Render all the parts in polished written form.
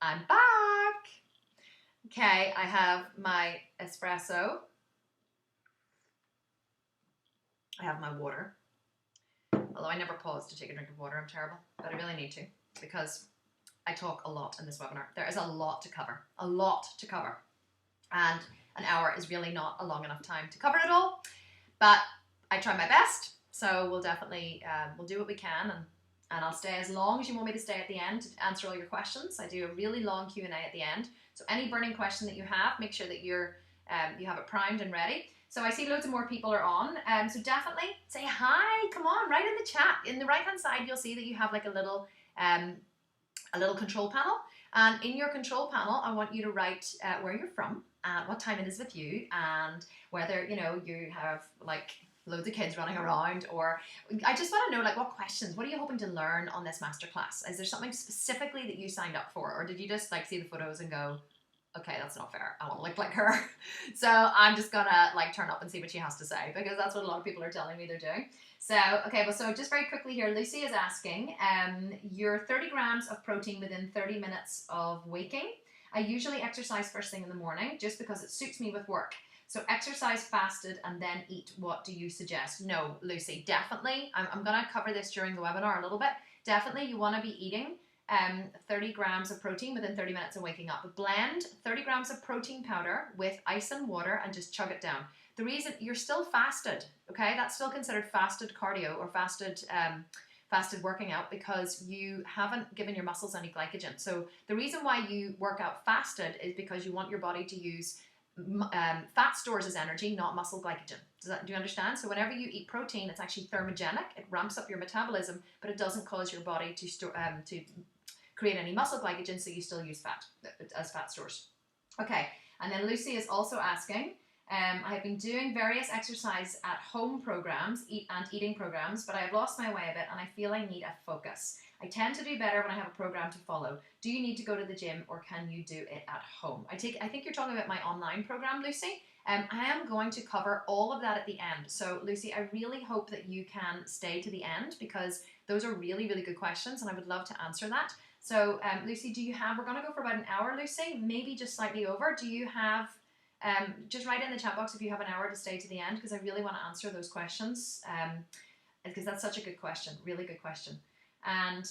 I'm back. Okay, I have my espresso. I have my water. Although I never pause to take a drink of water, I'm terrible. But I really need to because I talk a lot in this webinar. There is a lot to cover. A lot to cover. And an hour is really not a long enough time to cover it all. But I try my best. So we'll definitely, we'll do what we can, and I'll stay as long as you want me to stay at the end to answer all your questions. I do a really long Q&A at the end. So any burning question that you have, make sure that you have it primed and ready. So I see loads of more people are on. So definitely say hi, come on, right in the chat. In the right-hand side, you'll see that you have like a little control panel. And in your control panel, I want you to write where you're from, what time it is with you, and whether, you have like loads of kids running around, or I just want to know, like, what questions, what are you hoping to learn on this masterclass? Is there something specifically that you signed up for, or did you just like see the photos and go, okay, that's not fair, I want to look like her? So I'm just gonna like turn up and see what she has to say, because that's what a lot of people are telling me they're doing. So, okay, well, so just very quickly here, Lucy is asking, you're 30 grams of protein within 30 minutes of waking. I usually exercise first thing in the morning just because it suits me with work. So exercise fasted and then eat. What do you suggest? No, Lucy, definitely. I'm going to cover this during the webinar a little bit. Definitely you want to be eating 30 grams of protein within 30 minutes of waking up. Blend 30 grams of protein powder with ice and water and just chug it down. The reason you're still fasted, okay, that's still considered fasted cardio or fasted working out, because you haven't given your muscles any glycogen. So the reason why you work out fasted is because you want your body to use fat stores as energy, not muscle glycogen. Do you understand? So whenever you eat protein, it's actually thermogenic. It ramps up your metabolism, but it doesn't cause your body to store to create any muscle glycogen, so you still use fat as fat stores. Okay, and then Lucy is also asking, I have been doing various exercise at home programs and eating programs, but I have lost my way a bit and I feel I need a focus. I tend to do better when I have a program to follow. Do you need to go to the gym, or can you do it at home? I think you're talking about my online program, Lucy. I am going to cover all of that at the end. So Lucy, I really hope that you can stay to the end, because those are really, really good questions and I would love to answer that. So Lucy, we're going to go for about an hour, Lucy, maybe just slightly over. Do you have, just write in the chat box if you have an hour to stay to the end, because I really want to answer those questions, because that's such a good question, really good question. And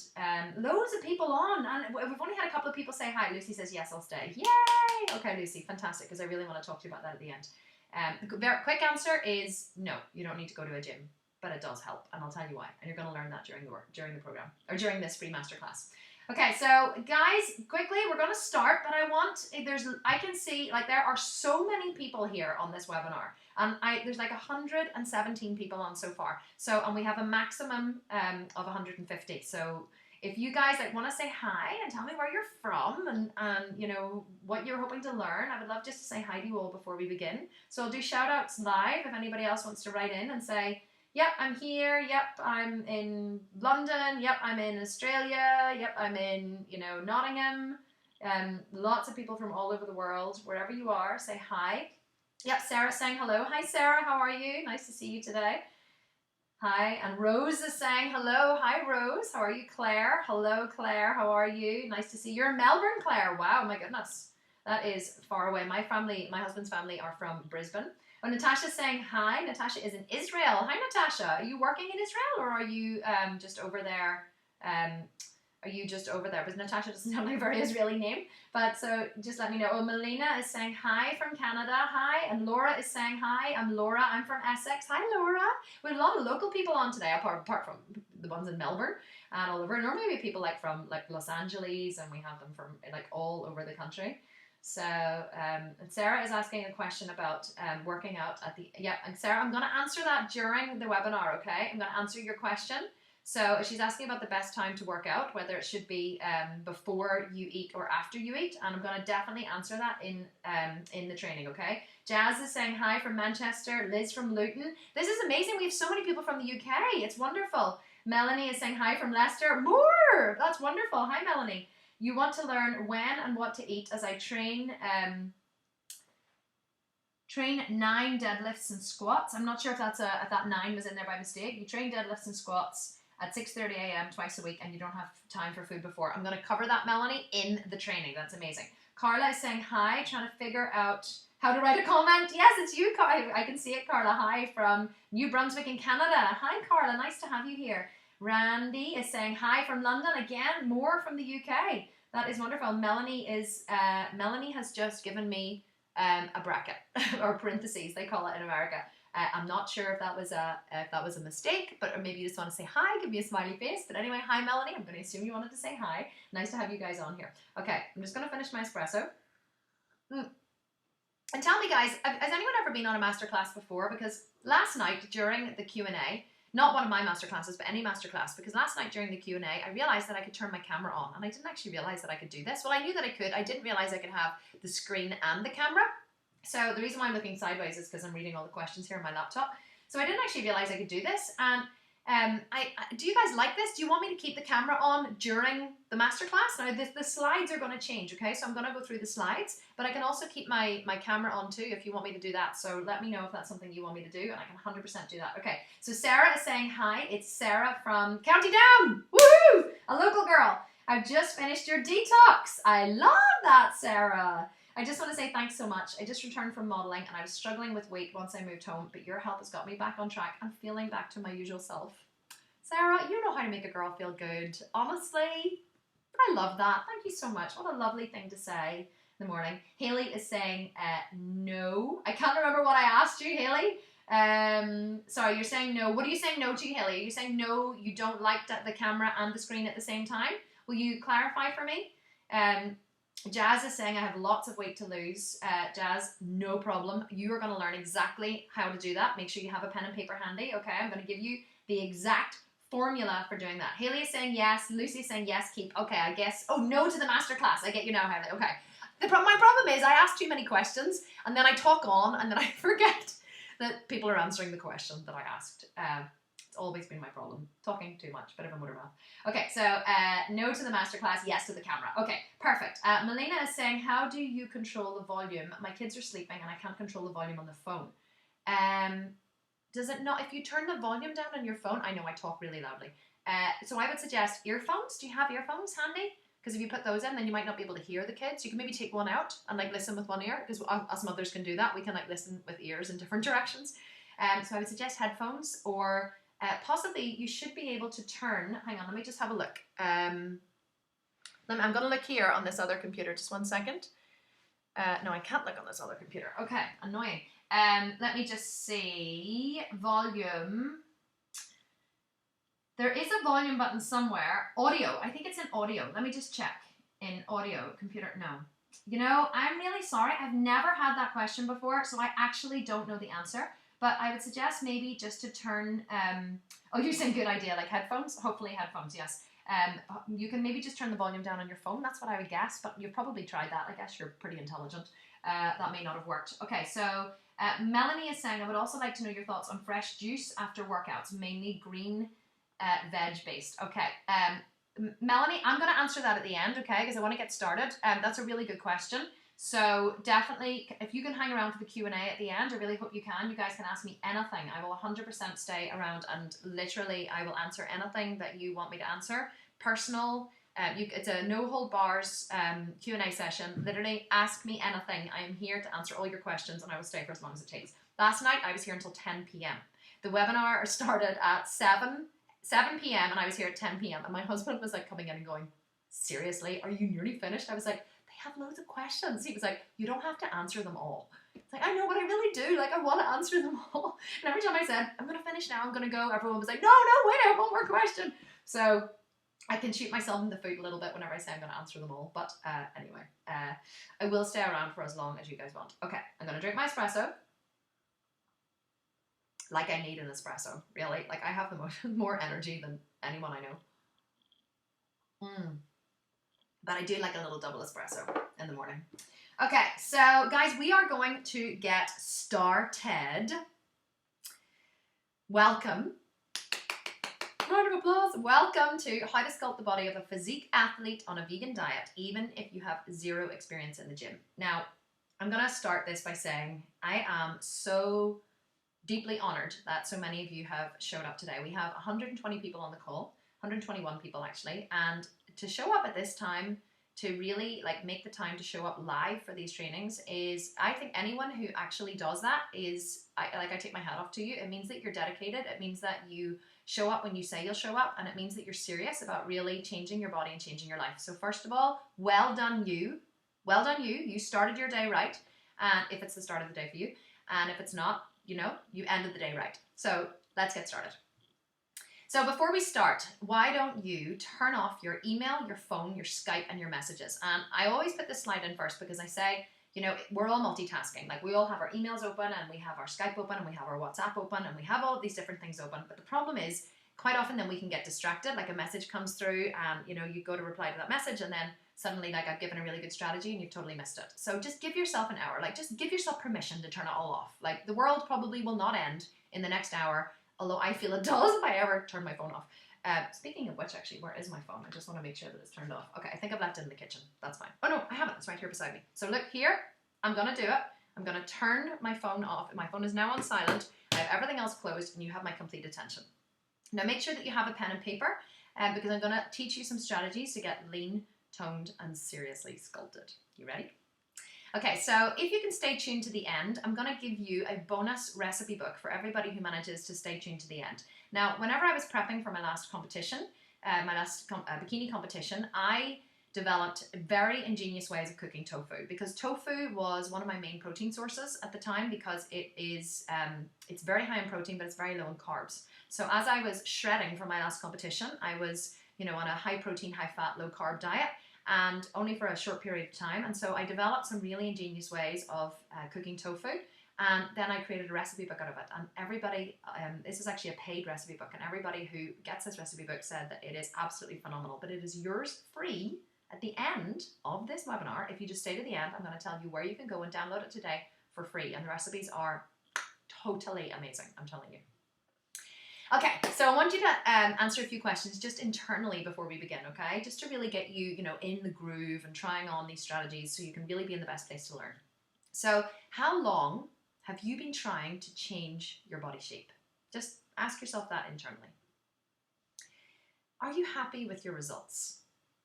loads of people on, and we've only had a couple of people say hi. Lucy says yes, I'll stay. Yay! Okay, Lucy, fantastic, because I really want to talk to you about that at the end. The very quick answer is no, you don't need to go to a gym, but it does help, and I'll tell you why. And you're going to learn that during the program, or during this free masterclass. Okay, so guys, quickly, we're going to start, but I can see, like, there are so many people here on this webinar, and there's like 117 people on so far. So, and we have a maximum of 150. So if you guys like want to say hi and tell me where you're from and what you're hoping to learn, I would love just to say hi to you all before we begin. So I'll do shout outs live if anybody else wants to write in and say, yep, I'm here. Yep, I'm in London. Yep, I'm in Australia. Yep, I'm in, Nottingham. Lots of people from all over the world. Wherever you are, say hi. Yep, Sarah's saying hello. Hi, Sarah. How are you? Nice to see you today. Hi. And Rose is saying hello. Hi, Rose. How are you, Claire? Hello, Claire. How are you? Nice to see you. You're in Melbourne, Claire. Wow, my goodness. That is far away. My husband's family are from Brisbane. Oh, Natasha's saying hi. Natasha is in Israel. Hi, Natasha. Are you working in Israel, or are you just over there? Because Natasha doesn't sound like a very Israeli name. But so just let me know. Oh, Melina is saying hi from Canada. Hi. And Laura is saying hi. I'm Laura. I'm from Essex. Hi, Laura. We have a lot of local people on today, apart from the ones in Melbourne and all over. And or maybe people like from like Los Angeles, and we have them from like all over the country. So Sarah is asking a question about working out and Sarah, I'm going to answer that during the webinar, okay? I'm going to answer your question. So she's asking about the best time to work out, whether it should be before you eat or after you eat, and I'm going to definitely answer that in the training, okay? Jazz is saying hi from Manchester. Liz from Luton. This is amazing. We have so many people from the UK. It's wonderful. Melanie is saying hi from Leicester. More! That's wonderful. Hi, Melanie. You want to learn when and what to eat, as I train 9 deadlifts and squats. I'm not sure if that 9 was in there by mistake. You train deadlifts and squats at 6:30 a.m. twice a week and you don't have time for food before. I'm going to cover that, Melanie, in the training. That's amazing. Carla is saying hi, trying to figure out how to write a comment. Yes, it's you, Carla. I can see it, Carla. Hi from New Brunswick in Canada. Hi, Carla. Nice to have you here. Randy is saying hi from London. Again, more from the UK. That is wonderful. Melanie has just given me a bracket or parentheses, they call it in America. I'm not sure if that was a mistake, but or maybe you just want to say hi, give me a smiley face. But anyway, hi Melanie. I'm going to assume you wanted to say hi. Nice to have you guys on here. Okay, I'm just going to finish my espresso. And tell me, guys, has anyone ever been on a masterclass before? Because last night during the Q&A, not one of my masterclasses, but any masterclass, because last night during the Q&A, I realized that I could turn my camera on, and I didn't actually realize that I could do this. Well, I knew that I could. I didn't realize I could have the screen and the camera. So the reason why I'm looking sideways is because I'm reading all the questions here on my laptop. So I didn't actually realize I could do this. And do you guys like this? Do you want me to keep the camera on during the masterclass? Now the slides are going to change, okay? So I'm going to go through the slides, but I can also keep my camera on too if you want me to do that. So let me know if that's something you want me to do, and I can 100% do that. Okay, so Sarah is saying hi. It's Sarah from County Down. Woohoo! A local girl. I've just finished your detox. I love that, Sarah. I just want to say thanks so much. I just returned from modeling and I was struggling with weight once I moved home, but your help has got me back on track. I'm feeling back to my usual self. Sarah, you know how to make a girl feel good. Honestly, I love that. Thank you so much. What a lovely thing to say in the morning. Haley is saying no. I can't remember what I asked you, Haley. Sorry, you're saying no. What are you saying no to, Haley? Are you saying no, you don't like the camera and the screen at the same time? Will you clarify for me? Jazz is saying I have lots of weight to lose. Jazz, no problem. You are going to learn exactly how to do that. Make sure you have a pen and paper handy, okay? I'm going to give you the exact formula for doing that. Haley is saying yes. Lucy is saying yes, keep. Okay, I guess. Oh, no to the masterclass. I get you now, Haley. Okay. My problem is I ask too many questions and then I talk on and then I forget that people are answering the question that I asked. It's always been my problem. Talking too much, bit of a motor mouth. Okay, so no to the masterclass, yes to the camera. Okay, perfect. Melina is saying, how do you control the volume? My kids are sleeping and I can't control the volume on the phone. Does it not, if you turn the volume down on your phone, I know I talk really loudly. So I would suggest earphones. Do you have earphones handy? Because if you put those in, then you might not be able to hear the kids. You can maybe take one out and like listen with one ear, because us mothers can do that. We can like listen with ears in different directions. So I would suggest headphones, or possibly you should be able to turn, hang on, let me just have a look. I'm going to look here on this other computer, just 1 second. No, I can't look on this other computer. Okay, annoying. Let me just see, volume. There is a volume button somewhere. Audio, I think it's in audio. Let me just check. In audio, computer, no. You know, I'm really sorry. I've never had that question before, so I actually don't know the answer. But I would suggest maybe just to turn, oh, you're saying good idea, like headphones? Hopefully headphones, yes. You can maybe just turn the volume down on your phone. That's what I would guess, but you've probably tried that. I guess you're pretty intelligent. That may not have worked. Okay, so Melanie is saying, I would also like to know your thoughts on fresh juice after workouts, mainly green veg based. Okay, Melanie, I'm going to answer that at the end, okay, because I want to get started. That's a really good question. So definitely, if you can hang around for the Q&A at the end, I really hope you can. You guys can ask me anything. I will 100% stay around and literally I will answer anything that you want me to answer. Personal, it's a no hold bars Q&A session. Literally ask me anything. I am here to answer all your questions and I will stay for as long as it takes. Last night I was here until 10 p.m. The webinar started at 7 p.m. and I was here at 10 p.m. and my husband was like coming in and going, seriously, are you nearly finished? I was like, have loads of questions. He was like, you don't have to answer them all. It's like, I know, but I really do. Like, I want to answer them all. And every time I said, I'm going to finish now, I'm going to go, everyone was like, no, wait, I have one more question. So I can shoot myself in the foot a little bit whenever I say I'm going to answer them all. But anyway, I will stay around for as long as you guys want. Okay, I'm going to drink my espresso. Like I need an espresso, really. Like I have the most, more energy than anyone I know. But I do like a little double espresso in the morning. Okay, so guys, we are going to get started. Welcome. Round of applause. Welcome to How to Sculpt the Body of a Physique Athlete on a Vegan Diet, even if you have zero experience in the gym. Now, I'm going to start this by saying I am so deeply honored that so many of you have showed up today. We have 120 people on the call, 121 people actually, and to show up at this time, to really like make the time to show up live for these trainings is, I think anyone who actually does that is, I take my hat off to you. It means that you're dedicated. It means that you show up when you say you'll show up, and it means that you're serious about really changing your body and changing your life. So first of all, well done you. Well done you. You started your day right, and if it's the start of the day for you, and if it's not, you know, you ended the day right. So let's get started. So before we start, why don't you turn off your email, your phone, your Skype, and your messages? And I always put this slide in first because I say, you know, we're all multitasking. Like we all have our emails open, and we have our Skype open, and we have our WhatsApp open, and we have all of these different things open. But the problem is, quite often then we can get distracted. Like a message comes through, and you know, you go to reply to that message, and then suddenly like I've given a really good strategy and you've totally missed it. So just give yourself an hour. Like just give yourself permission to turn it all off. Like the world probably will not end in the next hour, although I feel it does if I ever turn my phone off. Speaking of which, actually, where is my phone? I just want to make sure that it's turned off. Okay, I think I've left it in the kitchen. That's fine. Oh no, I haven't. It's right here beside me. So look here, I'm going to do it. I'm going to turn my phone off. My phone is now on silent. I have everything else closed, and you have my complete attention. Now make sure that you have a pen and paper, because I'm going to teach you some strategies to get lean, toned, and seriously sculpted. You ready? Okay, so if you can stay tuned to the end, I'm going to give you a bonus recipe book for everybody who manages to stay tuned to the end. Now, whenever I was prepping for my last competition, bikini competition, I developed very ingenious ways of cooking tofu, because tofu was one of my main protein sources at the time, because it is it's very high in protein, but it's very low in carbs. So as I was shredding for my last competition, I was, you know, on a high protein, high fat, low carb diet, and only for a short period of time. And so I developed some really ingenious ways of cooking tofu, and then I created a recipe book out of it. And everybody, this is actually a paid recipe book, and everybody who gets this recipe book said that it is absolutely phenomenal. But it is yours free at the end of this webinar. If you just stay to the end, I'm going to tell you where you can go and download it today for free. And the recipes are totally amazing, I'm telling you. Okay, so I want you to answer a few questions just internally before we begin, okay? Just to really get you, you know, in the groove and trying on these strategies so you can really be in the best place to learn. So how long have you been trying to change your body shape? Just ask yourself that internally. Are you happy with your results?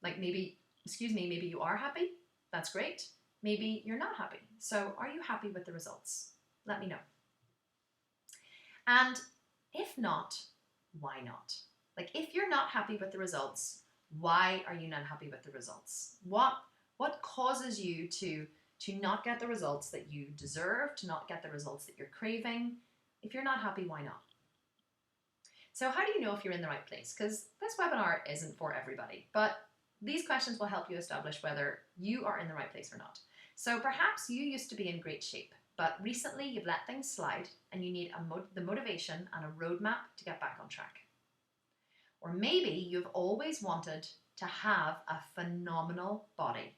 Like maybe you are happy. That's great. Maybe you're not happy. So are you happy with the results? Let me know. And if not, why not? Like if you're not happy with the results, why are you not happy with the results? What causes you to not get the results that you deserve, to not get the results that you're craving? If you're not happy, why not? So how do you know if you're in the right place? Because this webinar isn't for everybody, but these questions will help you establish whether you are in the right place or not. So perhaps you used to be in great shape, but recently you've let things slide and you need the motivation and a roadmap to get back on track. Or maybe you've always wanted to have a phenomenal body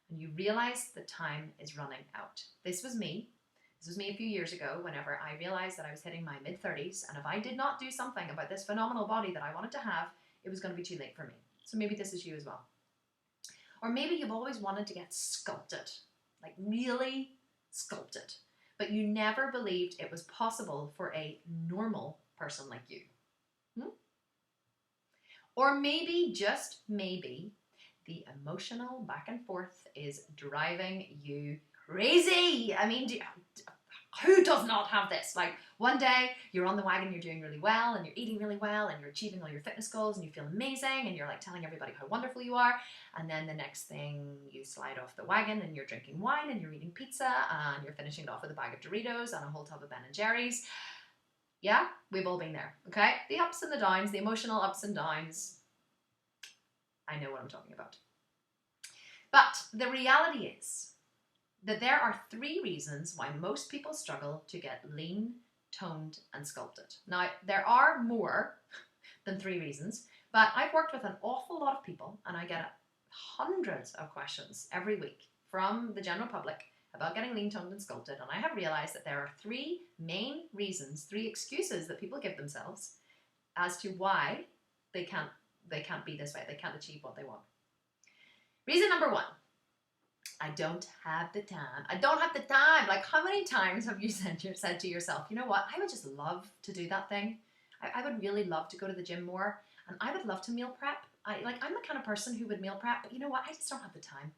and you realize the time is running out. This was me. This was me a few years ago whenever I realized that I was hitting my mid-30s, and if I did not do something about this phenomenal body that I wanted to have, it was going to be too late for me. So maybe this is you as well. Or maybe you've always wanted to get sculpted, like really sculpted, but you never believed it was possible for a normal person like you. Or maybe, just maybe, the emotional back and forth is driving you crazy. I mean, who does not have this? Like one day you're on the wagon, you're doing really well and you're eating really well and you're achieving all your fitness goals and you feel amazing and you're like telling everybody how wonderful you are. And then the next thing you slide off the wagon and you're drinking wine and you're eating pizza and you're finishing it off with a bag of Doritos and a whole tub of Ben & Jerry's. Yeah, we've all been there, okay? The ups and the downs, the emotional ups and downs. I know what I'm talking about. But the reality is that there are 3 reasons why most people struggle to get lean, toned, and sculpted. Now, there are more than 3 reasons, but I've worked with an awful lot of people and I get hundreds of questions every week from the general public about getting lean, toned, and sculpted, and I have realized that there are 3 main reasons, 3 excuses that people give themselves as to why they can't be this way, they can't achieve what they want. Reason number 1, I don't have the time. I don't have the time. Like, how many times have you said to yourself, you know what? I would just love to do that thing. I would really love to go to the gym more, and I would love to meal prep. I'm the kind of person who would meal prep, but you know what? I just don't have the time.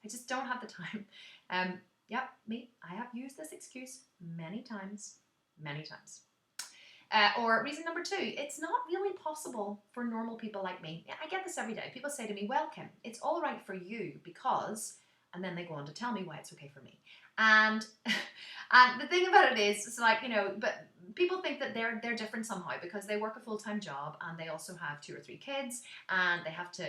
I just don't have the time. Yep, me. I have used this excuse many times, many times. Or reason number 2, it's not really possible for normal people like me. I get this every day. People say to me, well, Kim, it's all right for you because, and then they go on to tell me why it's okay for me. And and the thing about it is, it's like, but people think that they're different somehow because they work a full-time job and they also have 2 or 3 kids and they have to,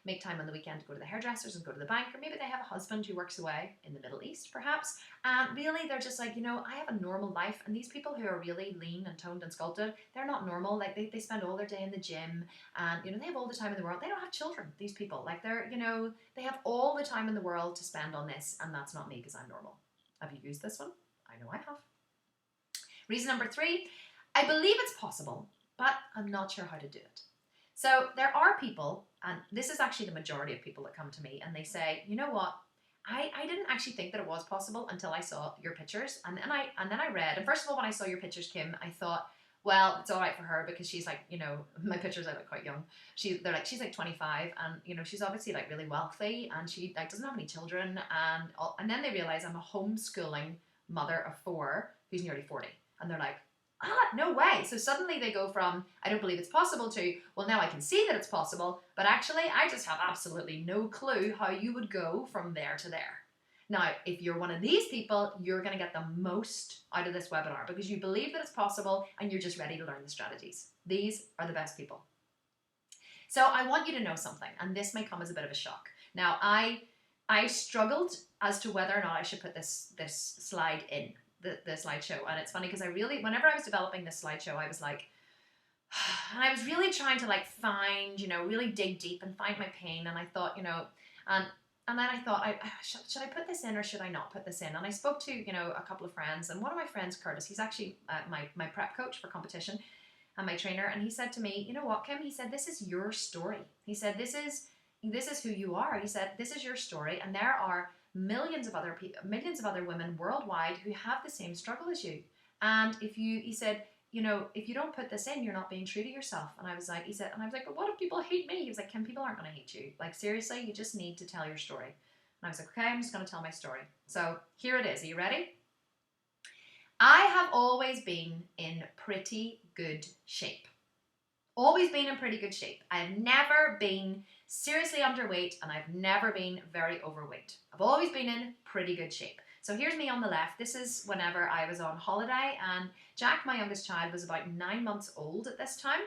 make time on the weekend to go to the hairdressers and go to the bank, or maybe they have a husband who works away in the Middle East, perhaps. And really, they're just like, I have a normal life. And these people who are really lean and toned and sculpted, they're not normal. Like they spend all their day in the gym and, they have all the time in the world. They don't have children, these people. Like they're, they have all the time in the world to spend on this. And that's not me because I'm normal. Have you used this one? I know I have. Reason number 3, I believe it's possible, but I'm not sure how to do it. So there are people, and this is actually the majority of people that come to me and they say, you know what? I didn't actually think that it was possible until I saw your pictures. And then I read, and first of all, when I saw your pictures, Kim, I thought, well, it's all right for her because she's like, my pictures, I look quite young. She's like 25 and, she's obviously like really wealthy and she like doesn't have any children. And then they realize I'm a homeschooling mother of 4 who's nearly 40. And they're like, no way. So suddenly they go from, I don't believe it's possible to, well, now I can see that it's possible, but actually I just have absolutely no clue how you would go from there to there. Now, if you're one of these people, you're going to get the most out of this webinar because you believe that it's possible and you're just ready to learn the strategies. These are the best people. So I want you to know something, and this may come as a bit of a shock. Now, I struggled as to whether or not I should put this slide in the slideshow. And it's funny because whenever I was developing this slideshow, I was like, and I was really trying to like find, really dig deep and find my pain. And I thought, and then I thought, should I put this in or should I not put this in? And I spoke to, a couple of friends, and one of my friends, Curtis, he's actually my prep coach for competition and my trainer. And he said to me, you know what, Kim? He said, this is your story. He said, this is who you are. He said, this is your story. And there are millions of other women worldwide who have the same struggle as you. And he said, if you don't put this in, you're not being true to yourself. And I was like, but what if people hate me? He was like, Kim, people aren't going to hate you. Like, seriously, you just need to tell your story. And I was like, okay, I'm just going to tell my story. So here it is. Are you ready? I have always been in pretty good shape. Always been in pretty good shape. I've never been seriously underweight and I've never been very overweight. I've always been in pretty good shape. So here's me on the left. This is whenever I was on holiday, and Jack, my youngest child, was about 9 months old at this time.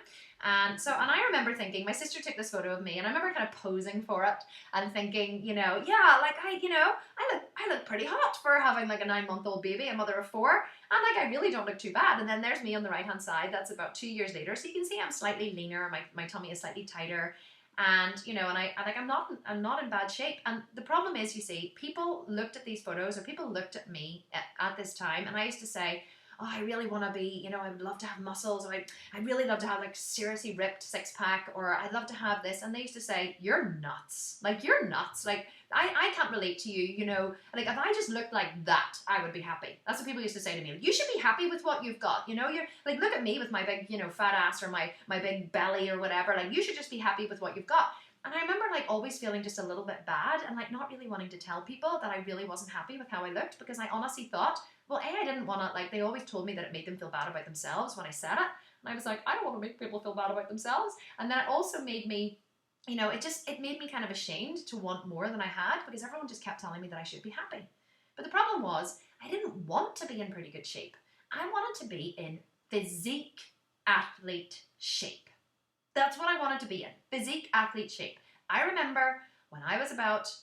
And I remember thinking, my sister took this photo of me and I remember kind of posing for it and thinking, I look pretty hot for having like a 9-month-old baby, a mother of 4. And like, I really don't look too bad. And then there's me on the right-hand side. That's about 2 years later. So you can see I'm slightly leaner. My tummy is slightly tighter. And, I'm not in bad shape. And the problem is, you see, people looked at these photos, or people looked at me at this time. And I used to say, oh, I really want to be, I would love to have muscles, or I'd really love to have like seriously ripped 6-pack, or I'd love to have this. And they used to say, you're nuts. Like, you're nuts. Like, I can't relate to you, like if I just looked like that, I would be happy. That's what people used to say to me. Like, you should be happy with what you've got. You're like, look at me with my big, fat ass, or my big belly or whatever. Like, you should just be happy with what you've got. And I remember like always feeling just a little bit bad and like not really wanting to tell people that I really wasn't happy with how I looked, because I honestly thought, well, I didn't want to, like, they always told me that it made them feel bad about themselves when I said it. And I was like, I don't want to make people feel bad about themselves. And then it also made me, it made me kind of ashamed to want more than I had, because everyone just kept telling me that I should be happy. But the problem was, I didn't want to be in pretty good shape. I wanted to be in physique athlete shape. That's what I wanted to be in, physique athlete shape. I remember when I was about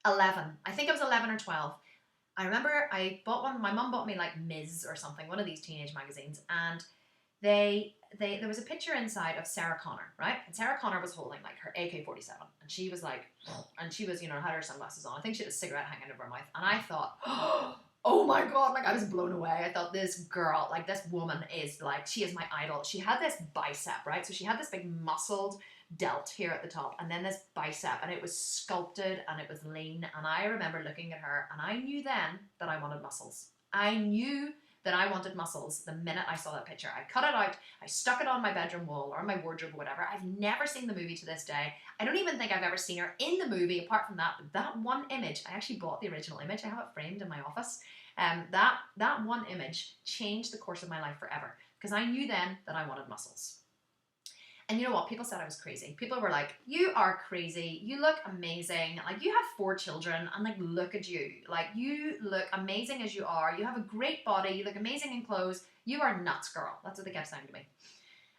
11, I think I was 11 or 12, I remember I bought one, my mum bought me like Ms. or something, one of these teenage magazines, and there was a picture inside of Sarah Connor, right? And Sarah Connor was holding like her AK-47, and she was like, and she was, had her sunglasses on. I think she had a cigarette hanging over her mouth, and I thought, oh, oh my God, like I was blown away. I thought this girl, like this woman is like, she is my idol. She had this bicep, right? So she had this big muscled delt here at the top and then this bicep, and it was sculpted and it was lean. And I remember looking at her and I knew then that I wanted muscles. I knew that I wanted muscles the minute I saw that picture. I cut it out, I stuck it on my bedroom wall or on my wardrobe or whatever. I've never seen the movie to this day. I don't even think I've ever seen her in the movie apart from that. But that one image, I actually bought the original image. I have it framed in my office. That one image changed the course of my life forever because I knew then that I wanted muscles. And you know what? People said I was crazy. People were like, you are crazy. You look amazing. Like, you have 4 children and like, look at you. Like, you look amazing as you are. You have a great body. You look amazing in clothes. You are nuts, girl. That's what they kept saying to me.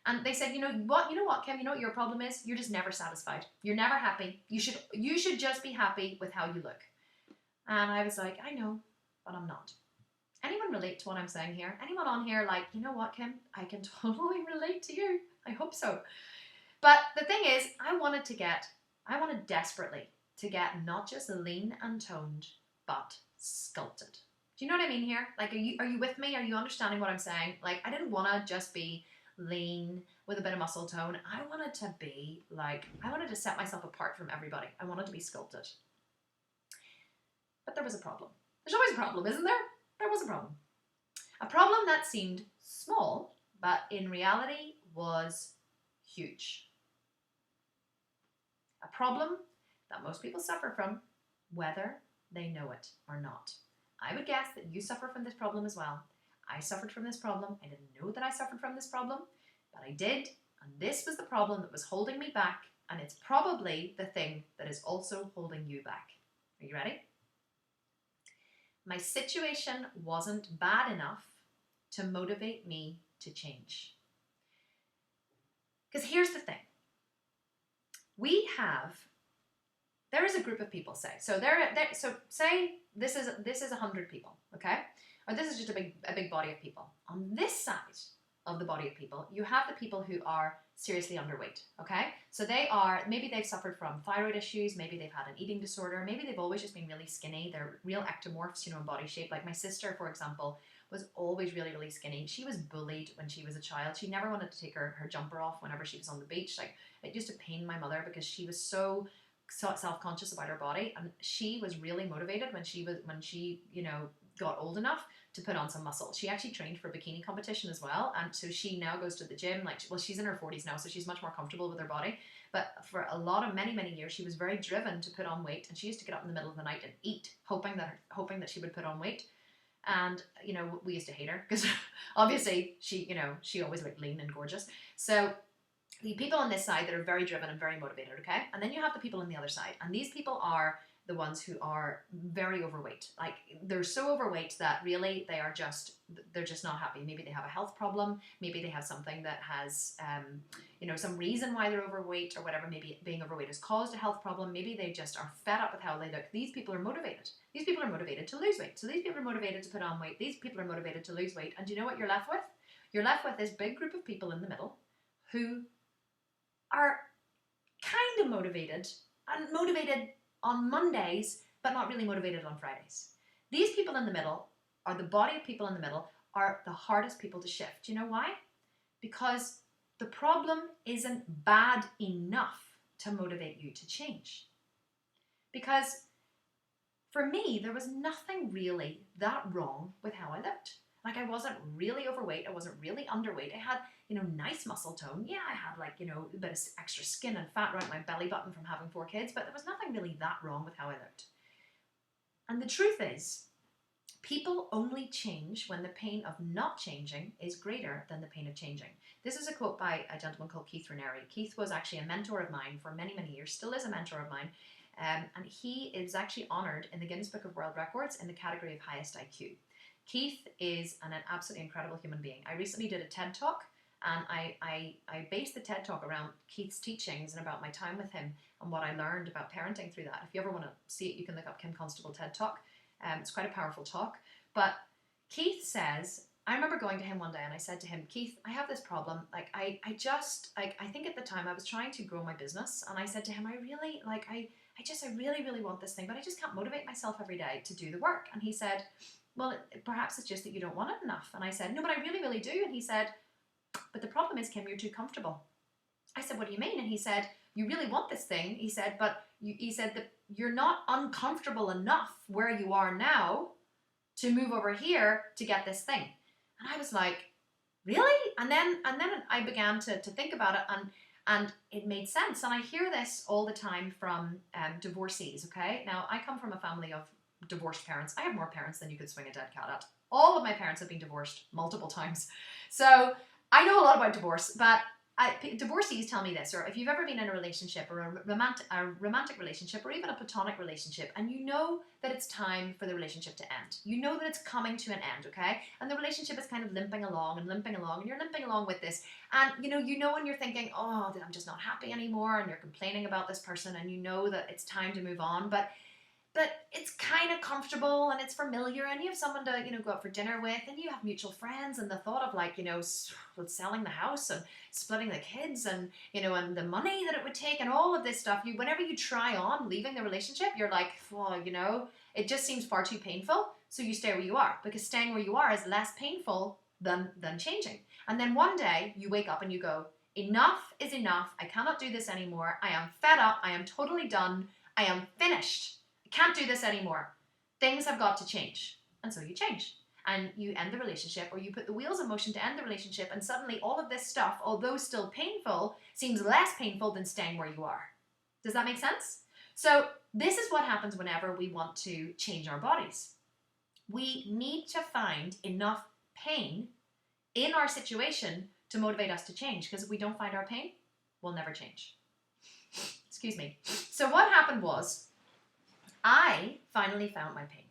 And they said, you know what, Kim, you know what your problem is? You're just never satisfied. You're never happy. You should just be happy with how you look. And I was like, I know, but I'm not. Anyone relate to what I'm saying here? Anyone on here like, you know what, Kim? I can totally relate to you. I hope so. But the thing is, I wanted desperately to get not just lean and toned, but sculpted. Do you know what I mean here? Like, are you with me? Are you understanding what I'm saying? Like, I didn't want to just be lean with a bit of muscle tone. I wanted to set myself apart from everybody. I wanted to be sculpted. But there was a problem. There's always a problem, isn't there? There was a problem. A problem that seemed small, but in reality was huge. A problem that most people suffer from, whether they know it or not. I would guess that you suffer from this problem as well. I suffered from this problem. I didn't know that I suffered from this problem, but I did. And this was the problem that was holding me back. And it's probably the thing that is also holding you back. Are you ready? My situation wasn't bad enough to motivate me to change. Because here's the thing. There is a group of people, say. So say this is 100 people, okay? Or this is just a big body of people. On this side of the body of people, you have the people who are seriously underweight, okay? So maybe they've suffered from thyroid issues, maybe they've had an eating disorder, maybe they've always just been really skinny. They're real ectomorphs, in body shape. Like my sister, for example, was always really, really skinny. She was bullied when she was a child. She never wanted to take her jumper off whenever she was on the beach. Like, it used to pain my mother because she was so self-conscious about her body, and she was really motivated when she got old enough to put on some muscle. She actually trained for a bikini competition as well, and so she now goes to the gym. She's in her 40s now, so she's much more comfortable with her body. But for many years, she was very driven to put on weight, and she used to get up in the middle of the night and eat, hoping that she would put on weight. And we used to hate her because obviously she always looked lean and gorgeous. So the people on this side that are very driven and very motivated, okay? And then you have the people on the other side, and these people are the ones who are very overweight. Like, they're so overweight that really they're just not happy. Maybe they have a health problem. Maybe they have something that has, some reason why they're overweight or whatever. Maybe being overweight has caused a health problem. Maybe they just are fed up with how they look. These people are motivated. These people are motivated to lose weight. So these people are motivated to put on weight. These people are motivated to lose weight. And do you know what you're left with? You're left with this big group of people in the middle who are kind of motivated on Mondays, but not really motivated on Fridays. These people in the middle, or the body of people in the middle, are the hardest people to shift. Do you know why? Because the problem isn't bad enough to motivate you to change. Because for me, there was nothing really that wrong with how I looked. Like, I wasn't really overweight. I wasn't really underweight. I had, nice muscle tone. Yeah, I had a bit of extra skin and fat around my belly button from having 4 kids, but there was nothing really that wrong with how I looked. And the truth is, people only change when the pain of not changing is greater than the pain of changing. This is a quote by a gentleman called Keith Raniere. Keith was actually a mentor of mine for many, many years, still is a mentor of mine. And he is actually honored in the Guinness Book of World Records in the category of highest IQ. Keith is an absolutely incredible human being. I recently did a TED Talk, and I based the TED Talk around Keith's teachings and about my time with him and what I learned about parenting through that. If you ever want to see it, you can look up Kim Constable TED Talk. It's quite a powerful talk. But Keith says, I remember going to him one day and I said to him, Keith, I have this problem. Like, I think at the time I was trying to grow my business, and I said to him, I really want this thing, but I just can't motivate myself every day to do the work. And he said, well, perhaps it's just that you don't want it enough. And I said, no, but I really, really do. And he said, but the problem is, Kim, you're too comfortable. I said, what do you mean? And he said, you really want this thing. He said, but he said that you're not uncomfortable enough where you are now to move over here to get this thing. And I was like, really? And then I began to think about it, and it made sense. And I hear this all the time from divorcees, okay? Now, I come from a family of divorced parents. I have more parents than you could swing a dead cat at. All of my parents have been divorced multiple times. So I know a lot about divorce, but divorcees tell me this, or if you've ever been in a relationship, or a romantic relationship, or even a platonic relationship, and you know that it's time for the relationship to end. You know that it's coming to an end, okay? And the relationship is kind of limping along, and you're limping along with this. And you know when you're thinking, oh, I'm just not happy anymore, and you're complaining about this person, and you know that it's time to move on, but it's kind of comfortable and it's familiar, and you have someone to, go out for dinner with, and you have mutual friends, and the thought of selling the house and splitting the kids, and and the money that it would take and all of this stuff, whenever you try on leaving the relationship, you're like, well, it just seems far too painful, so you stay where you are, because staying where you are is less painful than changing. And then one day you wake up and you go, enough is enough, I cannot do this anymore, I am fed up, I am totally done, I am finished. Can't do this anymore. Things have got to change. And so you change. And you end the relationship, or you put the wheels in motion to end the relationship, and suddenly all of this stuff, although still painful, seems less painful than staying where you are. Does that make sense? So this is what happens whenever we want to change our bodies. We need to find enough pain in our situation to motivate us to change, because if we don't find our pain, we'll never change. Excuse me. So what happened was, I finally found my pain.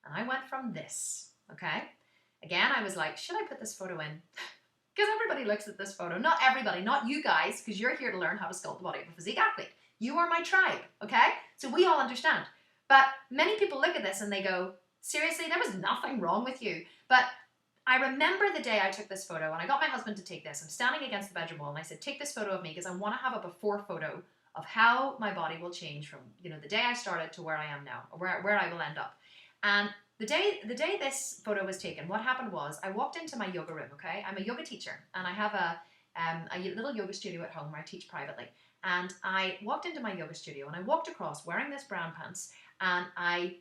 And I went from this, okay? Again, I was like, should I put this photo in? Because everybody looks at this photo. Not everybody, not you guys, because you're here to learn how to sculpt the body of a physique athlete. You are my tribe, okay? So we all understand. But many people look at this and they go, seriously, there was nothing wrong with you. But I remember the day I took this photo, and I got my husband to take this. I'm standing against the bedroom wall, and I said, take this photo of me, because I want to have a before photo of how my body will change from the day I started to where I am now, or where I will end up. And the day this photo was taken, what happened was, I walked into my yoga room, okay? I'm a yoga teacher, and I have a little yoga studio at home where I teach privately. And I walked into my yoga studio, and I walked across wearing this brown pants, and I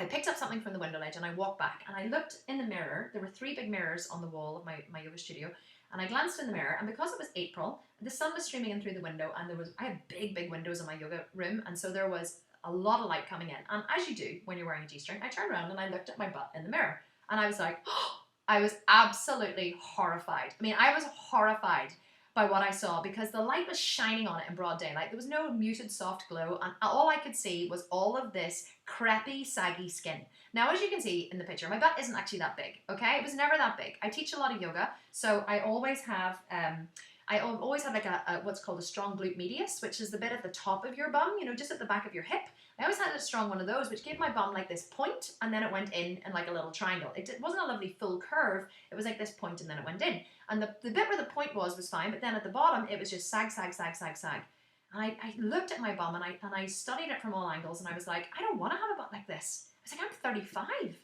picked up something from the window ledge, and I walked back, and I looked in the mirror. There were 3 big mirrors on the wall of my yoga studio. And I glanced in the mirror, and because it was April, the sun was streaming in through the window, and I had big windows in my yoga room, and so there was a lot of light coming in. And as you do when you're wearing a G-string, I turned around and I looked at my butt in the mirror, and I was like, oh, I was absolutely horrified. I mean, I was horrified by what I saw, because the light was shining on it in broad daylight. There was no muted soft glow, and all I could see was all of this crepey, saggy skin. Now, as you can see in the picture, my butt isn't actually that big, okay? It was never that big. I teach a lot of yoga, so I always have like a what's called a strong glute medius, which is the bit at the top of your bum, just at the back of your hip. I always had a strong one of those, which gave my bum like this point, and then it went in like a little triangle. It wasn't a lovely full curve. It was like this point, and then it went in. And the bit where the point was fine, but then at the bottom, it was just sag. And I looked at my bum, and I studied it from all angles, and I was like, I don't want to have a butt like this. I was like, I'm 35.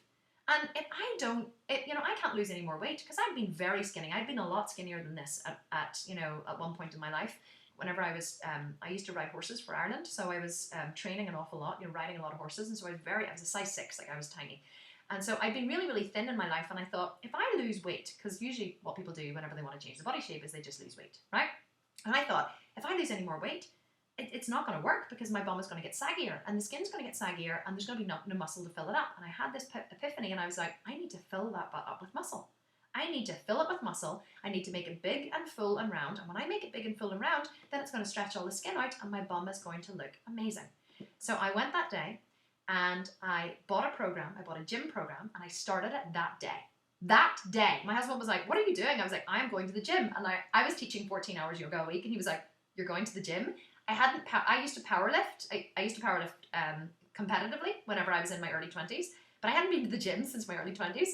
And if I can't lose any more weight, because I've been very skinny. I've been a lot skinnier than this at one point in my life. Whenever I was, I used to ride horses for Ireland, so I was training an awful lot, riding a lot of horses, and so I was a size 6, like I was tiny. And so I'd been really, really thin in my life, and I thought, if I lose weight, because usually what people do whenever they want to change the body shape is they just lose weight, right? And I thought, if I lose any more weight, it's not going to work, because my bum is going to get saggier, and the skin's going to get saggier, and there's going to be no muscle to fill it up. And I had this epiphany, and I was like, I need to fill that butt up with muscle. I need to fill it with muscle. I need to make it big and full and round. And when I make it big and full and round, then it's going to stretch all the skin out, and my bum is going to look amazing. So I went that day, and I bought a program. I bought a gym program, and I started it that day. That day. My husband was like, what are you doing? I was like, I am going to the gym. And I was teaching 14 hours yoga a week, and he was like, you're going to the gym? I used to powerlift. I used to powerlift competitively whenever I was in my early 20s, but I hadn't been to the gym since my early 20s.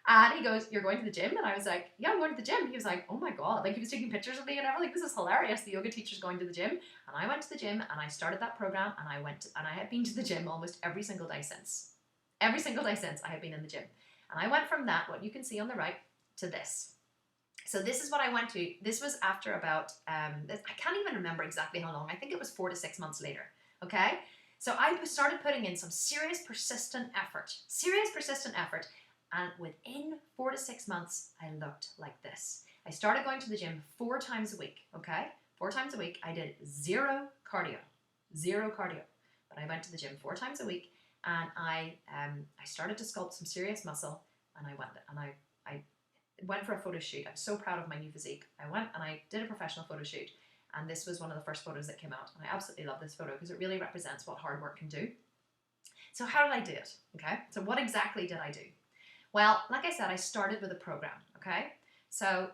And he goes, you're going to the gym? And I was like, yeah, I'm going to the gym. He was like, oh my God. Like, he was taking pictures of me and everything. This is hilarious. The yoga teacher's going to the gym. And I went to the gym, and I started that program, and I had been to the gym almost every single day since. Every single day since I have been in the gym. And I went from that, what you can see on the right, to this. So this is what I went to. This was after about, I can't even remember exactly how long. I think it was 4 to 6 months later, okay? So I started putting in some serious persistent effort, and within 4 to 6 months, I looked like this. I started going to the gym 4 times a week, okay? 4 times a week. I did zero cardio, but I went to the gym 4 times a week, and I started to sculpt some serious muscle, and I went for a photo shoot. I'm so proud of my new physique. I went and I did a professional photo shoot, and this was one of the first photos that came out, and I absolutely love this photo because it really represents what hard work can do. So how did I do it? Okay, so what exactly did I do? Well, like I said, I started with a program, okay? So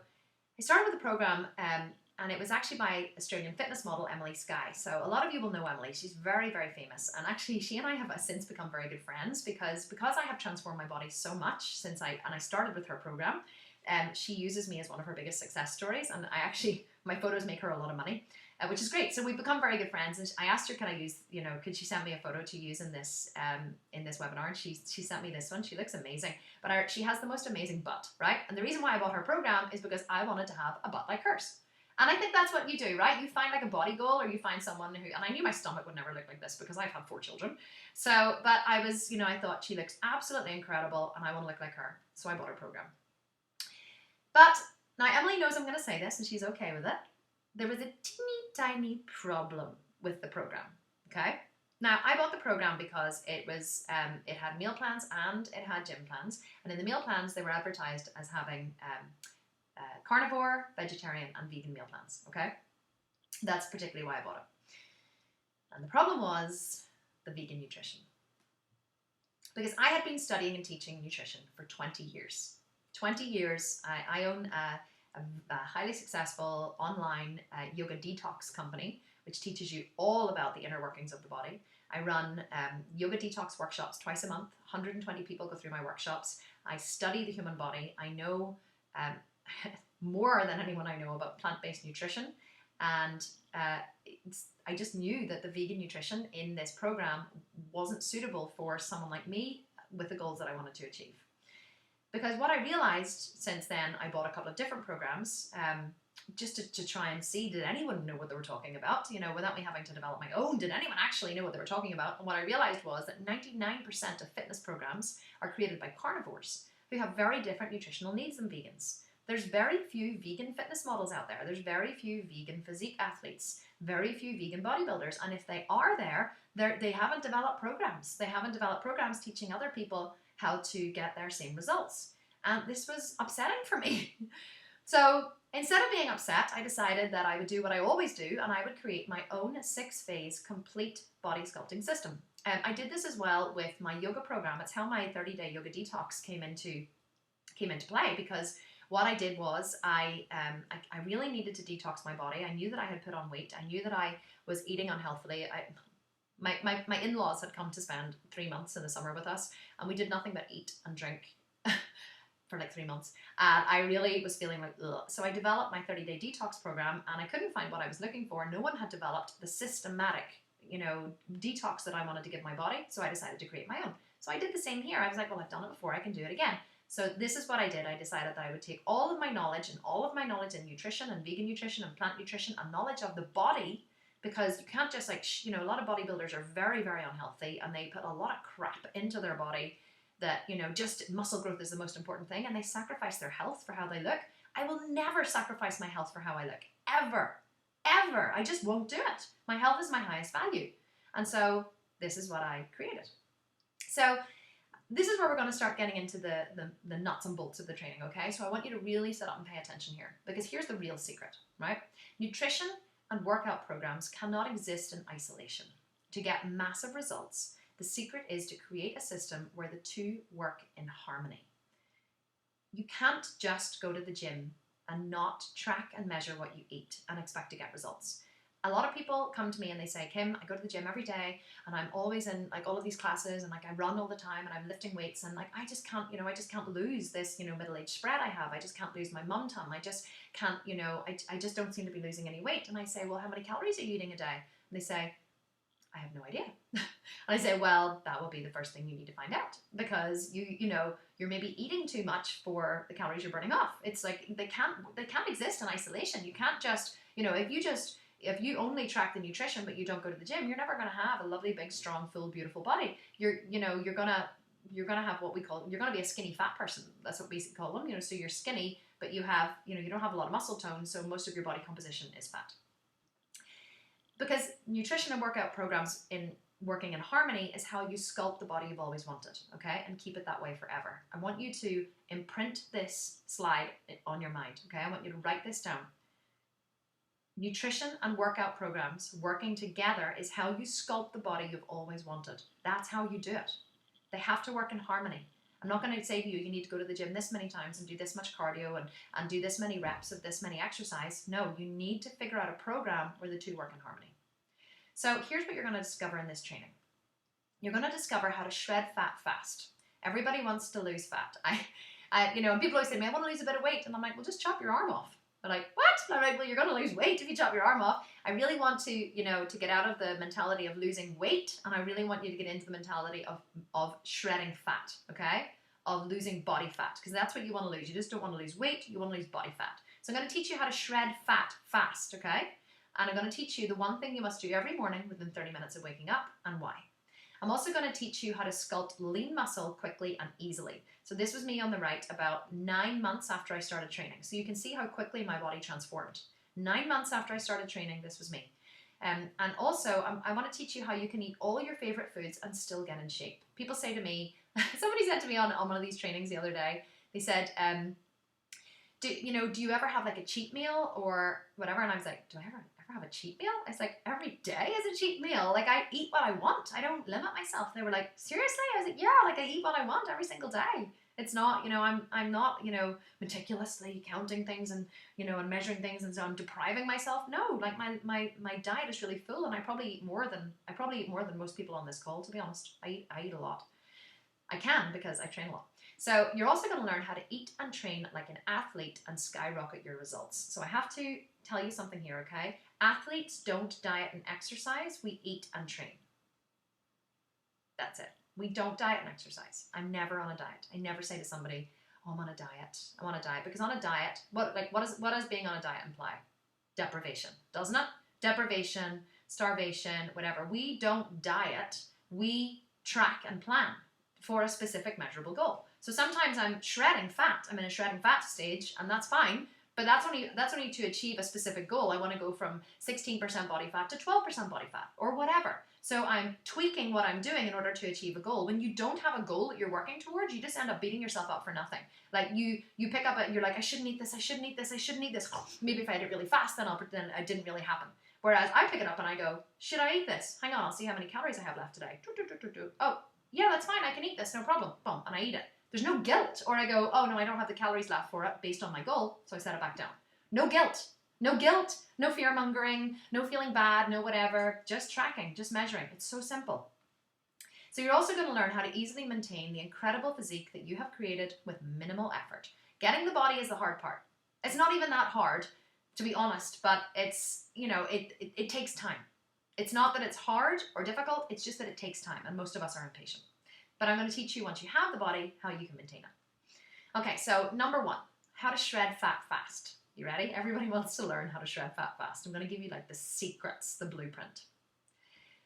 I started with a program, and it was actually by Australian fitness model Emily Skye. So a lot of you will know Emily. She's very, very famous. And actually, she and I have since become very good friends because I have transformed my body so much since I started with her program. She uses me as one of her biggest success stories. And my photos make her a lot of money, which is great. So we've become very good friends. And I asked her, could she send me a photo to use in this webinar? And she sent me this one. She looks amazing. But she has the most amazing butt, right? And the reason why I bought her program is because I wanted to have a butt like hers. And I think that's what you do, right? You find like a body goal, or you find someone who, and I knew my stomach would never look like this because I've had 4 children. So, but I was, I thought she looks absolutely incredible and I want to look like her. So I bought her program. But now Emily knows I'm going to say this and she's okay with it. There was a teeny tiny problem with the program, okay? Now, I bought the program because it was, it had meal plans and it had gym plans. And in the meal plans, they were advertised as having carnivore, vegetarian, and vegan meal plans, okay? That's particularly why I bought it. And the problem was the vegan nutrition. Because I had been studying and teaching nutrition for 20 years. 20 years, I own a highly successful online yoga detox company, which teaches you all about the inner workings of the body. I run yoga detox workshops twice a month. 120 people go through my workshops. I study the human body. I know more than anyone I know about plant-based nutrition, and I just knew that the vegan nutrition in this program wasn't suitable for someone like me with the goals that I wanted to achieve. Because what I realized since then, I bought a couple of different programs just to try and see, did anyone know what they were talking about? Without me having to develop my own, did anyone actually know what they were talking about? And what I realized was that 99% of fitness programs are created by carnivores who have very different nutritional needs than vegans. There's very few vegan fitness models out there. There's very few vegan physique athletes, very few vegan bodybuilders. And if they are there, they haven't developed programs. They haven't developed programs teaching other people how to get their same results. And this was upsetting for me. So instead of being upset, I decided that I would do what I always do, and I would create my own 6-phase complete body sculpting system. I did this as well with my yoga program. It's how my 30-day yoga detox came into play, because what I did was I really needed to detox my body. I knew that I had put on weight. I knew that I was eating unhealthily. My in-laws had come to spend 3 months in the summer with us, and we did nothing but eat and drink for like 3 months. And I really was feeling like, ugh. So I developed my 30-day detox program, and I couldn't find what I was looking for. No one had developed the systematic, detox that I wanted to give my body. So I decided to create my own. So I did the same here. I was like, well, I've done it before. I can do it again. So this is what I did. I decided that I would take all of my knowledge in nutrition and vegan nutrition and plant nutrition and knowledge of the body, because you can't just a lot of bodybuilders are very, very unhealthy, and they put a lot of crap into their body that, just muscle growth is the most important thing, and they sacrifice their health for how they look. I will never sacrifice my health for how I look, ever, ever. I just won't do it. My health is my highest value. And so this is what I created. So this is where we're going to start getting into the nuts and bolts of the training, okay? So I want you to really sit up and pay attention here, because here's the real secret, right? Nutrition and workout programs cannot exist in isolation. To get massive results, the secret is to create a system where the two work in harmony. You can't just go to the gym and not track and measure what you eat and expect to get results. A lot of people come to me and they say, Kim, I go to the gym every day and I'm always in all of these classes, and I run all the time and I'm lifting weights, and I just can't lose this, middle-aged spread I have. I just can't lose my mum tum. I just can't, I just don't seem to be losing any weight. And I say, well, how many calories are you eating a day? And they say, I have no idea. And I say, well, that will be the first thing you need to find out, because you're maybe eating too much for the calories you're burning off. It's like they can't exist in isolation. You can't just, if you only track the nutrition but you don't go to the gym, you're never going to have a lovely, big, strong, full, beautiful body. You're gonna have you're gonna be a skinny fat person. That's what we call them. So you're skinny, but you have, you don't have a lot of muscle tone, so most of your body composition is fat. Because nutrition and workout programs working in harmony is how you sculpt the body you've always wanted, okay? And keep it that way forever. I want you to imprint this slide on your mind, okay? I want you to write this down. Nutrition and workout programs working together is how you sculpt the body you've always wanted. That's how you do it. They have to work in harmony. I'm not going to say to you, you need to go to the gym this many times and do this much cardio and do this many reps of this many exercise. No, you need to figure out a program where the two work in harmony. So here's what you're going to discover in this training. You're going to discover how to shred fat fast. Everybody wants to lose fat. And people always say to me, I want to lose a bit of weight. And I'm like, well, just chop your arm off. They're like, what? And I'm like, well, you're going to lose weight if you chop your arm off. I really want to, to get out of the mentality of losing weight. And I really want you to get into the mentality of shredding fat, okay? Of losing body fat, because that's what you want to lose. You just don't want to lose weight. You want to lose body fat. So I'm going to teach you how to shred fat fast, okay? And I'm going to teach you the one thing you must do every morning within 30 minutes of waking up, and why. I'm also going to teach you how to sculpt lean muscle quickly and easily. So this was me on the right about 9 months after I started training. So you can see how quickly my body transformed. 9 months after I started training, this was me. And also, I want to teach you how you can eat all your favorite foods and still get in shape. People say to me, somebody said to me on one of these trainings the other day, they said, do you ever have like a cheat meal or whatever? And I was like, do I ever have a cheat meal? It's like, every day is a cheat meal. Like, I eat what I want. I don't limit myself. They were like, seriously? I was like, yeah, like I eat what I want every single day. It's not, I'm not, meticulously counting things and, and measuring things, and so I'm depriving myself. No, like my diet is really full, and I probably eat more than most people on this call, to be honest. I eat a lot. I can, because I train a lot. So you're also going to learn how to eat and train like an athlete and skyrocket your results. So I have to tell you something here, okay? Athletes don't diet and exercise. We eat and train. That's it. We don't diet and exercise. I'm never on a diet. I never say to somebody, oh, I'm on a diet. I'm on a diet. Because on a diet, what does being on a diet imply? Deprivation, doesn't it? Deprivation, starvation, whatever. We don't diet. We track and plan for a specific measurable goal. So sometimes I'm shredding fat. I'm in a shredding fat stage, and that's fine. But that's only to achieve a specific goal. I want to go from 16% body fat to 12% body fat, or whatever. So I'm tweaking what I'm doing in order to achieve a goal. When you don't have a goal that you're working towards, you just end up beating yourself up for nothing. Like you pick up you're like, I shouldn't eat this, I shouldn't eat this, I shouldn't eat this. Maybe if I did it really fast, then I'll pretend it didn't really happen. Whereas I pick it up and I go, should I eat this? Hang on, I'll see how many calories I have left today. Oh, yeah, that's fine, I can eat this, no problem. Boom, and I eat it. There's no guilt. Or I go, oh no, I don't have the calories left for it based on my goal, so I set it back down. No guilt. No guilt, no fear mongering, no feeling bad, no whatever, just tracking, just measuring. It's so simple. So you're also going to learn how to easily maintain the incredible physique that you have created with minimal effort. Getting the body is the hard part. It's not even that hard, to be honest, but it's, it takes time. It's not that it's hard or difficult, it's just that it takes time, and most of us are impatient. But I'm going to teach you, once you have the body, how you can maintain it. Okay, so number 1, how to shred fat fast. You ready? Everybody wants to learn how to shred fat fast. I'm going to give you like the secrets, the blueprint.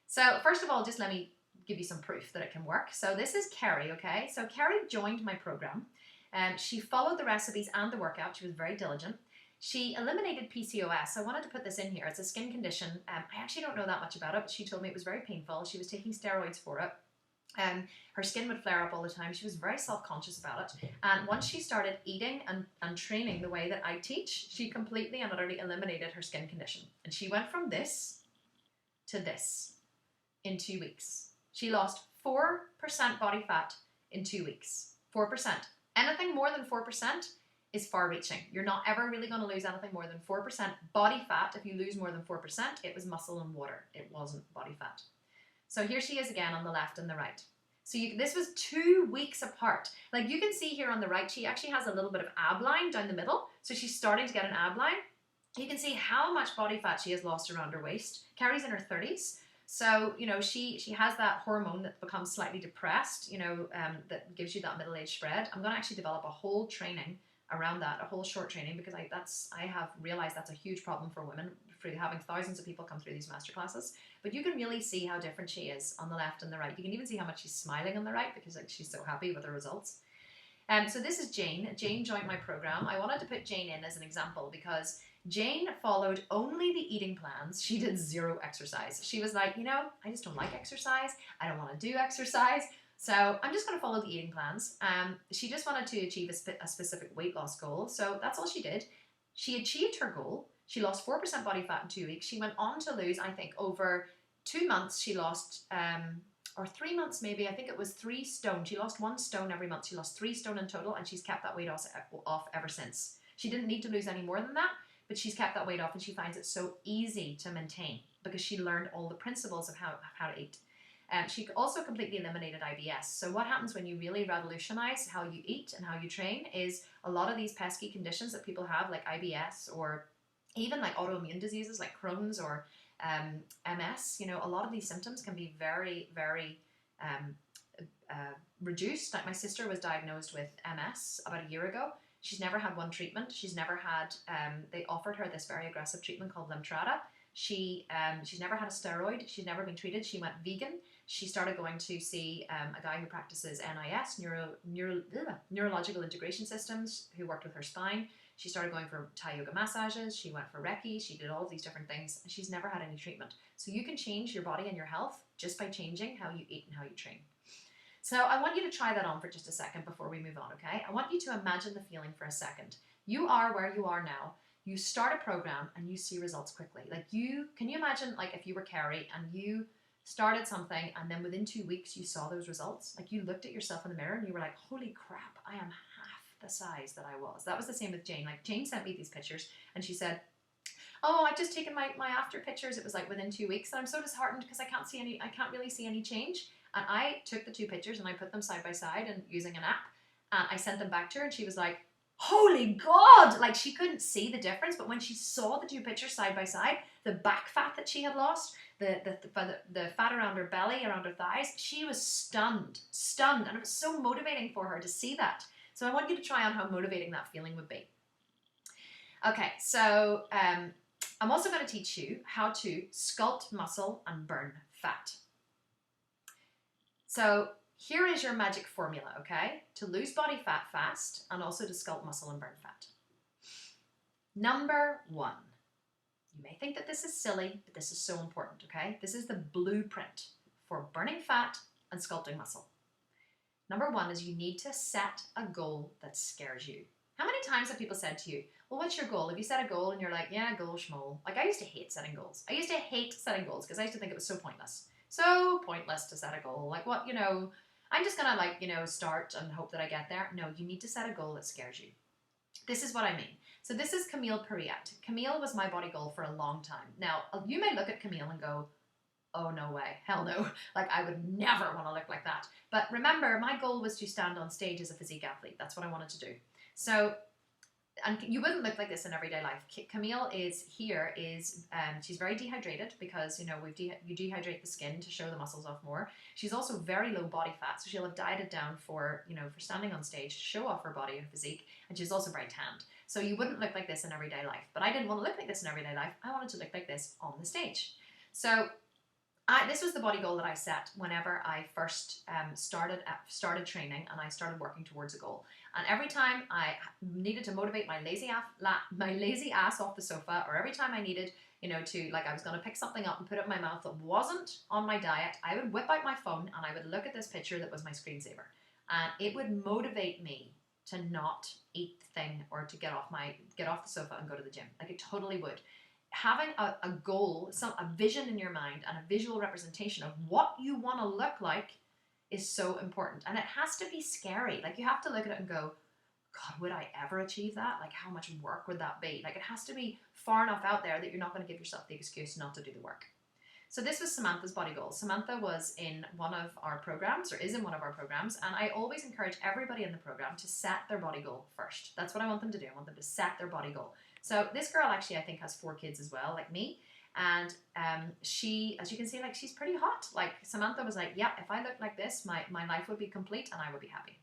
So first of all, just let me give you some proof that it can work. So this is Kerry, okay? So Kerry joined my program. She followed the recipes and the workout. She was very diligent. She eliminated PCOS. I wanted to put this in here. It's a skin condition. I actually don't know that much about it, but she told me it was very painful. She was taking steroids for it. Her skin would flare up all the time. She was very self-conscious about it. And once she started eating and training the way that I teach, she completely and utterly eliminated her skin condition. And she went from this to this in 2 weeks. She lost 4% body fat in 2 weeks. 4%. Anything more than 4% is far-reaching. You're not ever really going to lose anything more than 4% body fat. If you lose more than 4%, it was muscle and water. It wasn't body fat. So here she is again on the left and the right. So this was 2 weeks apart. Like you can see here on the right, she actually has a little bit of ab line down the middle. So she's starting to get an ab line. You can see how much body fat she has lost around her waist. Carrie's in her 30s. So, you know, she has that hormone that becomes slightly depressed, you know, that gives you that middle age spread. I'm going to actually develop a whole training around that, a whole short training, because I have realized that's a huge problem for women through having thousands of people come through these masterclasses. But you can really see how different she is on the left and the right. You can even see how much she's smiling on the right because like she's so happy with the results. So this is Jane. Jane joined my program. I wanted to put Jane in as an example because Jane followed only the eating plans. She did zero exercise. She was like, you know, I just don't like exercise. I don't want to do exercise. So I'm just going to follow the eating plans. She just wanted to achieve a specific weight loss goal. So that's all she did. She achieved her goal. She lost 4% body fat in 2 weeks. She went on to lose, I think, over 2 months, she lost, or 3 months maybe, I think it was 3 stone. She lost 1 stone every month. She lost 3 stone in total, and she's kept that weight off ever since. She didn't need to lose any more than that, but she's kept that weight off, and she finds it so easy to maintain because she learned all the principles of how to eat. She also completely eliminated IBS. So what happens when you really revolutionize how you eat and how you train is a lot of these pesky conditions that people have, like IBS or even like autoimmune diseases like Crohn's or MS, you know, a lot of these symptoms can be very, very reduced. Like my sister was diagnosed with MS about a year ago. She's never had one treatment. She's never had, they offered her this very aggressive treatment called Lemtrada. She's never had a steroid. She's never been treated. She went vegan. She started going to see a guy who practices NIS, neurological integration systems, who worked with her spine. She started going for Thai yoga massages. She went for Reiki. She did all of these different things, and she's never had any treatment. So you can change your body and your health just by changing how you eat and how you train. So I want you to try that on for just a second before we move on, okay? I want you to imagine the feeling for a second. You are where you are now. You start a program and you see results quickly. Like can you imagine like if you were Carrie and you started something and then within 2 weeks you saw those results? Like you looked at yourself in the mirror and you were like, holy crap, I am half the size that I was. That was the same with Jane. Like Jane sent me these pictures and she said, oh, I've just taken my after pictures. It was like within 2 weeks and I'm so disheartened because I can't really see any change. And I took the 2 pictures and I put them side by side and using an app and I sent them back to her and she was like, holy God, like she couldn't see the difference, but when she saw the 2 pictures side by side, the back fat that she had lost, the fat around her belly, around her thighs, she was stunned, and it was so motivating for her to see that. So I want you to try on how motivating that feeling would be. Okay, so I'm also going to teach you how to sculpt muscle and burn fat. So here is your magic formula, okay? To lose body fat fast and also to sculpt muscle and burn fat. Number 1. You may think that this is silly, but this is so important, okay? This is the blueprint for burning fat and sculpting muscle. Number 1 is you need to set a goal that scares you. How many times have people said to you, well, what's your goal? Have you set a goal and you're like, yeah, goal schmoll. Like I used to hate setting goals. I used to hate setting goals because I used to think it was so pointless. So pointless to set a goal. Like what, you know, I'm just going to like, you know, start and hope that I get there. No, you need to set a goal that scares you. This is what I mean. So this is Camille Perriette. Camille was my body goal for a long time. Now, you may look at Camille and go, oh, no way. Hell no. Like I would never want to look like that. But remember, my goal was to stand on stage as a physique athlete. That's what I wanted to do. So, and you wouldn't look like this in everyday life. Camille she's very dehydrated because, you know, you dehydrate the skin to show the muscles off more. She's also very low body fat, so she'll have dieted down for, you know, for standing on stage to show off her body, her physique, and she's also very tanned. So you wouldn't look like this in everyday life. But I didn't want to look like this in everyday life. I wanted to look like this on the stage. So this was the body goal that I set whenever I first started training and I started working towards a goal. And every time I needed to motivate my lazy ass off the sofa, or every time I needed, you know, to like I was going to pick something up and put it in my mouth that wasn't on my diet, I would whip out my phone and I would look at this picture that was my screensaver, and it would motivate me to not eat the thing or to get off the sofa and go to the gym. Like it totally would. Having a goal, a vision in your mind and a visual representation of what you want to look like is so important. And it has to be scary. Like you have to look at it and go, God, would I ever achieve that? Like how much work would that be? Like it has to be far enough out there that you're not going to give yourself the excuse not to do the work. So this was Samantha's body goal. Samantha was in one of our programs, or is in one of our programs, and I always encourage everybody in the program to set their body goal first. That's what I want them to do. I want them to set their body goal. So this girl actually, I think, has 4 kids as well, like me. And she, as you can see, like she's pretty hot. Like Samantha was like, yeah, if I looked like this, my life would be complete and I would be happy.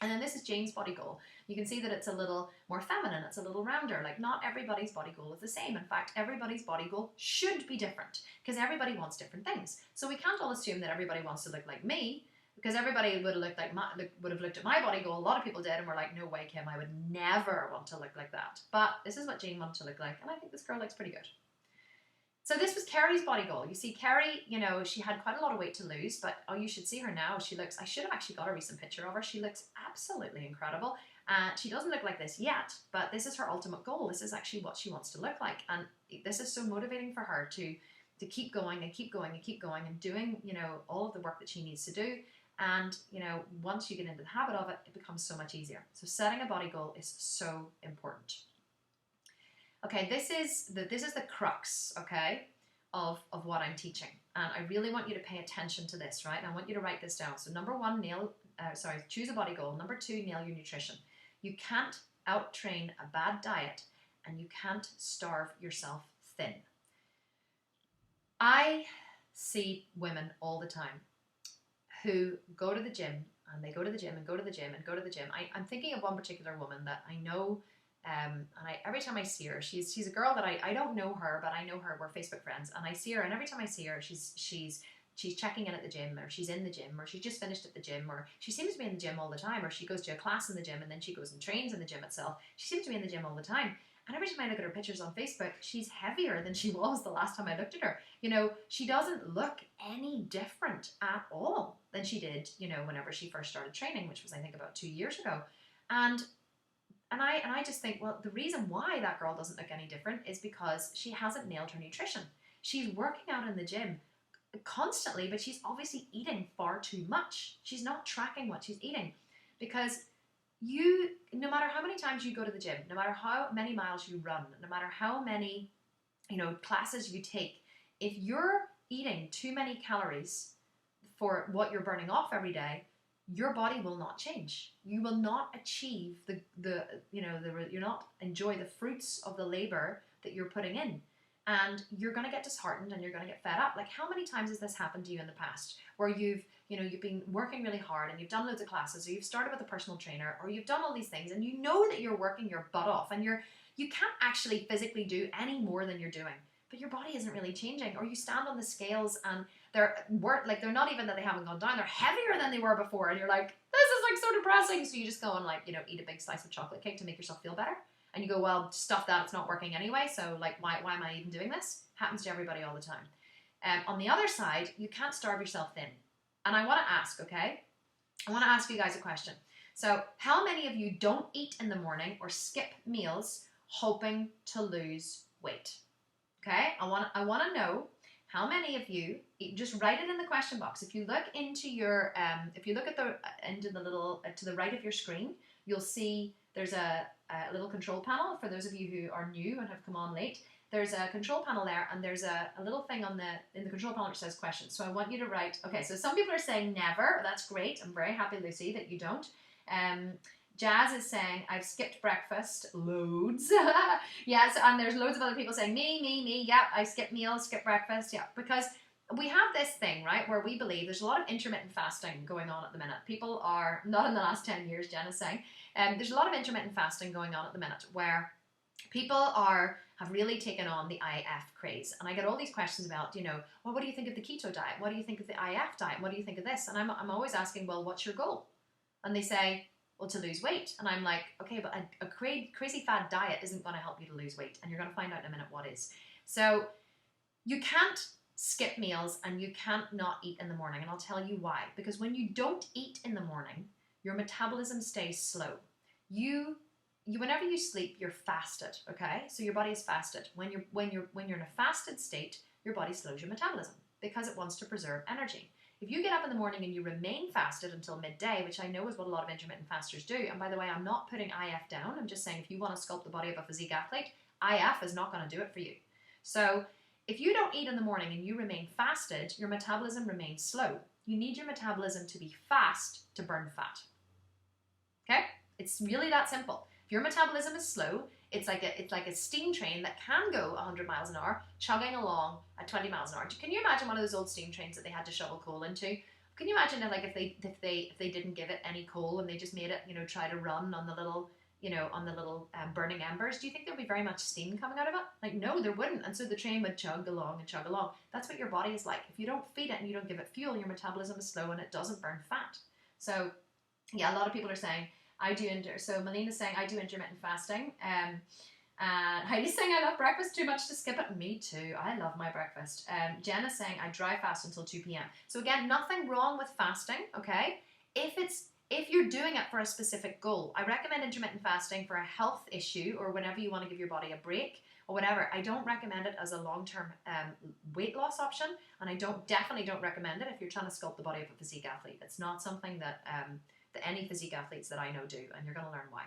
And then this is Jane's body goal. You can see that it's a little more feminine, it's a little rounder. Like not everybody's body goal is the same. In fact, everybody's body goal should be different because everybody wants different things. So we can't all assume that everybody wants to look like me, because everybody would have looked at my body goal. A lot of people did and were like, no way, Kim, I would never want to look like that. But this is what Jane wanted to look like, and I think this girl looks pretty good. So this was Kerry's body goal. You see, Kerry, you know, she had quite a lot of weight to lose, but oh, you should see her now. She looks, I should have actually got a recent picture of her. She looks absolutely incredible. She doesn't look like this yet, but this is her ultimate goal. This is actually what she wants to look like. And this is so motivating for her to keep going and keep going and keep going and doing, you know, all of the work that she needs to do. And, you know, once you get into the habit of it, it becomes so much easier. So setting a body goal is so important. Okay, this is the crux, okay, of what I'm teaching. And I really want you to pay attention to this, right? And I want you to write this down. So number one, choose a body goal. Number two, nail your nutrition. You can't out-train a bad diet, and you can't starve yourself thin. I see women all the time who go to the gym, and they go to the gym and go to the gym and go to the gym. I'm thinking of one particular woman that I know, and every time I see her, she's a girl that I don't know her, but I know her, we're Facebook friends, and I see her, and every time I see her, she's checking in at the gym, or she's in the gym, or she just finished at the gym, or she seems to be in the gym all the time, or she goes to a class in the gym and then she goes and trains in the gym itself. She seems to be in the gym all the time. And every time I look at her pictures on Facebook, she's heavier than she was the last time I looked at her. You know, she doesn't look any different at all than she did, you know, whenever she first started training, which was, I think, about 2 years ago. And I just think, well, the reason why that girl doesn't look any different is because she hasn't nailed her nutrition. She's working out in the gym constantly, but she's obviously eating far too much. She's not tracking what she's eating, because no matter how many times you go to the gym, no matter how many miles you run, no matter how many, you know, classes you take, if you're eating too many calories for what you're burning off every day, your body will not change. You will not achieve you'll not enjoy the fruits of the labor that you're putting in. And you're going to get disheartened and you're going to get fed up. Like, how many times has this happened to you in the past where you've been working really hard and you've done loads of classes, or you've started with a personal trainer, or you've done all these things and you know that you're working your butt off and you can't actually physically do any more than you're doing, but your body isn't really changing, or you stand on the scales and they're not even that they haven't gone down, they're heavier than they were before, and you're like, this is like so depressing. So you just go and, like, you know, eat a big slice of chocolate cake to make yourself feel better. And you go, well, stuff that, it's not working anyway, so like, why am I even doing this? Happens to everybody all the time. On the other side, you can't starve yourself thin. And I want to ask, okay? I want to ask you guys a question. So how many of you don't eat in the morning or skip meals hoping to lose weight? Okay, I want to know how many of you, just write it in the question box. If you look into your, if you look at into the little, to the right of your screen, you'll see there's a little control panel. For those of you who are new and have come on late, there's a control panel there, and there's a little thing in the control panel which says questions. So I want you to write, okay, so some people are saying never. That's great. I'm very happy, Lucy, that you don't. Jazz is saying, I've skipped breakfast loads. Yes, and there's loads of other people saying, me. Yeah, I skip meals, skip breakfast. Yeah, because we have this thing, right, where we believe there's a lot of intermittent fasting going on at the minute. People are, not in the last 10 years, Jen is saying, there's a lot of intermittent fasting going on at the minute where people have really taken on the IF craze. And I get all these questions about, you know, well, what do you think of the keto diet? What do you think of the IF diet? What do you think of this? And I'm always asking, well, what's your goal? And they say, well, to lose weight. And I'm like, okay, but a crazy fad diet isn't going to help you to lose weight. And you're going to find out in a minute what is. So you can't skip meals and you can't not eat in the morning. And I'll tell you why. Because when you don't eat in the morning, your metabolism stays slow. Whenever you sleep, you're fasted, okay? So your body is fasted. When you're in a fasted state, your body slows your metabolism because it wants to preserve energy. If you get up in the morning and you remain fasted until midday, which I know is what a lot of intermittent fasters do, and by the way, I'm not putting IF down, I'm just saying if you want to sculpt the body of a physique athlete, IF is not going to do it for you. So if you don't eat in the morning and you remain fasted, your metabolism remains slow. You need your metabolism to be fast to burn fat. Okay? It's really that simple. If your metabolism is slow, It's like a steam train that can go 100 miles an hour, chugging along at 20 miles an hour. Can you imagine one of those old steam trains that they had to shovel coal into? Can you imagine if, like, if they didn't give it any coal and they just made it, you know, try to run on the little, you know, on the little burning embers? Do you think there'd be very much steam coming out of it? Like, no, there wouldn't. And so the train would chug along and chug along. That's what your body is like. If you don't feed it and you don't give it fuel, your metabolism is slow and it doesn't burn fat. So yeah, a lot of people are saying so Melina's saying I do intermittent fasting. Heidi's saying I love breakfast too much to skip it. Me too. I love my breakfast. Jenna's saying I dry fast until 2 p.m. So again, nothing wrong with fasting, okay? If you're doing it for a specific goal, I recommend intermittent fasting for a health issue or whenever you want to give your body a break or whatever. I don't recommend it as a long-term weight loss option, and I definitely don't recommend it if you're trying to sculpt the body of a physique athlete. It's not something that any physique athletes that I know do, and you're going to learn why.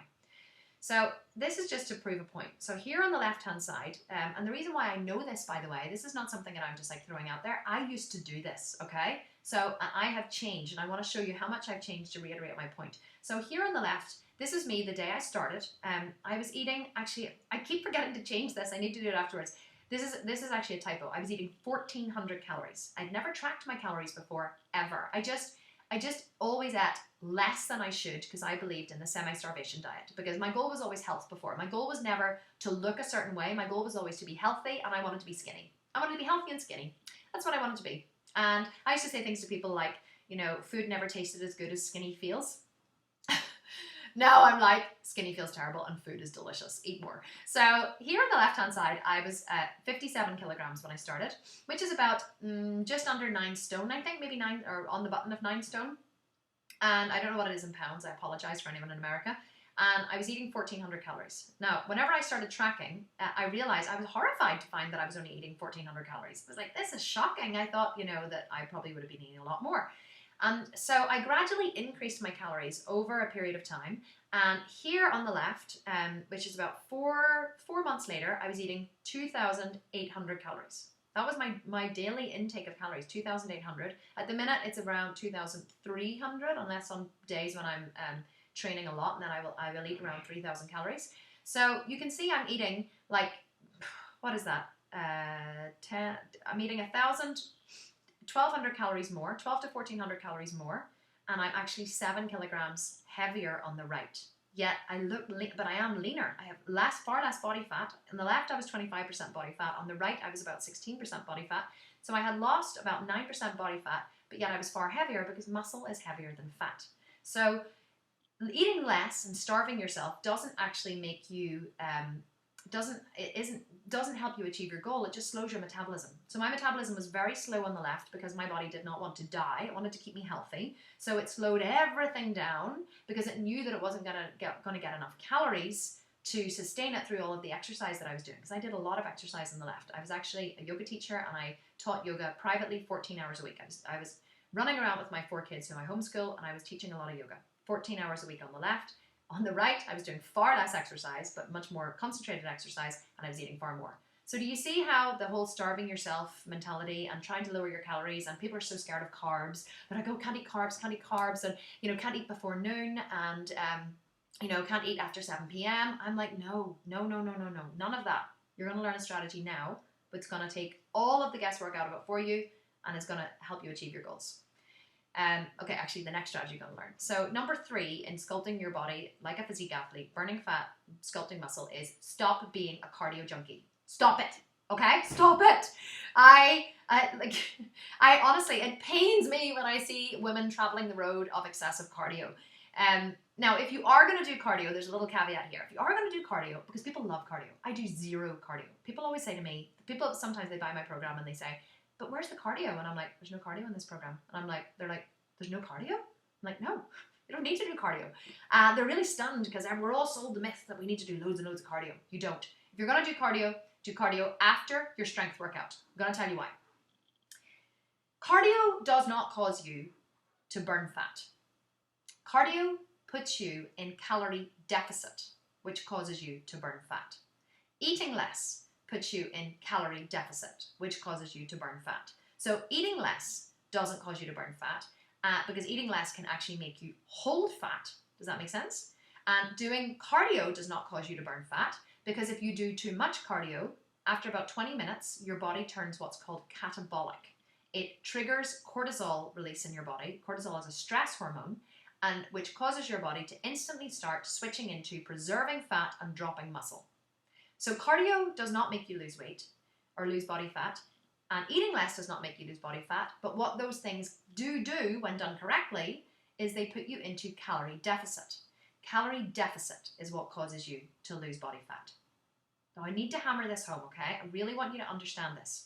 So this is just to prove a point. So here on the left-hand side, and the reason why I know this, by the way, this is not something that I'm just like throwing out there. I used to do this, okay? So I have changed, and I want to show you how much I've changed to reiterate my point. So here on the left, this is me the day I started. I was eating, actually, I keep forgetting to change this. I need to do it afterwards. This is actually a typo. I was eating 1,400 calories. I'd never tracked my calories before, ever. I just always ate less than I should because I believed in the semi-starvation diet, because my goal was always health before. My goal was never to look a certain way. My goal was always to be healthy, and I wanted to be skinny. I wanted to be healthy and skinny. That's what I wanted to be. And I used to say things to people like, you know, food never tasted as good as skinny feels. Now I'm like, skinny feels terrible and food is delicious. Eat more. So here on the left-hand side, I was at 57 kilograms when I started, which is about just under 9 stone, I think, maybe 9 or on the button of 9 stone. And I don't know what it is in pounds. I apologize for anyone in America. And I was eating 1,400 calories. Now, whenever I started tracking, I realized I was horrified to find that I was only eating 1,400 calories. I was like, this is shocking. I thought, you know, that I probably would have been eating a lot more. So I gradually increased my calories over a period of time. And here on the left, which is about four months later, I was eating 2,800 calories. That was my daily intake of calories, 2,800. At the minute, it's around 2,300, unless on days when I'm training a lot, and then I will eat around 3,000 calories. So you can see I'm eating like, what is that? I'm eating 1,200 calories more, 12 to 1,400 calories more, and I'm actually 7 kilograms heavier on the right. Yet I look lean, but I am leaner. I have far less body fat. On the left, I was 25% body fat. On the right, I was about 16% body fat. So I had lost about 9% body fat, but yet I was far heavier because muscle is heavier than fat. So eating less and starving yourself doesn't actually make you doesn't help you achieve your goal. It just slows your metabolism. So my metabolism was very slow on the left because my body did not want to die. It wanted to keep me healthy. So it slowed everything down because it knew that it wasn't going to get enough calories to sustain it through all of the exercise that I was doing. Because I did a lot of exercise on the left. I was actually a yoga teacher, and I taught yoga privately 14 hours a week. I was running around with my 4 kids who I homeschool, and I was teaching a lot of yoga. 14 hours a week on the left. On the right, I was doing far less exercise, but much more concentrated exercise, and I was eating far more. So do you see how the whole starving yourself mentality and trying to lower your calories, and people are so scared of carbs, but I go, can't eat carbs, and, you know, can't eat before noon, and, you know, can't eat after 7 p.m. I'm like, no, none of that. You're going to learn a strategy now, but it's going to take all of the guesswork out of it for you, and it's going to help you achieve your goals. Okay, actually the next strategy you're going to learn. So number 3 in sculpting your body like a physique athlete, burning fat, sculpting muscle, is stop being a cardio junkie. Stop it. Okay? Stop it. I honestly, it pains me when I see women traveling the road of excessive cardio. Now, if you are going to do cardio, there's a little caveat here. If you are going to do cardio, because people love cardio, I do zero cardio. People always say to me, sometimes they buy my program and they say, but where's the cardio? And I'm like, there's no cardio in this program. And they're like, there's no cardio? I'm like, no, you don't need to do cardio. They're really stunned because we're all sold the myth that we need to do loads and loads of cardio. You don't. If you're going to do cardio after your strength workout. I'm going to tell you why. Cardio does not cause you to burn fat. Cardio puts you in calorie deficit, which causes you to burn fat. Eating less puts you in calorie deficit, which causes you to burn fat. So eating less doesn't cause you to burn fat, because eating less can actually make you hold fat. Does that make sense? And doing cardio does not cause you to burn fat, Because if you do too much cardio, after about 20 minutes, your body turns what's called catabolic. It triggers cortisol release in your body. Cortisol is a stress hormone, and which causes your body to instantly start switching into preserving fat and dropping muscle. So cardio does not make you lose weight or lose body fat, and eating less does not make you lose body fat, but what those things do when done correctly is they put you into calorie deficit. Calorie deficit is what causes you to lose body fat. Now I need to hammer this home, okay? I really want you to understand this.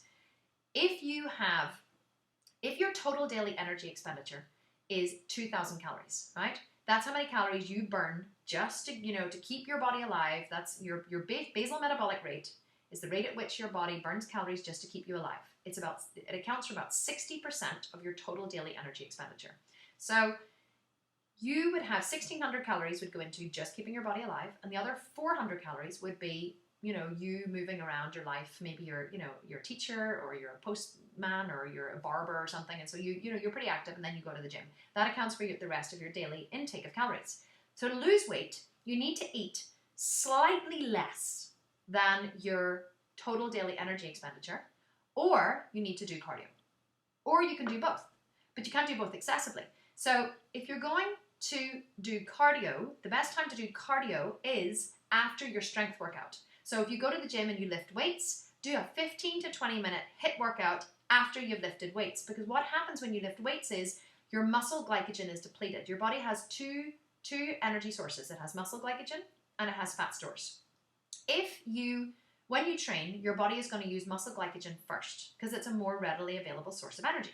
If your total daily energy expenditure is 2,000 calories, right? That's how many calories you burn just to, to keep your body alive. That's your basal metabolic rate is the rate at which your body burns calories just to keep you alive. It accounts for about 60% of your total daily energy expenditure. So you would have 1,600 calories would go into just keeping your body alive, and the other 400 calories would be, you moving around your life. Maybe you're a teacher, or you're a postman, or you're a barber or something, and so you're pretty active, and then you go to the gym. That accounts for the rest of your daily intake of calories. So to lose weight, you need to eat slightly less than your total daily energy expenditure, or you need to do cardio, or you can do both, but you can't do both excessively. So if you're going to do cardio, the best time to do cardio is after your strength workout. So if you go to the gym and you lift weights, do a 15 to 20 minute HIIT workout after you've lifted weights, because what happens when you lift weights is your muscle glycogen is depleted. Your body has two energy sources. It has muscle glycogen and it has fat stores. When you train, your body is going to use muscle glycogen first because it's a more readily available source of energy.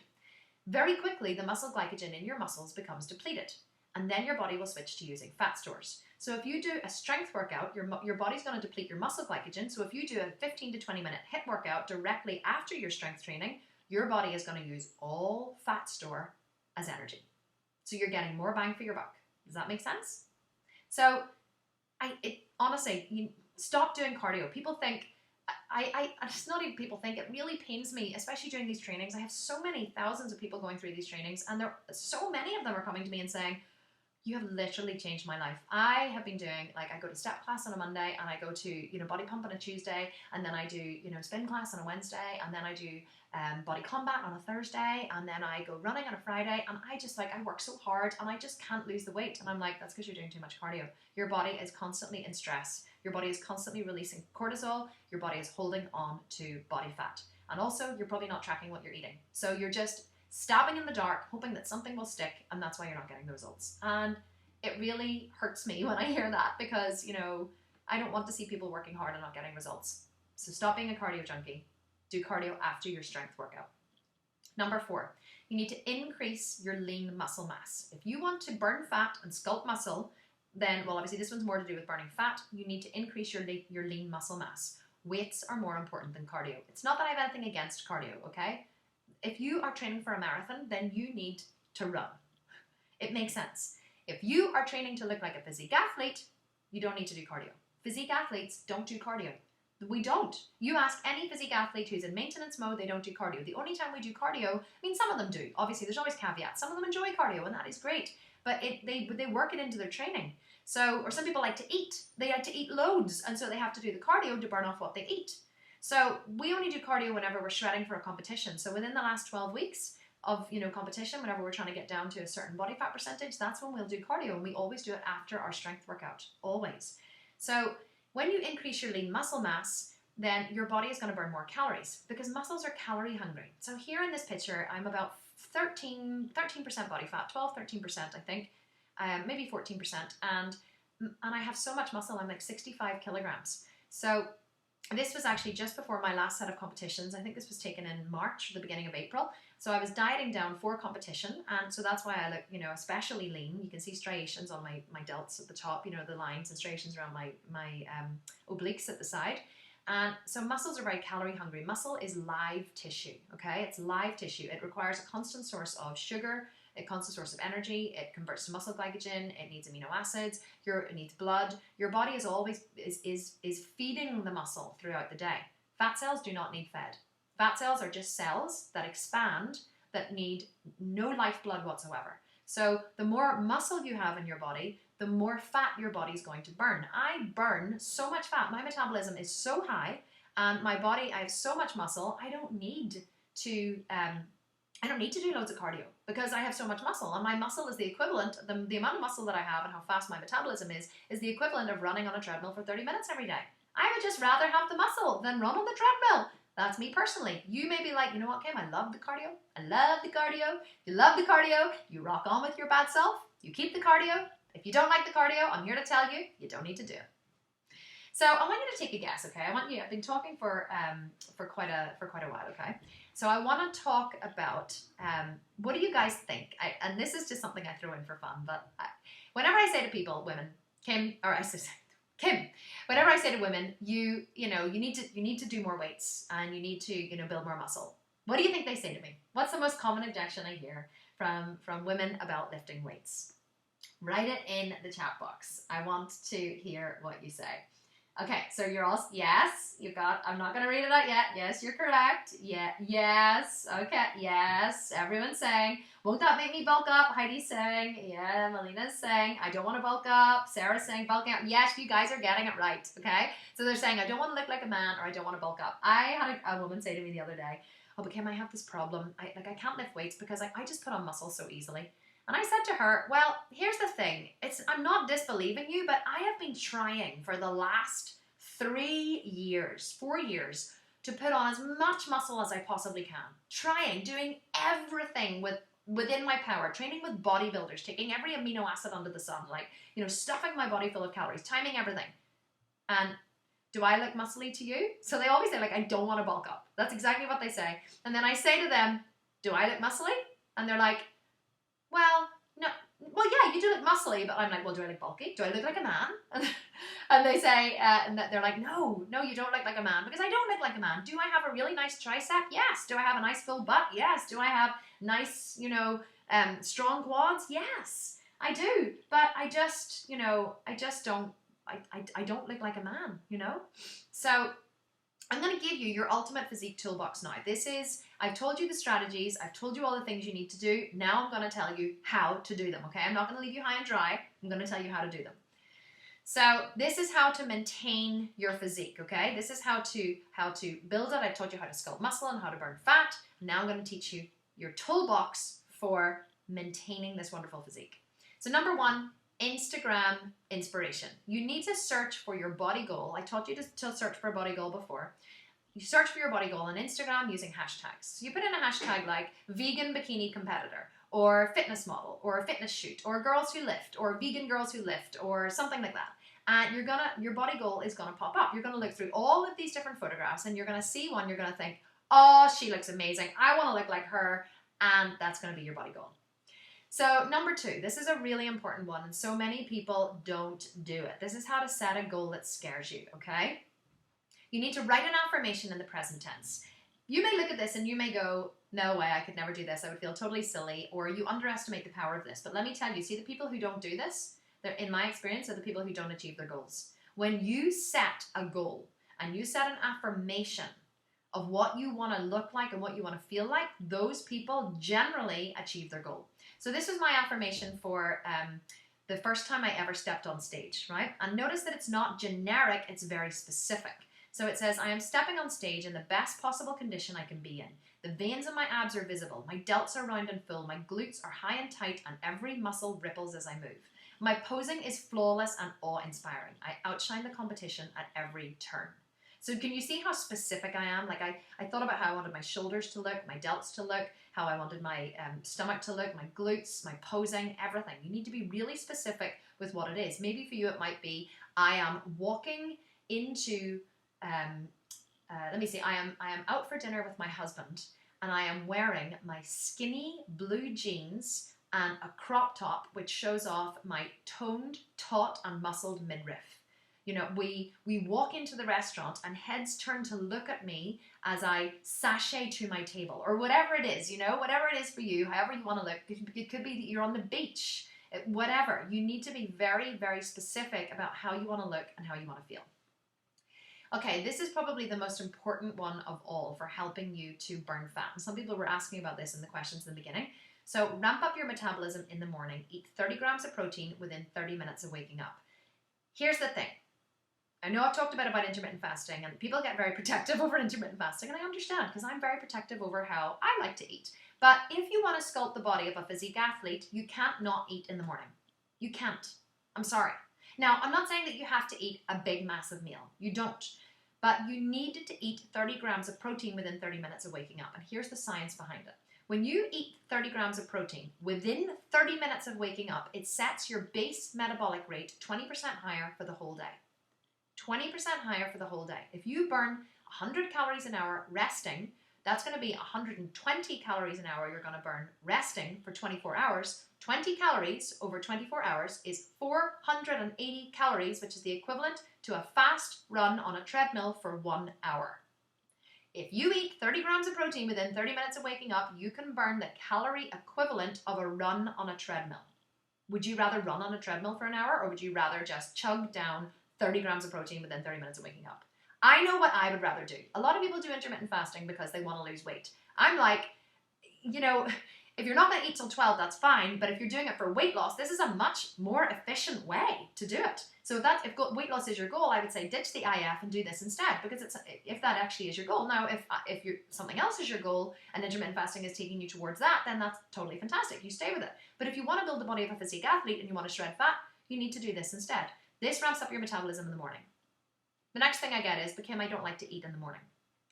Very quickly, the muscle glycogen in your muscles becomes depleted, and then your body will switch to using fat stores. So if you do a strength workout, your body's going to deplete your muscle glycogen. So if you do a 15 to 20 minute HIIT workout directly after your strength training, your body is going to use all fat store as energy. So you're getting more bang for your buck. Does that make sense? So honestly, you stop doing cardio. People think, it's not even people think, it really pains me, especially during these trainings. I have so many thousands of people going through these trainings, and so many of them are coming to me and saying, you have literally changed my life. I have been doing, I go to step class on a Monday, and I go to, body pump on a Tuesday, and then I do, spin class on a Wednesday, and then I do body combat on a Thursday, and then I go running on a Friday, and I work so hard, and I just can't lose the weight. And I'm like, that's because you're doing too much cardio. Your body is constantly in stress. Your body is constantly releasing cortisol. Your body is holding on to body fat. And also, you're probably not tracking what you're eating. So you're just stabbing in the dark, hoping that something will stick, and that's why you're not getting the results. And it really hurts me when I hear that, because, I don't want to see people working hard and not getting results. So stop being a cardio junkie. Do cardio after your strength workout. Number 4, you need to increase your lean muscle mass. If you want to burn fat and sculpt muscle, then, obviously this one's more to do with burning fat. You need to increase your lean muscle mass. Weights are more important than cardio. It's not that I have anything against cardio, okay? If you are training for a marathon, then you need to run. It makes sense. If you are training to look like a physique athlete, you don't need to do cardio. Physique athletes don't do cardio. We don't. You ask any physique athlete who's in maintenance mode, they don't do cardio. The only time we do cardio, some of them do. Obviously, there's always caveats. Some of them enjoy cardio, and that is great. But they work it into their training. So, or some people like to eat. They like to eat loads, and so they have to do the cardio to burn off what they eat. So we only do cardio whenever we're shredding for a competition. So within the last 12 weeks of competition, whenever we're trying to get down to a certain body fat percentage, that's when we'll do cardio, and we always do it after our strength workout, always. So when you increase your lean muscle mass, then your body is going to burn more calories because muscles are calorie hungry. So here in this picture, I'm about 13% body fat, 13%, I think, maybe 14%, and I have so much muscle. I'm like 65 kilograms. So this was actually just before my last set of competitions. I think this was taken in March, the beginning of April. So I was dieting down for competition, and so that's why I look, especially lean. You can see striations on my delts at the top, the lines and striations around my obliques at the side. And so muscles are very calorie hungry. Muscle is live tissue, okay? It's live tissue. It requires a constant source of sugar, a constant source of energy. It converts to muscle glycogen. It needs amino acids. It needs blood. Your body is always is feeding the muscle throughout the day. Fat cells do not need fed. Fat cells are just cells that expand, that need no lifeblood whatsoever. So the more muscle you have in your body, the more fat your body's going to burn. I burn so much fat. My metabolism is so high, and my body, I have so much muscle, I don't need to do loads of cardio because I have so much muscle, and my muscle is the equivalent, the amount of muscle that I have and how fast my metabolism is the equivalent of running on a treadmill for 30 minutes every day. I would just rather have the muscle than run on the treadmill. That's me personally. You may be like, you know what, Kim, I love the cardio. I love the cardio. You love the cardio. You rock on with your bad self. You keep the cardio. If you don't like the cardio, I'm here to tell you, you don't need to do it. So I want you to take a guess, okay? I've been talking for quite a while, okay? So I want to talk about what do you guys think? And this is just something I throw in for fun, but whenever I say to people, women, Kim, whenever I say to women, you need to do more weights and you need to build more muscle. What do you think they say to me? What's the most common objection I hear from women about lifting weights? Write it in the chat box. I want to hear what you say. Okay, so you're all, yes, you got, I'm not going to read it out yet. Yes, you're correct. Yeah, yes, okay, yes. Everyone's saying, won't that make me bulk up? Heidi's saying, yeah, Melina's saying, I don't want to bulk up. Sarah's saying, bulking up. Yes, you guys are getting it right, okay? So they're saying, I don't want to look like a man, or I don't want to bulk up. I had a woman say to me the other day, oh, but Kim, I have this problem. I can't lift weights because I just put on muscle so easily. And I said to her, well, here's the thing. I'm not disbelieving you, but I have been trying for the last 4 years, to put on as much muscle as I possibly can. Trying, doing everything within my power, training with bodybuilders, taking every amino acid under the sun, stuffing my body full of calories, timing everything. And do I look muscly to you? So they always say, I don't want to bulk up. That's exactly what they say. And then I say to them, do I look muscly? And they're like, well, no. Well, yeah, you do look muscly, but I'm like, well, do I look bulky? Do I look like a man? And they say, and they're like, no, you don't look like a man, because I don't look like a man. Do I have a really nice tricep? Yes. Do I have a nice full butt? Yes. Do I have nice, strong quads? Yes, I do. But I just don't, I don't look like a man, So I'm going to give you your ultimate physique toolbox now. I've told you the strategies, I've told you all the things you need to do. Now I'm going to tell you how to do them, okay? I'm not going to leave you high and dry. I'm going to tell you how to do them. So this is how to maintain your physique, okay? This is how to build it. I told you how to sculpt muscle and how to burn fat. Now I'm going to teach you your toolbox for maintaining this wonderful physique. So number 1, Instagram inspiration. You need to search for your body goal. I taught you to search for a body goal before. You search for your body goal on Instagram using hashtags. So you put in a hashtag like vegan bikini competitor, or fitness model, or fitness shoot, or girls who lift, or vegan girls who lift, or something like that. And your body goal is going to pop up. You're going to look through all of these different photographs, and you're going to see one, you're going to think, oh, she looks amazing. I want to look like her. And that's going to be your body goal. So number 2, this is a really important one, and so many people don't do it. This is how to set a goal that scares you, okay? You need to write an affirmation in the present tense. You may look at this and you may go, no way, I could never do this. I would feel totally silly, or you underestimate the power of this. But let me tell you, see the people who don't do this, they're, in my experience, are the people who don't achieve their goals. When you set a goal and you set an affirmation of what you want to look like and what you want to feel like, those people generally achieve their goal. So this was my affirmation for the first time I ever stepped on stage, right? And notice that it's not generic, it's very specific. So it says, I am stepping on stage in the best possible condition I can be in. The veins in my abs are visible, my delts are round and full, my glutes are high and tight, and every muscle ripples as I move. My posing is flawless and awe-inspiring. I outshine the competition at every turn. So can you see how specific I am? Like I thought about how I wanted my shoulders to look, my delts to look, how I wanted my stomach to look, my glutes, my posing, everything. You need to be really specific with what it is. Maybe for you it might be, I am walking into, I am out for dinner with my husband, and I am wearing my skinny blue jeans and a crop top which shows off my toned, taut and muscled midriff. We walk into the restaurant and heads turn to look at me as I sashay to my table, or whatever it is, whatever it is for you, however you want to look. It could be that you're on the beach, whatever. You need to be very, very specific about how you want to look and how you want to feel. Okay, this is probably the most important one of all for helping you to burn fat. And some people were asking about this in the questions in the beginning. So ramp up your metabolism in the morning. Eat 30 grams of protein within 30 minutes of waking up. Here's the thing. I know I've talked about intermittent fasting, and people get very protective over intermittent fasting, and I understand because I'm very protective over how I like to eat. But if you want to sculpt the body of a physique athlete, you can't not eat in the morning. You can't. I'm sorry. Now, I'm not saying that you have to eat a big, massive meal. You don't. But you need to eat 30 grams of protein within 30 minutes of waking up. And here's the science behind it. When you eat 30 grams of protein within 30 minutes of waking up, it sets your base metabolic rate 20% higher for the whole day. 20% higher for the whole day. If you burn 100 calories an hour resting, that's going to be 120 calories an hour you're going to burn resting for 24 hours. 20 calories over 24 hours is 480 calories, which is the equivalent to a fast run on a treadmill for 1 hour. If you eat 30 grams of protein within 30 minutes of waking up, you can burn the calorie equivalent of a run on a treadmill. Would you rather run on a treadmill for an hour, or would you rather just chug down 30 grams of protein within 30 minutes of waking up? I know what I would rather do. A lot of people do intermittent fasting because they want to lose weight. I'm like, you know, if you're not going to eat till 12, that's fine. But if you're doing it for weight loss, this is a much more efficient way to do it. So if weight loss is your goal, I would say ditch the IF and do this instead, because if that actually is your goal. Now, if something else is your goal and intermittent fasting is taking you towards that, then that's totally fantastic. You stay with it. But if you want to build the body of a physique athlete and you want to shred fat, you need to do this instead. This ramps up your metabolism in the morning. The next thing I get is, but Kim, I don't like to eat in the morning.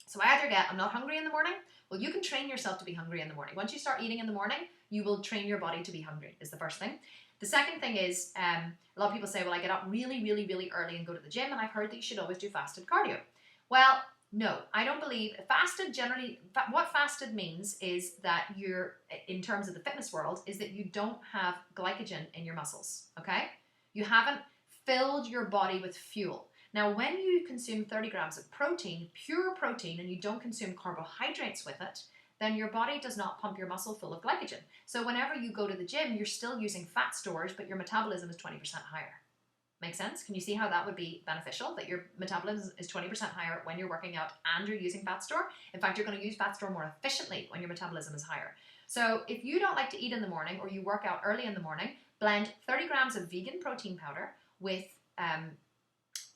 So I either get, I'm not hungry in the morning. Well, you can train yourself to be hungry in the morning. Once you start eating in the morning, you will train your body to be hungry, is the first thing. The second thing is, a lot of people say, well, I get up really, really, really early and go to the gym, and I've heard that you should always do fasted cardio. Well, no, I don't believe fasted generally. What fasted means is that you're, in terms of the fitness world, is that you don't have glycogen in your muscles, okay? You haven't filled your body with fuel. Now, when you consume 30 grams of protein, pure protein, and you don't consume carbohydrates with it, then your body does not pump your muscle full of glycogen. So whenever you go to the gym, you're still using fat storage, but your metabolism is 20% higher. Make sense? Can you see how that would be beneficial, that your metabolism is 20% higher when you're working out and you're using fat store? In fact, you're going to use fat store more efficiently when your metabolism is higher. So if you don't like to eat in the morning, or you work out early in the morning, blend 30 grams of vegan protein powder with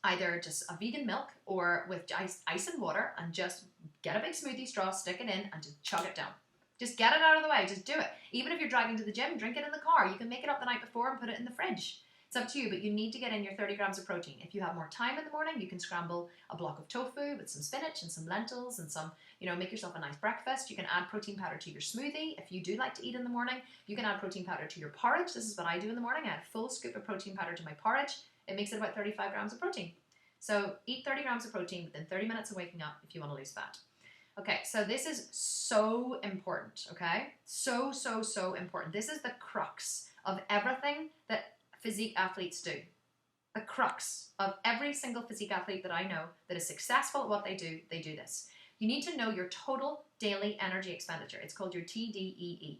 either just a vegan milk or with ice and water, and just get a big smoothie straw, stick it in, and just chug it down. Just get it out of the way. Just do it. Even if you're driving to the gym, drink it in the car. You can make it up the night before and put it in the fridge. It's up to you, but you need to get in your 30 grams of protein. If you have more time in the morning, you can scramble a block of tofu with some spinach and some lentils and some, make yourself a nice breakfast. You can add protein powder to your smoothie. If you do like to eat in the morning, you can add protein powder to your porridge. This is what I do in the morning. I add a full scoop of protein powder to my porridge. It makes it about 35 grams of protein. So eat 30 grams of protein within 30 minutes of waking up if you want to lose fat. Okay, so this is so important, okay? So, so, so important. This is the crux of everything that physique athletes do. The crux of every single physique athlete that I know that is successful at what they do this. You need to know your total daily energy expenditure. It's called your TDEE.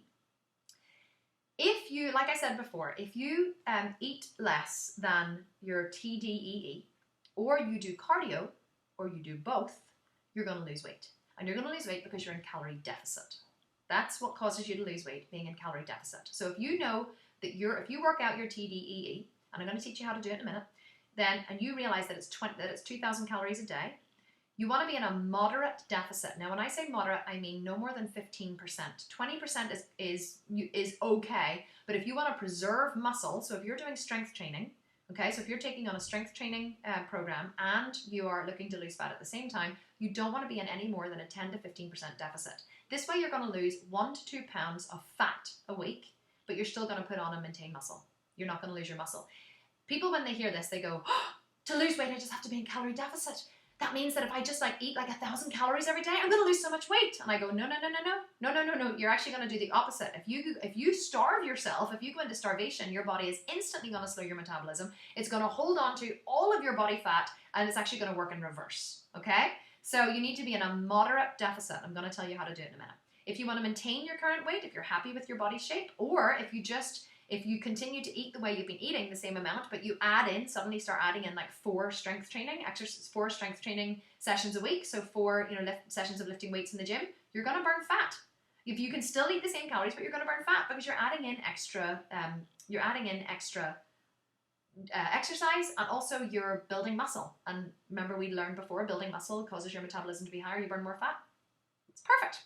If you, like I said before, if you eat less than your TDEE, or you do cardio, or you do both, you're going to lose weight. And you're going to lose weight because you're in calorie deficit. That's what causes you to lose weight, being in calorie deficit. So if you know that if you work out your TDEE, and I'm going to teach you how to do it in a minute, and you realize that it's 2,000 calories a day, you want to be in a moderate deficit. Now, when I say moderate, I mean no more than 15%. 20% is okay, but if you want to preserve muscle, so if you're doing strength training, okay, so if you're taking on a strength training program and you are looking to lose fat at the same time, you don't want to be in any more than a 10 to 15% deficit. This way you're going to lose 1 to 2 pounds of fat a week, but you're still going to put on and maintain muscle. You're not going to lose your muscle. People, when they hear this, they go, oh, to lose weight, I just have to be in calorie deficit. That means that if I just eat 1,000 calories every day, I'm going to lose so much weight. And I go, no. You're actually going to do the opposite. If you starve yourself, if you go into starvation, your body is instantly going to slow your metabolism. It's going to hold on to all of your body fat, and it's actually going to work in reverse. Okay? So you need to be in a moderate deficit. I'm going to tell you how to do it in a minute. If you want to maintain your current weight, if you're happy with your body shape, or if you continue to eat the way you've been eating, the same amount, but you suddenly start adding in 4 strength training sessions a week, so 4 sessions of lifting weights in the gym, you're going to burn fat. If you can still eat the same calories, but you're going to burn fat because you're adding in extra exercise, and also you're building muscle. And remember, we learned before, building muscle causes your metabolism to be higher, you burn more fat. It's perfect.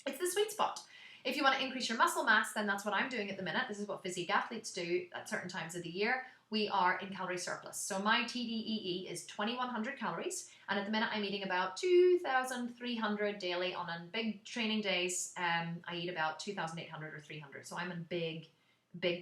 It's the sweet spot. If you want to increase your muscle mass, then that's what I'm doing at the minute. This is what physique athletes do at certain times of the year. We are in calorie surplus. So my TDEE is 2100 calories, and at the minute I'm eating about 2300 daily. On big training days, I eat about 2800 or 300. So I'm in big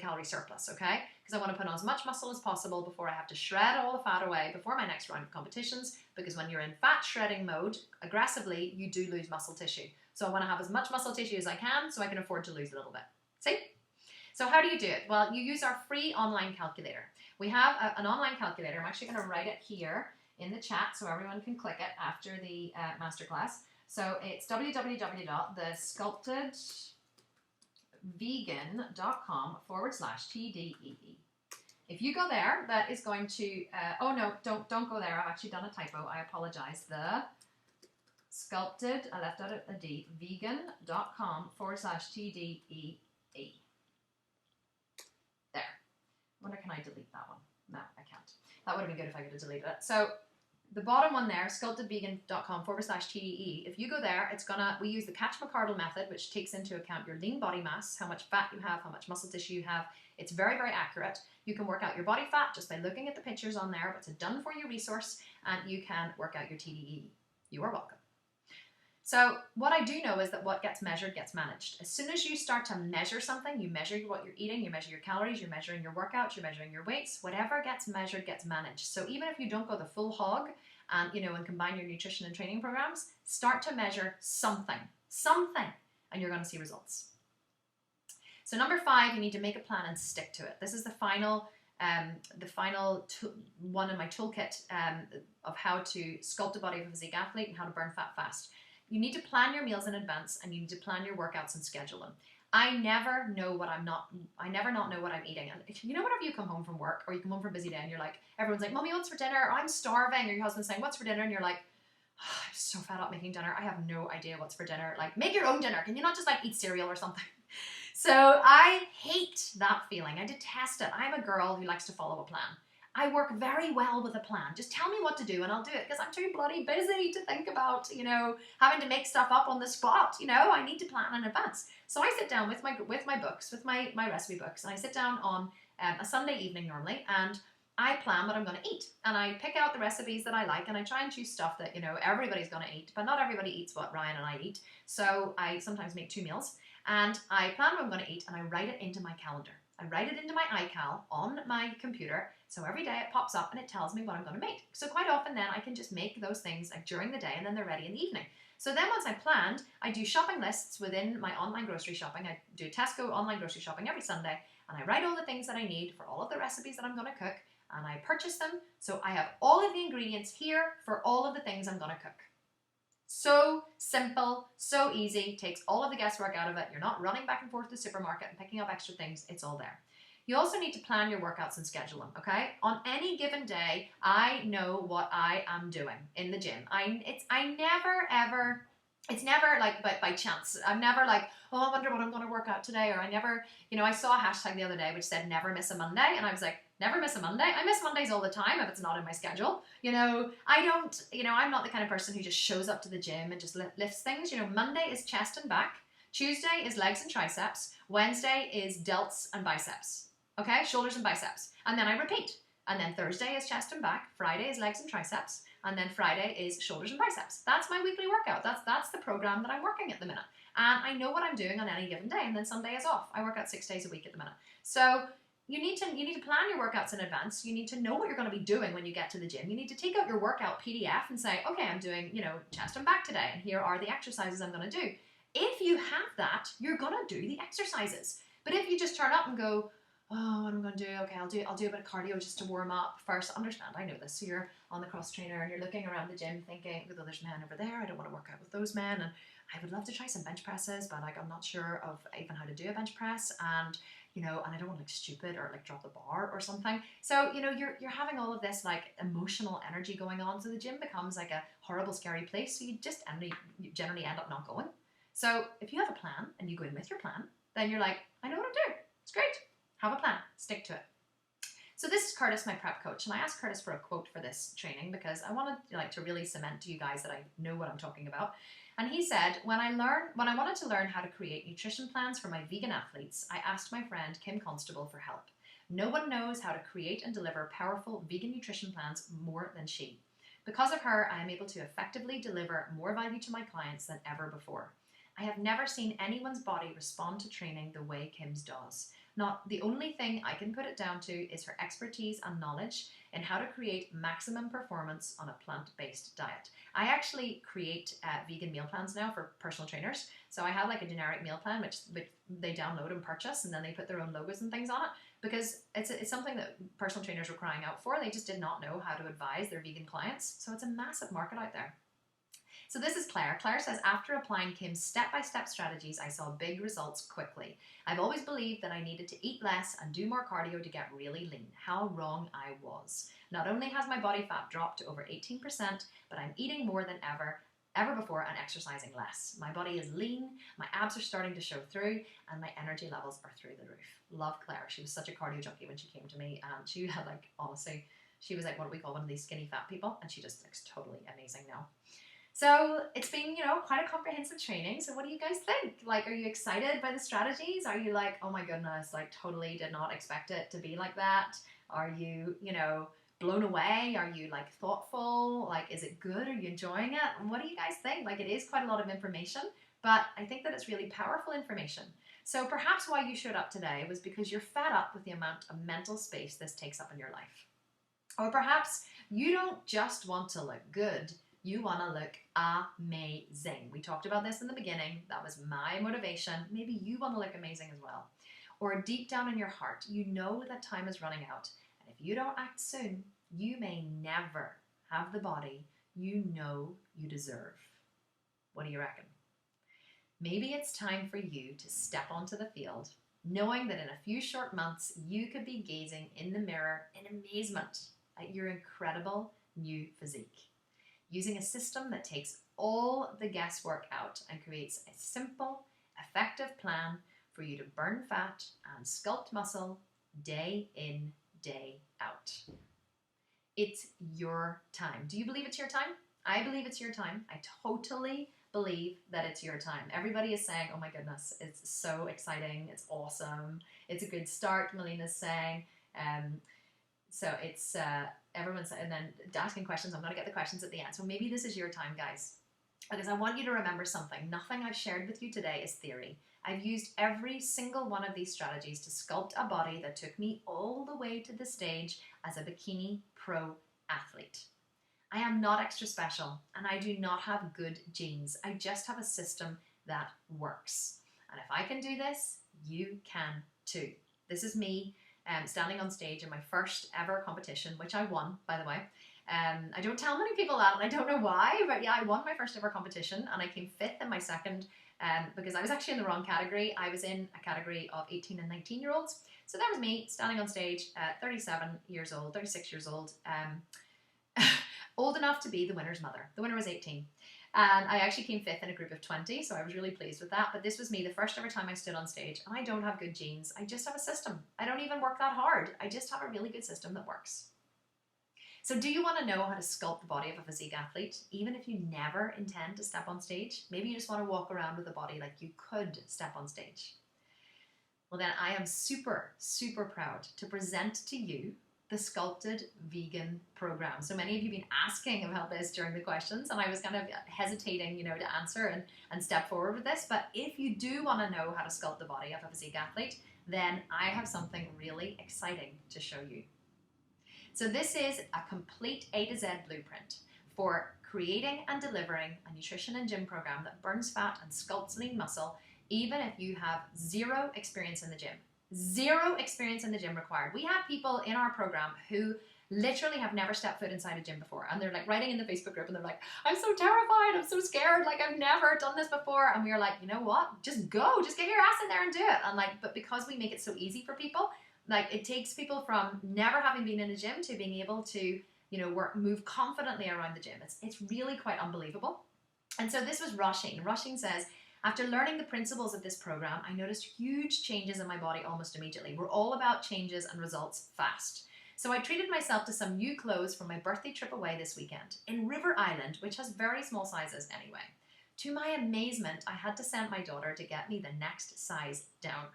calorie surplus, okay? Because I want to put on as much muscle as possible before I have to shred all the fat away before my next round of competitions, because when you're in fat shredding mode aggressively, you do lose muscle tissue. So I want to have as much muscle tissue as I can so I can afford to lose a little bit. See? So how do you do it? Well, you use our free online calculator. We have an online calculator. I'm actually going to write it here in the chat so everyone can click it after the masterclass. So it's www.thesculptedvegan.com/TDEE. If you go there, that is going to, oh no, don't go there. I've actually done a typo. I apologize. The Sculpted, I left out a D, vegan.com/TDEE. There. I wonder, can I delete that one? No, I can't. That would have been good if I could have deleted it. So the bottom one there, sculptedvegan.com/TDEE. If you go there, it's gonna, we use the Catch-McCardle method, which takes into account your lean body mass, how much fat you have, how much muscle tissue you have. It's very, very accurate. You can work out your body fat just by looking at the pictures on there, but it's a done for you resource, and you can work out your TDEE. You are welcome. So what I do know is that what gets measured gets managed. As soon as you start to measure something, you measure what you're eating, you measure your calories, you're measuring your workouts, you're measuring your weights, whatever gets measured gets managed. So even if you don't go the full hog and, and combine your nutrition and training programs, start to measure something, and you're going to see results. So number 5, you need to make a plan and stick to it. This is the final one in my toolkit of how to sculpt a body of a physique athlete and how to burn fat fast. You need to plan your meals in advance, and you need to plan your workouts and schedule them. I never know what I'm eating. And whenever you come home from work or you come home from a busy day and you're like, everyone's like, Mommy, what's for dinner? Or I'm starving. Or your husband's saying, what's for dinner? And you're like, oh, I'm so fed up making dinner. I have no idea what's for dinner. Like, make your own dinner. Can you not just eat cereal or something? So I hate that feeling. I detest it. I'm a girl who likes to follow a plan. I work very well with a plan. Just tell me what to do and I'll do it, because I'm too bloody busy to think about, having to make stuff up on the spot. I need to plan in advance. So I sit down with my books, with my recipe books, and I sit down on a Sunday evening normally, and I plan what I'm going to eat. And I pick out the recipes that I like, and I try and choose stuff that, everybody's going to eat, but not everybody eats what Ryan and I eat. So I sometimes make 2 meals, and I plan what I'm going to eat, and I write it into my calendar. I write it into my iCal on my computer, so every day it pops up and it tells me what I'm going to make. So quite often then I can just make those things during the day, and then they're ready in the evening. So then once I've planned, I do shopping lists within my online grocery shopping. I do Tesco online grocery shopping every Sunday, and I write all the things that I need for all of the recipes that I'm going to cook, and I purchase them. So I have all of the ingredients here for all of the things I'm going to cook. So simple, so easy, takes all of the guesswork out of it. You're not running back and forth to the supermarket and picking up extra things. It's all there. You also need to plan your workouts and schedule them, okay? On any given day, I know what I am doing in the gym. It's never like by chance. I'm never like, oh, I wonder what I'm going to work out today. Or I never, I saw a hashtag the other day which said never miss a Monday. And I was like, never miss a Monday? I miss Mondays all the time if it's not in my schedule. I'm not the kind of person who just shows up to the gym and just lifts things. Monday is chest and back. Tuesday is legs and triceps. Wednesday is delts and biceps. Okay, shoulders and biceps. And then I repeat. And then Thursday is chest and back. Friday is legs and triceps. And then Friday is shoulders and biceps. That's my weekly workout. That's the program that I'm working at the minute. And I know what I'm doing on any given day. And then Sunday is off. I work out 6 days a week at the minute. So you need to plan your workouts in advance. You need to know what you're going to be doing when you get to the gym. You need to take out your workout PDF and say, okay, I'm doing, chest and back today. And here are the exercises I'm going to do. If you have that, you're going to do the exercises. But if you just turn up and go, oh, what am I going to do? Okay, I'll do a bit of cardio just to warm up first. Understand, I know this. So you're on the cross trainer and you're looking around the gym thinking, oh, there's men over there. I don't want to work out with those men. And I would love to try some bench presses, but I'm not sure of even how to do a bench press. And, and I don't want to look stupid or drop the bar or something. So, you're having all of this emotional energy going on. So the gym becomes a horrible, scary place. So you generally end up not going. So if you have a plan and you go in with your plan, then you're like, I know what I'm doing. It's great. Have a plan. Stick to it. So this is Curtis, my prep coach, and I asked Curtis for a quote for this training because I wanted to really cement to you guys that I know what I'm talking about. And he said, when I wanted to learn how to create nutrition plans for my vegan athletes, I asked my friend Kim Constable for help. No one knows how to create and deliver powerful vegan nutrition plans more than she. Because of her, I am able to effectively deliver more value to my clients than ever before. I have never seen anyone's body respond to training the way Kim's does. Not the only thing I can put it down to is her expertise and knowledge in how to create maximum performance on a plant-based diet. I actually create vegan meal plans now for personal trainers. So I have like a generic meal plan which they download and purchase, and then they put their own logos and things on it because it's something that personal trainers were crying out for. They just did not know how to advise their vegan clients. So it's a massive market out there. So this is Claire. Claire says, after applying Kim's step-by-step strategies, I saw big results quickly. I've always believed that I needed to eat less and do more cardio to get really lean. How wrong I was. Not only has my body fat dropped to over 18%, but I'm eating more than ever before and exercising less. My body is lean, my abs are starting to show through, and my energy levels are through the roof. Love Claire. She was such a cardio junkie when she came to me, and she had honestly, she was like what we call one of these skinny fat people, and she just looks totally amazing now. So it's been, quite a comprehensive training. So what do you guys think? Like, are you excited by the strategies? Are you like, oh my goodness, like totally did not expect it to be like that? Are you, blown away? Are you like thoughtful? Like, is it good? Are you enjoying it? And what do you guys think? Like, it is quite a lot of information, but I think that it's really powerful information. So perhaps why you showed up today was because you're fed up with the amount of mental space this takes up in your life. Or perhaps you don't just want to look good. You want to look amazing. We talked about this in the beginning. That was my motivation. Maybe you want to look amazing as well. Or deep down in your heart, you know that time is running out. And if you don't act soon, you may never have the body you know you deserve. What do you reckon? Maybe it's time for you to step onto the field, knowing that in a few short months, you could be gazing in the mirror in amazement at your incredible new physique. Using a system that takes all the guesswork out and creates a simple, effective plan for you to burn fat and sculpt muscle day in, day out. It's your time. Do you believe it's your time? I believe it's your time. I totally believe that it's your time. Everybody is saying, oh my goodness, it's so exciting. It's awesome. It's a good start, Melina's saying. So it's everyone's, and then asking questions. I'm going to get the questions at the end. So maybe this is your time, guys, because I want you to remember something. Nothing I've shared with you today is theory. I've used every single one of these strategies to sculpt a body that took me all the way to the stage as a bikini pro athlete. I am not extra special, and I do not have good genes. I just have a system that works. And if I can do this, you can too. This is me. Standing on stage in my first ever competition, which I won, by the way. I don't tell many people that, and I don't know why, but yeah, I won my first ever competition, and I came 5th in my second, because I was actually in the wrong category. I was in a category of 18 and 19-year-olds. So that was me standing on stage at 36 years old, old enough to be the winner's mother. The winner was 18. And I actually came 5th in a group of 20, so I was really pleased with that. But this was me, the first ever time I stood on stage, and I don't have good genes. I just have a system. I don't even work that hard. I just have a really good system that works. So do you want to know how to sculpt the body of a physique athlete, even if you never intend to step on stage? Maybe you just want to walk around with a body like you could step on stage. Well then, I am super, super proud to present to you the Sculpted Vegan Program. So many of you have been asking about this during the questions, and I was kind of hesitating, to answer and step forward with this. But if you do want to know how to sculpt the body of a physique athlete, then I have something really exciting to show you. So this is a complete A to Z blueprint for creating and delivering a nutrition and gym program that burns fat and sculpts lean muscle, even if you have zero experience in the gym. Zero experience in the gym required. We have people in our program who literally have never stepped foot inside a gym before, and they're like writing in the Facebook group, and they're like, I'm so terrified, I'm so scared, like I've never done this before. And we are like, you know what, just go, just get your ass in there and do it. And but because we make it so easy for people, it takes people from never having been in a gym to being able to move confidently around the gym. It's really quite unbelievable. And so this was Roisin. Roisin says, After learning the principles of this program, I noticed huge changes in my body almost immediately. We're all about changes and results fast. So I treated myself to some new clothes for my birthday trip away this weekend in River Island, which has very small sizes anyway. To my amazement, I had to send my daughter to get me the next size down.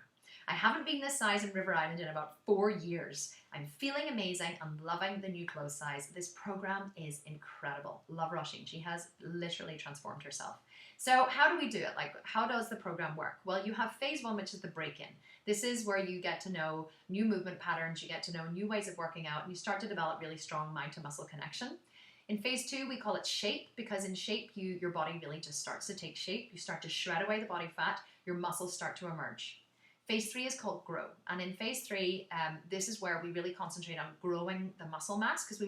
I haven't been this size in River Island in about 4 years. I'm feeling amazing and loving the new clothes size. This program is incredible. Love Roisin. She has literally transformed herself. So how do we do it? Like, how does the program work? Well, you have phase 1, which is the break-in. This is where you get to know new movement patterns, you get to know new ways of working out, and you start to develop really strong mind to muscle connection. In phase 2, we call it shape, because in shape, your body really just starts to take shape. You start to shred away the body fat, your muscles start to emerge. Phase 3 is called grow. And in phase 3, this is where we really concentrate on growing the muscle mass, because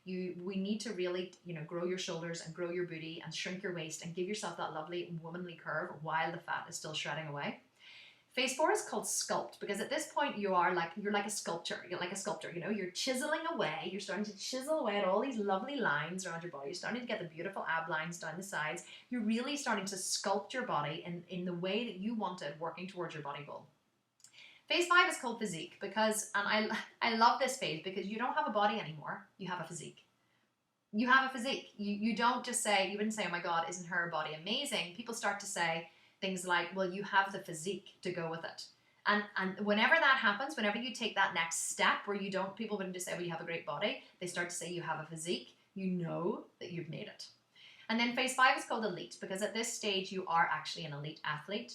we need to really, grow your shoulders and grow your booty and shrink your waist and give yourself that lovely womanly curve while the fat is still shredding away. Phase 4 is called sculpt, because at this point you're like a sculptor. You're like a sculptor, you're chiseling away. You're starting to chisel away at all these lovely lines around your body. You're starting to get the beautiful ab lines down the sides. You're really starting to sculpt your body in the way that you wanted, working towards your body goal. Phase 5 is called physique, because, and I love this phase, because you don't have a body anymore, you have a physique. You have a physique. You don't just say, you wouldn't say, oh my God, isn't her body amazing? People start to say things like, well, you have the physique to go with it. And whenever that happens, whenever you take that next step where people wouldn't just say, well, you have a great body, they start to say you have a physique, you know that you've made it. And then phase 5 is called elite, because at this stage you are actually an elite athlete.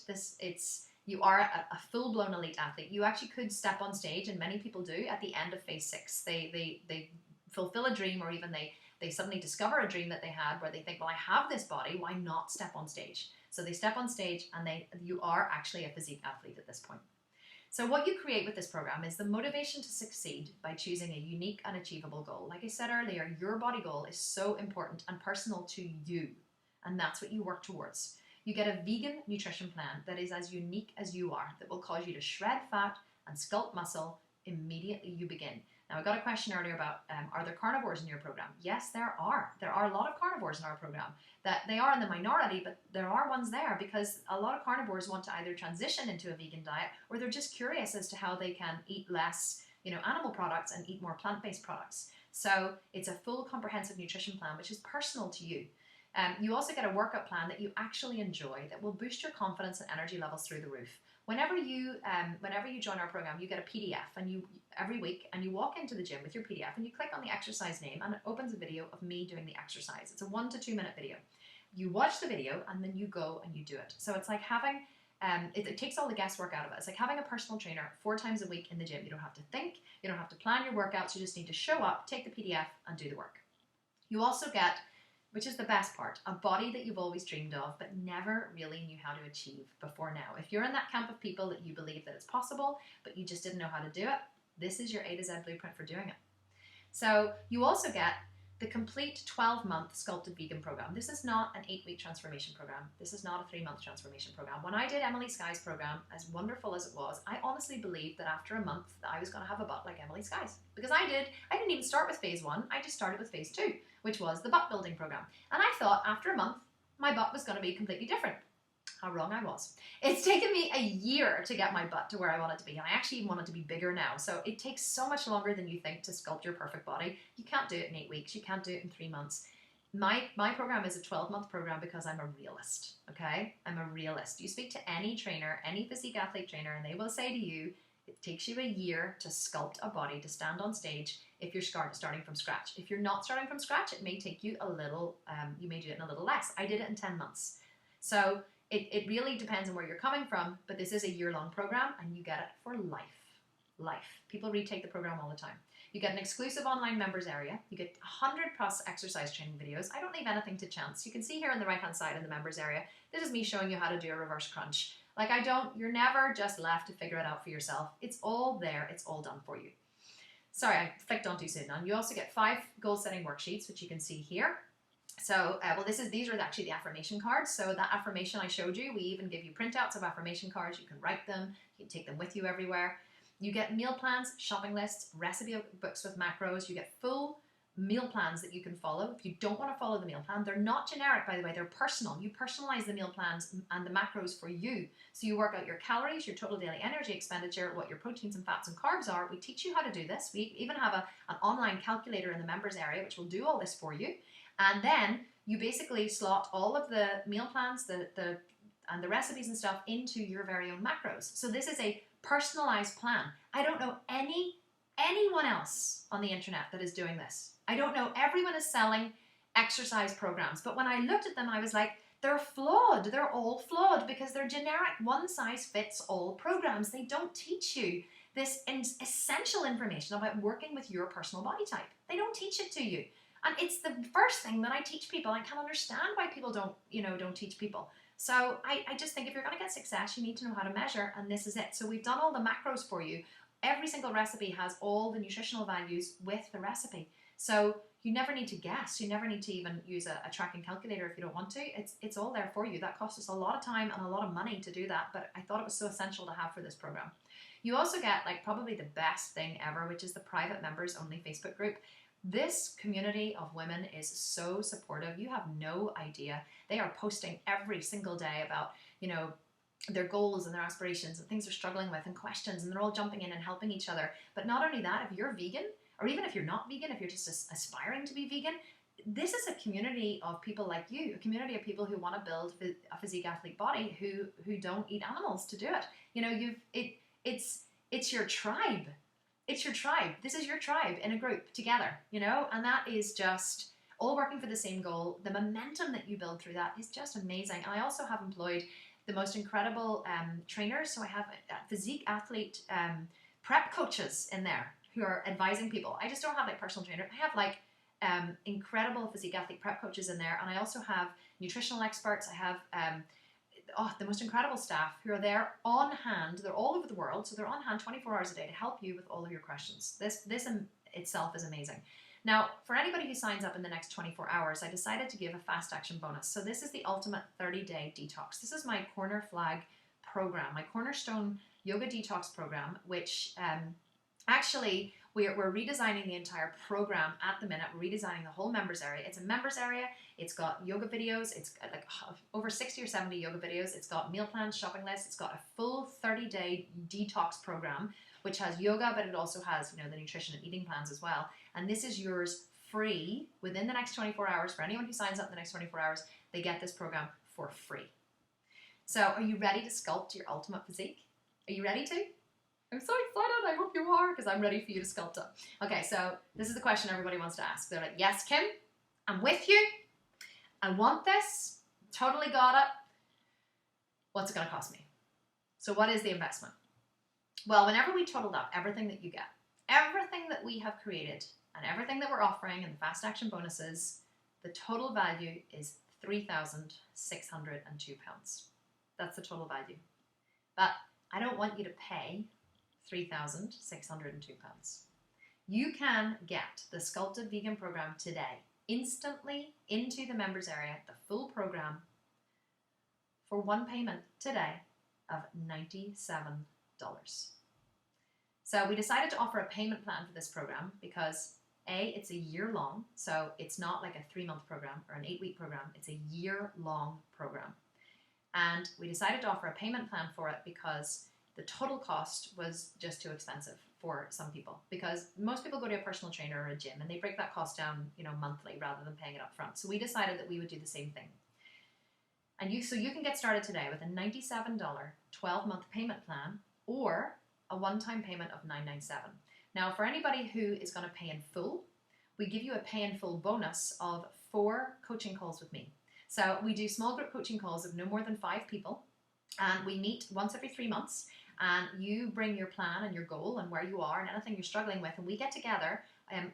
You are a full-blown elite athlete. You actually could step on stage, and many people do, at the end of phase 6. They fulfill a dream, or even they suddenly discover a dream that they had where they think, well, I have this body, why not step on stage? So they step on stage, and you are actually a physique athlete at this point. So what you create with this program is the motivation to succeed by choosing a unique and achievable goal. Like I said earlier, your body goal is so important and personal to you, and that's what you work towards. You get a vegan nutrition plan that is as unique as you are, that will cause you to shred fat and sculpt muscle immediately you begin. Now, I got a question earlier about, are there carnivores in your program? Yes, there are. There are a lot of carnivores in our program. That they are in the minority, but there are ones there, because a lot of carnivores want to either transition into a vegan diet, or they're just curious as to how they can eat less, animal products and eat more plant-based products. So it's a full comprehensive nutrition plan, which is personal to you. You also get a workout plan that you actually enjoy, that will boost your confidence and energy levels through the roof. Whenever you join our program, you get a PDF every week, and you walk into the gym with your PDF, and you click on the exercise name, and it opens a video of me doing the exercise. It's a 1 to 2 minute video. You watch the video, and then you go and you do it. So it's like having, it takes all the guesswork out of it. It's like having a personal trainer 4 times a week in the gym. You don't have to think, you don't have to plan your workouts, you just need to show up, take the PDF, and do the work. You also get, which is the best part, a body that you've always dreamed of but never really knew how to achieve before now. If you're in that camp of people that you believe that it's possible, but you just didn't know how to do it, this is your A to Z blueprint for doing it. So you also get the complete 12-month Sculpted Vegan program. This is not an 8-week transformation program. This is not a 3-month transformation program. When I did Emily Skye's program, as wonderful as it was, I honestly believed that after a month that I was going to have a butt like Emily Skye's. Because I didn't even start with phase 1, I just started with phase 2, which was the butt building program. And I thought after a month, my butt was going to be completely different. How wrong I was. It's taken me a year to get my butt to where I want it to be, and I actually want it to be bigger now. So it takes so much longer than you think to sculpt your perfect body. You can't do it in 8 weeks. You can't do it in 3 months. My program is a 12-month program because I'm a realist, okay? I'm a realist. You speak to any trainer, any physique athlete trainer, and they will say to you, it takes you a year to sculpt a body to stand on stage if you're starting from scratch. If you're not starting from scratch, it may take you a little, you may do it in a little less. I did it in 10 months. So it really depends on where you're coming from, but this is a year-long program, and you get it for life. People retake the program all the time. You get an exclusive online members area. You get 100+ exercise training videos. I don't leave anything to chance. You can see here on the right-hand side in the members area, this is me showing you how to do a reverse crunch. You're never just left to figure it out for yourself. It's all there. It's all done for you. Sorry, I flicked on too soon. And you also get 5 goal-setting worksheets, which you can see here. So, these are actually the affirmation cards. So that affirmation I showed you, we even give you printouts of affirmation cards. You can write them. You can take them with you everywhere. You get meal plans, shopping lists, recipe books with macros. You get full meal plans that you can follow. If you don't want to follow the meal plan, they're not generic, by the way, they're personal. You personalize the meal plans and the macros for you. So you work out your calories, your total daily energy expenditure, what your proteins and fats and carbs are. We teach you how to do this. We even have an online calculator in the members area, which will do all this for you. And then you basically slot all of the meal plans, and the recipes and stuff into your very own macros. So this is a personalized plan. I don't know anyone else on the internet that is doing this. I don't know. Everyone is selling exercise programs. But when I looked at them, I was like, they're flawed. They're all flawed because they're generic one-size-fits-all programs. They don't teach you this essential information about working with your personal body type. They don't teach it to you. And it's the first thing that I teach people. I can't understand why people don't teach people. So I just think if you're going to get success, you need to know how to measure, and this is it. So we've done all the macros for you. Every single recipe has all the nutritional values with the recipe. So you never need to guess. You never need to even use a tracking calculator if you don't want to. It's all there for you. That cost us a lot of time and a lot of money to do that, but I thought it was so essential to have for this program. You also get like probably the best thing ever, which is the private members only Facebook group. This community of women is so supportive. You have no idea. They are posting every single day about, their goals and their aspirations and things they're struggling with and questions, and they're all jumping in and helping each other. But not only that, if you're vegan, or even if you're not vegan, if you're just aspiring to be vegan, this is a community of people like you, a community of people who want to build a physique athlete body who don't eat animals to do it. It's your tribe. It's your tribe. This is your tribe in a group together, and that is just all working for the same goal. The momentum that you build through that is just amazing. And I also have employed the most incredible trainers. So I have physique athlete prep coaches in there who are advising people. I just don't have like personal trainer. I have like incredible physique athlete prep coaches in there. And I also have nutritional experts. I have the most incredible staff who are there on hand. They're all over the world. So they're on hand 24 hours a day to help you with all of your questions. This in itself is amazing. Now, for anybody who signs up in the next 24 hours, I decided to give a fast action bonus. So this is the ultimate 30-day detox. This is my corner flag program, my cornerstone yoga detox program, which actually we're redesigning the entire program at the minute. We're redesigning the whole members area. It's a members area. It's got yoga videos. It's got like over 60 or 70 yoga videos. It's got meal plans, shopping lists. It's got a full 30-day detox program, which has yoga, but it also has, the nutrition and eating plans as well. And this is yours free within the next 24 hours. For anyone who signs up in the next 24 hours, they get this program for free. So are you ready to sculpt your ultimate physique? Are you ready to? I'm so excited. I hope you are, because I'm ready for you to sculpt it. Okay, so this is the question everybody wants to ask. They're like, yes, Kim, I'm with you. I want this. Totally got it. What's it going to cost me? So what is the investment? Well, whenever we totaled up everything that you get, everything that we have created, and everything that we're offering and the fast action bonuses, the total value is £3,602. That's the total value. But I don't want you to pay £3,602. You can get the Sculpted Vegan program today, instantly into the members area, the full program, for one payment today of $97. So we decided to offer a payment plan for this program because A, it's a year long, so it's not like a 3-month program or an 8-week program, it's a year-long program. And we decided to offer a payment plan for it because the total cost was just too expensive for some people, because most people go to a personal trainer or a gym and they break that cost down, monthly rather than paying it up front. So we decided that we would do the same thing. And so you can get started today with a $97 12-month payment plan or a one-time payment of $997. Now, for anybody who is going to pay in full, we give you a pay in full bonus of 4 coaching calls with me. So we do small group coaching calls of no more than 5 people, and we meet once every 3 months, and you bring your plan and your goal and where you are and anything you're struggling with, and we get together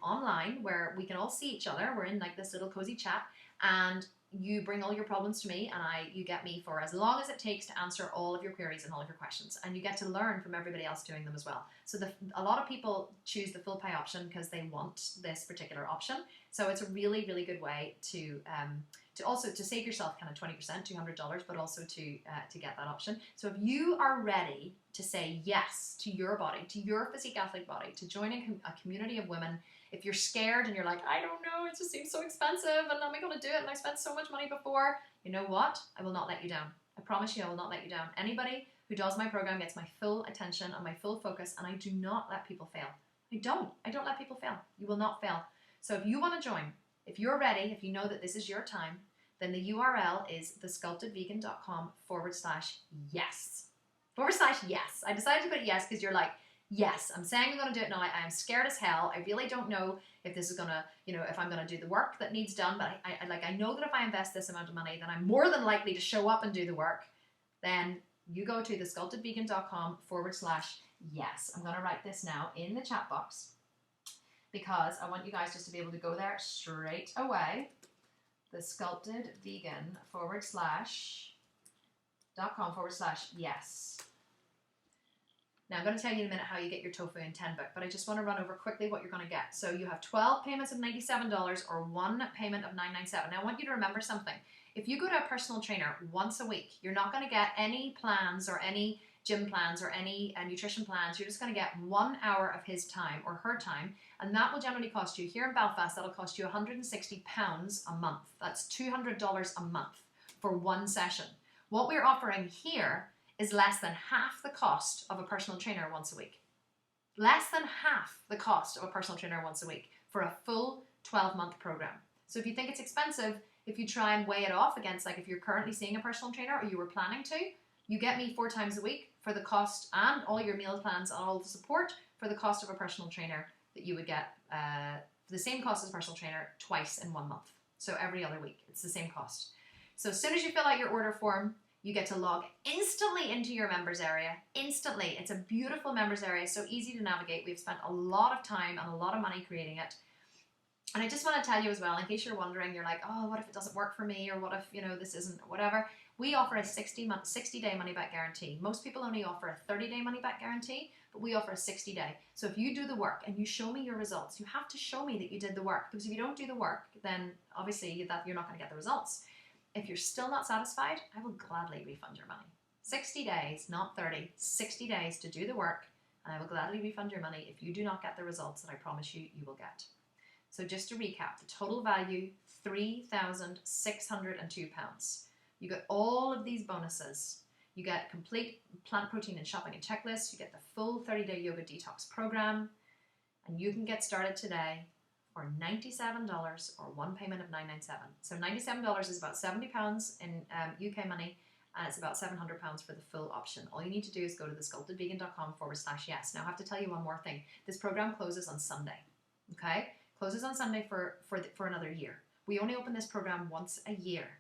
online where we can all see each other. We're in like this little cozy chat, and you bring all your problems to me, and you get me for as long as it takes to answer all of your queries and all of your questions. And you get to learn from everybody else doing them as well. So a lot of people choose the full pay option because they want this particular option. So it's a really, really good way to also to save yourself kind of 20%, $200, but also to get that option. So if you are ready to say yes to your body, to your physique athlete body, to joining a community of women If you're scared and you're like, I don't know, it just seems so expensive and am I going to do it and I spent so much money before, you know what? I will not let you down. I promise you I will not let you down. Anybody who does my program gets my full attention and my full focus, and I do not let people fail. I don't let people fail. You will not fail. So if you want to join, if you're ready, if you know that this is your time, then the URL is thesculptedvegan.com/yes. /yes. I decided to put yes because you're like, yes, I'm saying I'm going to do it now. I am scared as hell. I really don't know if this is going to, if I'm going to do the work that needs done. But I know that if I invest this amount of money, then I'm more than likely to show up and do the work. Then you go to thesculptedvegan.com/yes. I'm going to write this now in the chat box because I want you guys just to be able to go there straight away. thesculptedvegan.com/yes. Now I'm going to tell you in a minute how you get your tofu in 10 book, but I just want to run over quickly what you're going to get. So you have 12 payments of $97 or one payment of $997. Now I want you to remember something. If you go to a personal trainer once a week, you're not going to get any plans or any gym plans or any nutrition plans. You're just going to get 1 hour of his time or her time, and that will generally cost you, here in Belfast, that'll cost you £160 a month. That's $200 a month for one session. What we're offering here is less than half the cost of a personal trainer once a week. Less than half the cost of a personal trainer once a week for a full 12-month program. So if you think it's expensive, if you try and weigh it off against, like if you're currently seeing a personal trainer or you were planning to, you get me 4 times a week for the cost and all your meal plans and all the support for the cost of a personal trainer that you would get the same cost as a personal trainer twice in 1 month. So every other week, it's the same cost. So as soon as you fill out your order form, you get to log instantly into your members area. Instantly. It's a beautiful members area, so easy to navigate. We've spent a lot of time and a lot of money creating it. And I just want to tell you as well, in case you're wondering, you're like, oh, what if it doesn't work for me? Or what if, this isn't whatever. We offer a 60-day money-back guarantee. Most people only offer a 30-day money-back guarantee, but we offer a 60-day. So if you do the work and you show me your results, you have to show me that you did the work. Because if you don't do the work, then obviously you're not going to get the results. If you're still not satisfied, I will gladly refund your money. 60 days, not 30, 60 days to do the work, and I will gladly refund your money if you do not get the results that I promise you will get. So just to recap, the total value, £3,602. You get all of these bonuses. You get complete plant protein and shopping and checklist. You get the full 30-day yoga detox program, and you can get started today for $97 or one payment of $997. So $97 is about £70 in UK money, and it's about £700 for the full option. All you need to do is go to thesculptedvegan.com/yes. Now I have to tell you one more thing. This program closes on Sunday, okay? Closes on Sunday for another year. We only open this program once a year.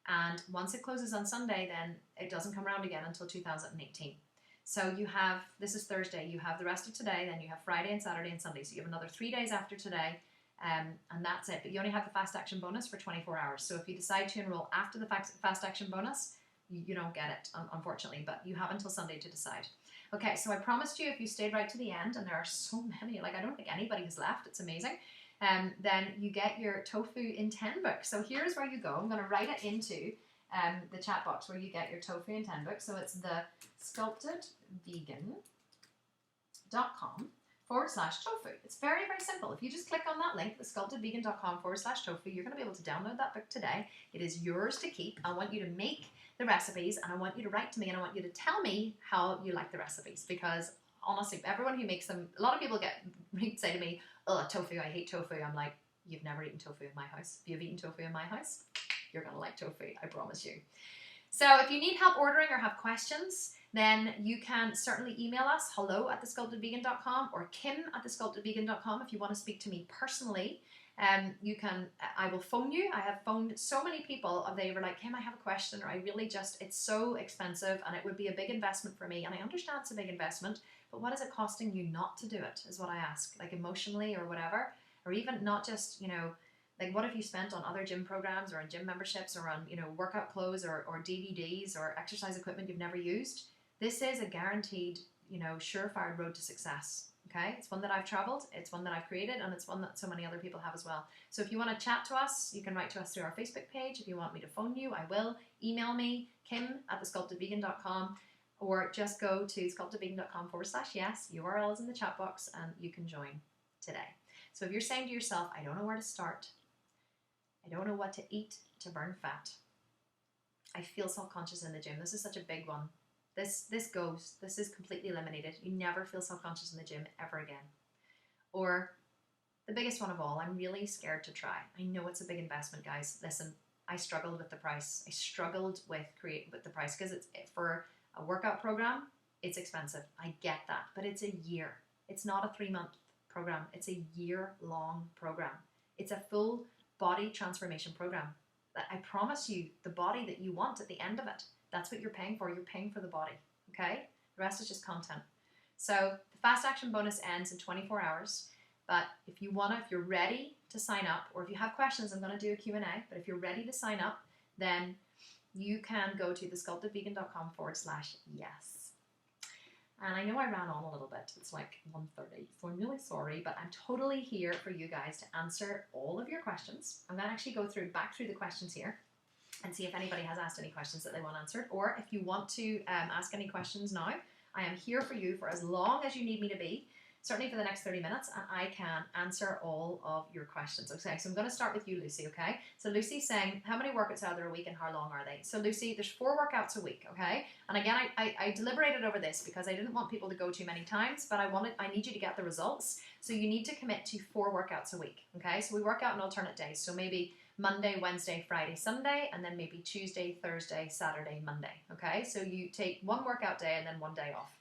And once it closes on Sunday, then it doesn't come around again until 2018. So you have, this is Thursday, you have the rest of today, then you have Friday and Saturday and Sunday. So you have another 3 days after today, and that's it. But you only have the fast action bonus for 24 hours. So if you decide to enroll after the fast action bonus, you don't get it, unfortunately, but you have until Sunday to decide. Okay, so I promised you if you stayed right to the end, and there are so many, like I don't think anybody has left, it's amazing, then you get your tofu in 10 books. So here's where you go. I'm going to write it into the chat box where you get your tofu in 10 books. So it's the sculptedvegan.com/tofu. It's very, very simple. If you just click on that link, thesculptedvegan.com/tofu, you're going to be able to download that book today. It is yours to keep. I want you to make the recipes, and I want you to write to me, and I want you to tell me how you like the recipes, because honestly, everyone who makes them, a lot of people say to me, oh, tofu, I hate tofu. I'm like, you've never eaten tofu in my house. If you've eaten tofu in my house, you're going to like tofu, I promise you. So if you need help ordering or have questions, then you can certainly email us, hello@thesculptedvegan.com or kim@thesculptedvegan.com if you want to speak to me personally. I will phone you. I have phoned so many people. They were like, Kim, I have a question, or it's so expensive and it would be a big investment for me. And I understand it's a big investment, but what is it costing you not to do it is what I ask, like emotionally or whatever, or even not just, like what have you spent on other gym programs or on gym memberships or on, workout clothes or DVDs or exercise equipment you've never used? This is a guaranteed, surefire road to success. Okay, it's one that I've traveled, it's one that I've created, and it's one that so many other people have as well. So if you want to chat to us, you can write to us through our Facebook page. If you want me to phone you, I will. Email me, kim@thesculptedvegan.com, or just go to sculptedvegan.com/yes. URL is in the chat box, and you can join today. So if you're saying to yourself, I don't know where to start, I don't know what to eat to burn fat, I feel self-conscious in the gym. This is such a big one. This is completely eliminated. You never feel self-conscious in the gym ever again. Or the biggest one of all, I'm really scared to try. I know it's a big investment, guys. Listen, I struggled with the price. I struggled with the price because it's for a workout program, it's expensive. I get that, but it's a year. It's not a 3-month program. It's a year-long program. It's a full body transformation program. I promise you, the body that you want at the end of it, that's what you're paying for. You're paying for the body, okay? The rest is just content. So the fast action bonus ends in 24 hours. But if you're ready to sign up, or if you have questions, I'm going to do a Q&A, but if you're ready to sign up, then you can go to thesculptedvegan.com/yes. And I know I ran on a little bit. It's like 1:30, so I'm really sorry, but I'm totally here for you guys to answer all of your questions. I'm going to actually go back through the questions here and see if anybody has asked any questions that they want answered, or if you want to ask any questions now, I am here for you for as long as you need me to be. Certainly for the next 30 minutes, and I can answer all of your questions. Okay, so I'm going to start with you, Lucy, okay? So Lucy's saying, how many workouts are there a week and how long are they? So Lucy, there's 4 workouts a week, okay? And again, I deliberated over this because I didn't want people to go too many times, but I need you to get the results. So you need to commit to 4 workouts a week, okay? So we work out on alternate days. So maybe Monday, Wednesday, Friday, Sunday, and then maybe Tuesday, Thursday, Saturday, Monday, okay? So you take 1 workout day and then 1 day off.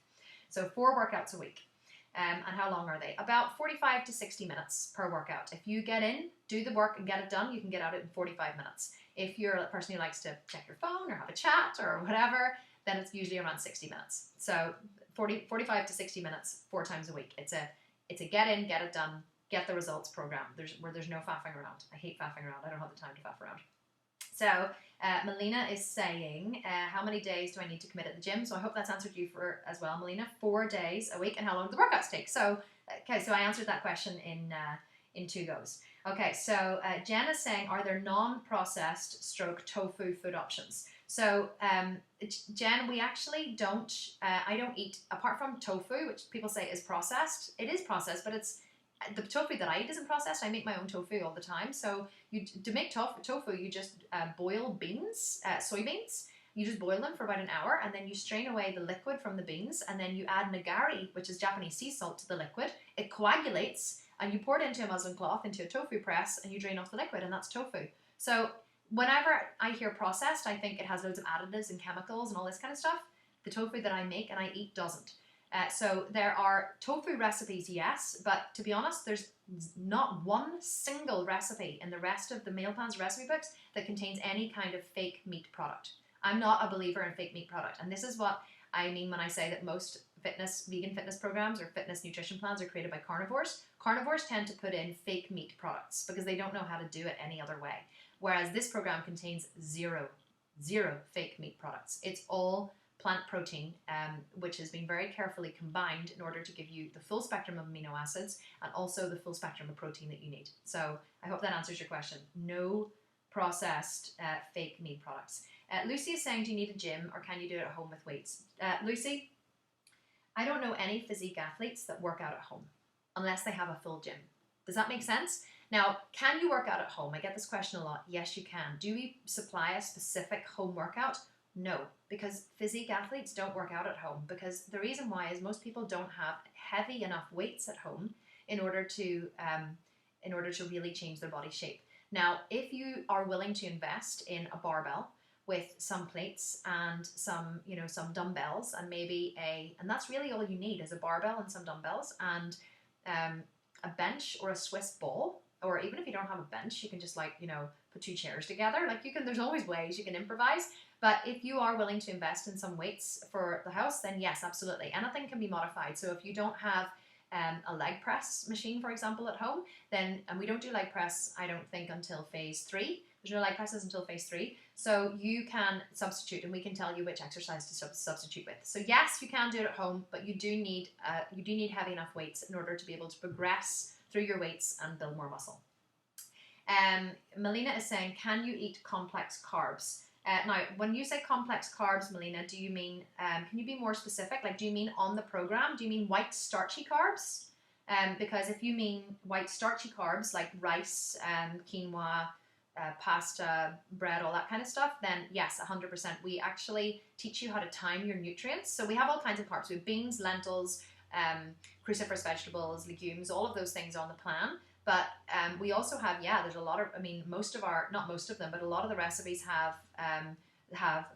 So 4 workouts a week. And how long are they? About 45 to 60 minutes per workout. If you get in, do the work and get it done, you can get out in 45 minutes. If you're a person who likes to check your phone or have a chat or whatever, then it's usually around 60 minutes. So 45 to 60 minutes, 4 times a week. It's a get in, get it done, get the results program. There's no faffing around. I hate faffing around. I don't have the time to faff around. So Melina is saying, how many days do I need to commit at the gym? So I hope that's answered you as well, Melina. 4 days a week, and how long do the workouts take? So, okay, so I answered that question in 2 goes. Okay, so Jen is saying, are there non-processed tofu food options? So Jen, we actually don't, I don't eat, apart from tofu, which people say is processed. It is processed, but the tofu that I eat isn't processed. I make my own tofu all the time. So to make tofu, you just boil beans, soybeans. You just boil them for about an hour, and then you strain away the liquid from the beans, and then you add nigari, which is Japanese sea salt, to the liquid. It coagulates, and you pour it into a muslin cloth, into a tofu press, and you drain off the liquid, and that's tofu. So whenever I hear processed, I think it has loads of additives and chemicals and all this kind of stuff. The tofu that I make and I eat doesn't. So there are tofu recipes, yes, but to be honest, there's not one single recipe in the rest of the meal plans recipe books that contains any kind of fake meat product. I'm not a believer in fake meat product, and this is what I mean when I say that most vegan fitness programs or fitness nutrition plans are created by carnivores. Carnivores tend to put in fake meat products because they don't know how to do it any other way, whereas this program contains zero fake meat products. It's all plant protein, which has been very carefully combined in order to give you the full spectrum of amino acids and also the full spectrum of protein that you need. So I hope that answers your question. No processed fake meat products. Lucy is saying, do you need a gym or can you do it at home with weights? Lucy, I don't know any physique athletes that work out at home unless they have a full gym. Does that make sense? Now, can you work out at home? I get this question a lot. Yes, you can. Do we supply a specific home workout? No, because physique athletes don't work out at home, because the reason why is most people don't have heavy enough weights at home in order to really change their body shape. Now, if you are willing to invest in a barbell with some plates and some dumbbells and and that's really all you need is a barbell and some dumbbells and a bench or a Swiss ball, or even if you don't have a bench, you can just put 2 chairs together. There's always ways you can improvise. But if you are willing to invest in some weights for the house, then yes, absolutely. Anything can be modified. So if you don't have a leg press machine, for example, at home, and we don't do leg press, I don't think, until phase 3. There's no leg presses until phase 3. So you can substitute, and we can tell you which exercise to substitute with. So yes, you can do it at home, but you do need heavy enough weights in order to be able to progress through your weights and build more muscle. Melina is saying, can you eat complex carbs? Now, when you say complex carbs, Melina, do you mean, can you be more specific? Do you mean on the program? Do you mean white starchy carbs? Because if you mean white starchy carbs like rice, quinoa, pasta, bread, all that kind of stuff, then yes, 100%. We actually teach you how to time your nutrients. So we have all kinds of carbs. We have beans, lentils, cruciferous vegetables, legumes, all of those things on the plan. But we also have, there's a lot of, most of our, not most of them, but a lot of the recipes have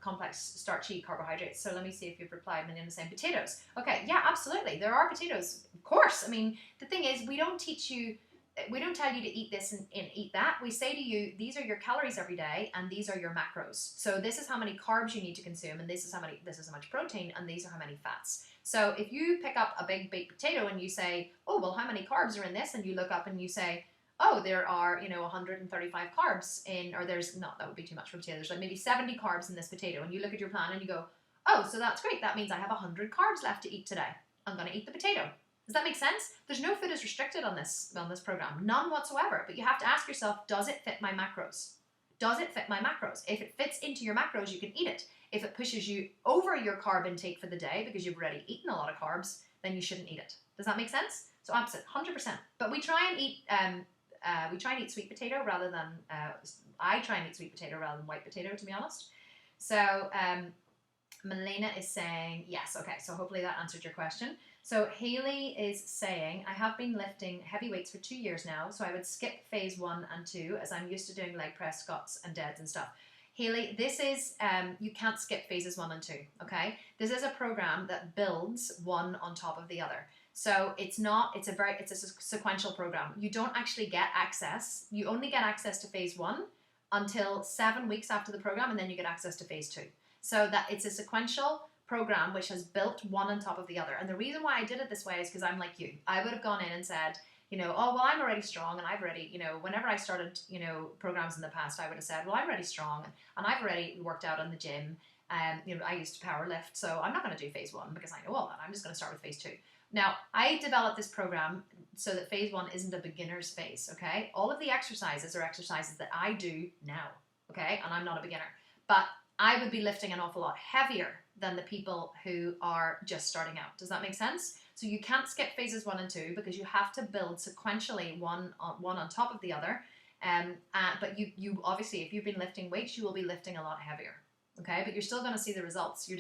complex starchy carbohydrates. So let me see if you've replied. Melina saying potatoes. Okay, yeah, absolutely. There are potatoes, of course. The thing is, we don't tell you to eat this and eat that. We say to you, these are your calories every day, and these are your macros. So this is how many carbs you need to consume, and this is how much protein, and these are how many fats. So if you pick up a big baked potato and you say, oh, well, how many carbs are in this? And you look up and you say, oh, there are, 135 carbs in, or there's not, that would be too much for potato. There's like maybe 70 carbs in this potato. And you look at your plan and you go, oh, so that's great. That means I have 100 carbs left to eat today. I'm going to eat the potato. Does that make sense? There's no food is restricted on this program. None whatsoever. But you have to ask yourself, does it fit my macros? Does it fit my macros? If it fits into your macros, you can eat it. If it pushes you over your carb intake for the day because you've already eaten a lot of carbs, then you shouldn't eat it. Does that make sense? So opposite, 100%. But we try and eat sweet potato rather than, I try and eat sweet potato rather than white potato, to be honest. So Melina is saying, yes, okay, so hopefully that answered your question. So Haley is saying, I have been lifting heavy weights for 2 years now, so I would skip phase 1 and 2 as I'm used to doing leg press, squats, and deads and stuff. Haley, this is, you can't skip phases 1 and 2, okay? This is a program that builds one on top of the other. So it's a sequential program. You don't actually get access. You only get access to phase 1 until 7 weeks after the program, and then you get access to phase 2. So that it's a sequential program which has built one on top of the other. And the reason why I did it this way is because I'm like you. I would have gone in and said, oh, well, I'm already strong, and I've already, whenever I started, programs in the past, I would have said, well, I'm already strong, and I've already worked out in the gym. I used to power lift, so I'm not going to do phase 1 because I know all that. I'm just going to start with phase 2. Now, I developed this program so that phase 1 isn't a beginner's phase, okay? All of the exercises are exercises that I do now, okay? And I'm not a beginner. But I would be lifting an awful lot heavier than the people who are just starting out. Does that make sense? So you can't skip phases 1 and 2 because you have to build sequentially one on top of the other. But you obviously, if you've been lifting weights, you will be lifting a lot heavier. Okay, but you're still going to see the results. You're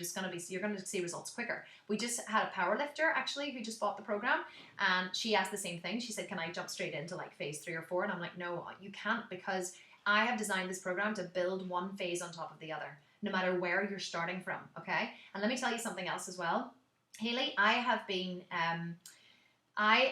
going to see results quicker. We just had a power lifter actually who just bought the program, and she asked the same thing. She said, "Can I jump straight into like phase 3 or 4?" And I'm like, "No, you can't, because I have designed this program to build one phase on top of the other, no matter where you're starting from." Okay, and let me tell you something else as well, Haley. I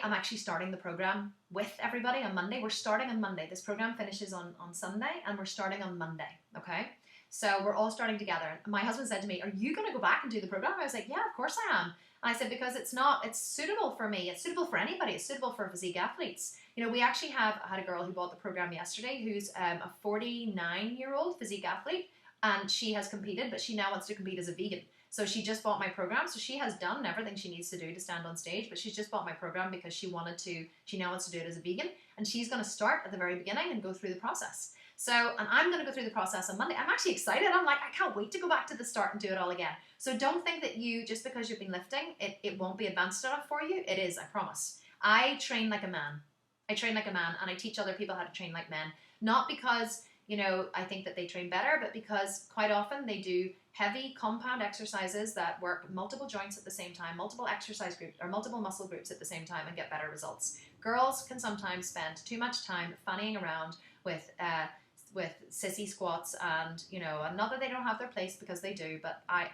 am actually starting the program with everybody on Monday. We're starting on Monday. This program finishes on Sunday, and we're starting on Monday. Okay. So we're all starting together. My husband said to me, "Are you going to go back and do the program?" I was like, "Yeah, of course I am." And I said, because it's suitable for me. It's suitable for anybody. It's suitable for physique athletes. We actually had a girl who bought the program yesterday who's a 49-year-old physique athlete, and she has competed, but she now wants to compete as a vegan. So she just bought my program. So she has done everything she needs to do to stand on stage, but she's just bought my program because she now wants to do it as a vegan, and she's going to start at the very beginning and go through the process. So, and I'm going to go through the process on Monday. I'm actually excited. I'm like, I can't wait to go back to the start and do it all again. So don't think that just because you've been lifting, it won't be advanced enough for you. It is, I promise. I train like a man. And I teach other people how to train like men. Not because, I think that they train better, but because quite often they do heavy compound exercises that work multiple joints at the same time, multiple exercise groups or multiple muscle groups at the same time, and get better results. Girls can sometimes spend too much time fannying around with sissy squats, and not that they don't have their place, because they do, but I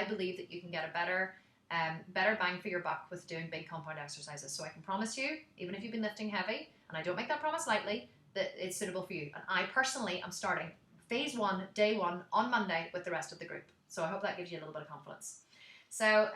believe that you can get a better bang for your buck with doing big compound exercises. So I can promise you, even if you've been lifting heavy, and I don't make that promise lightly, that it's suitable for you. And I personally am starting phase 1, day 1 on Monday with the rest of the group. So I hope that gives you a little bit of confidence. So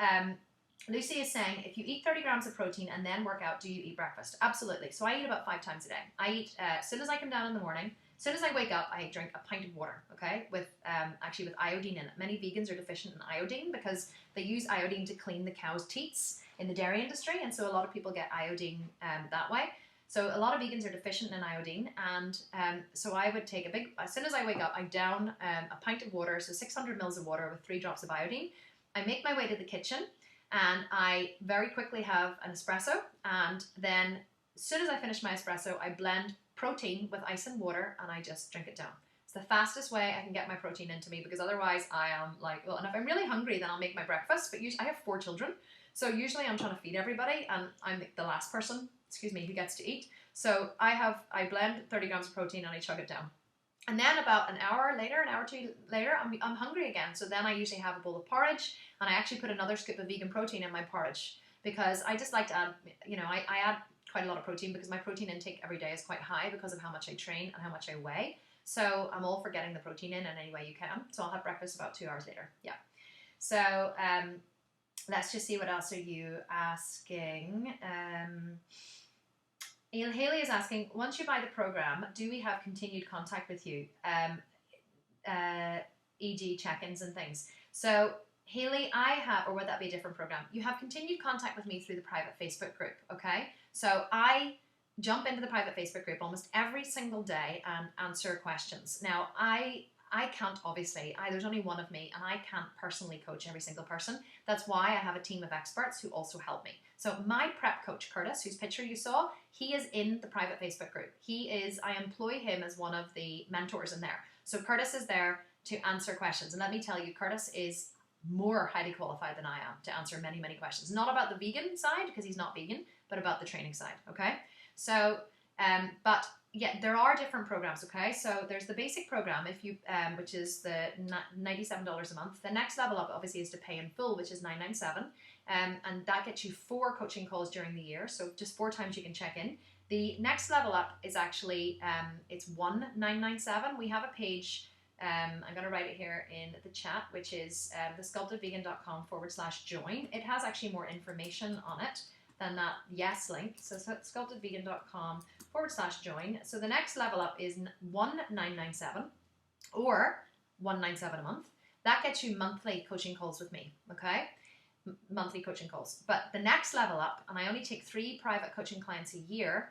Lucy is saying, if you eat 30 grams of protein and then work out, do you eat breakfast? Absolutely. So I eat about 5 times a day. I eat as soon as I come down in the morning. As soon as I wake up, I drink a pint of water, okay, with iodine in it. Many vegans are deficient in iodine because they use iodine to clean the cow's teats in the dairy industry, and so a lot of people get iodine that way. So a lot of vegans are deficient in iodine, and so I would take as soon as I wake up, I down a pint of water, so 600 mils of water with 3 drops of iodine. I make my way to the kitchen. and I very quickly have an espresso, and then as soon as I finish my espresso, I blend protein with ice and water, and I just drink it down. It's the fastest way I can get my protein into me, because otherwise I am like, well, and if I'm really hungry, then I'll make my breakfast. But usually I have 4 children, so usually I'm trying to feed everybody, and I'm the last person, who gets to eat. So I blend 30 grams of protein and I chug it down. And then about an hour or two later, I'm hungry again. So then I usually have a bowl of porridge, and I actually put another scoop of vegan protein in my porridge, because I just like to add, I add quite a lot of protein, because my protein intake every day is quite high because of how much I train and how much I weigh. So I'm all for getting the protein in any way you can. So I'll have breakfast about 2 hours later. Yeah. So let's just see, what else are you asking? Haley is asking, once you buy the program, do we have continued contact with you? E.g. check-ins and things. So Haley, I have, or would that be a different program? You have continued contact with me through the private Facebook group, okay? So I jump into the private Facebook group almost every single day and answer questions. Now, I can't, obviously, there's only one of me, and I can't personally coach every single person. That's why I have a team of experts who also help me. So my prep coach, Curtis, whose picture you saw, he is in the private Facebook group. I employ him as one of the mentors in there. So Curtis is there to answer questions. And let me tell you, Curtis is more highly qualified than I am to answer many, many questions. Not about the vegan side, because he's not vegan, but about the training side, okay? So, but yeah, there are different programs, okay? So there's the basic program, which is the $97 a month. The next level up, obviously, is to pay in full, which is $997. And that gets you 4 coaching calls during the year. So just 4 times you can check in. The next level up is actually, it's $1,997. We have a page, I'm going to write it here in the chat, which is thesculptedvegan.com/join. It has actually more information on it than that yes link. So sculptedvegan.com/join. So the next level up is $1,997 or $197 a month. That gets you monthly coaching calls with me, okay? Monthly coaching calls. But the next level up, and I only take 3 private coaching clients a year,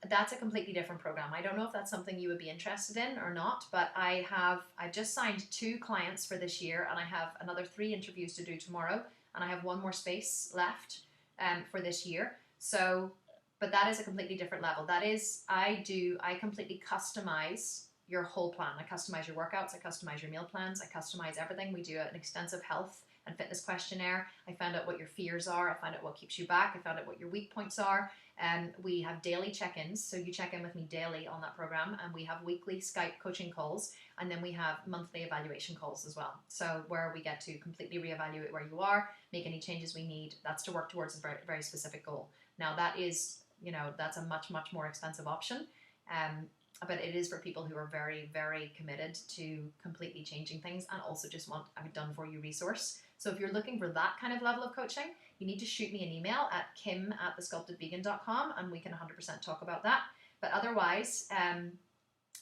that's a completely different program. I don't know if that's something you would be interested in or not, but I've just signed 2 clients for this year, and I have another 3 interviews to do tomorrow, and I have 1 more space left for this year. So, but that is a completely different level. That is, I completely customize your whole plan. I customize your workouts, I customize your meal plans, I customize everything. We do an extensive health and fitness questionnaire. I found out what your fears are. I found out what keeps you back. I found out what your weak points are. We have daily check-ins, so you check in with me daily on that program, and we have weekly Skype coaching calls, and then we have monthly evaluation calls as well. So where we get to completely reevaluate where you are, make any changes we need. That's to work towards a very, very specific goal. Now that is, that's a much, much more expensive option. But it is for people who are very, very committed to completely changing things and also just want a done-for-you resource. So if you're looking for that kind of level of coaching, you need to shoot me an email at kim@thesculptedvegan.com, and we can 100% talk about that. But otherwise,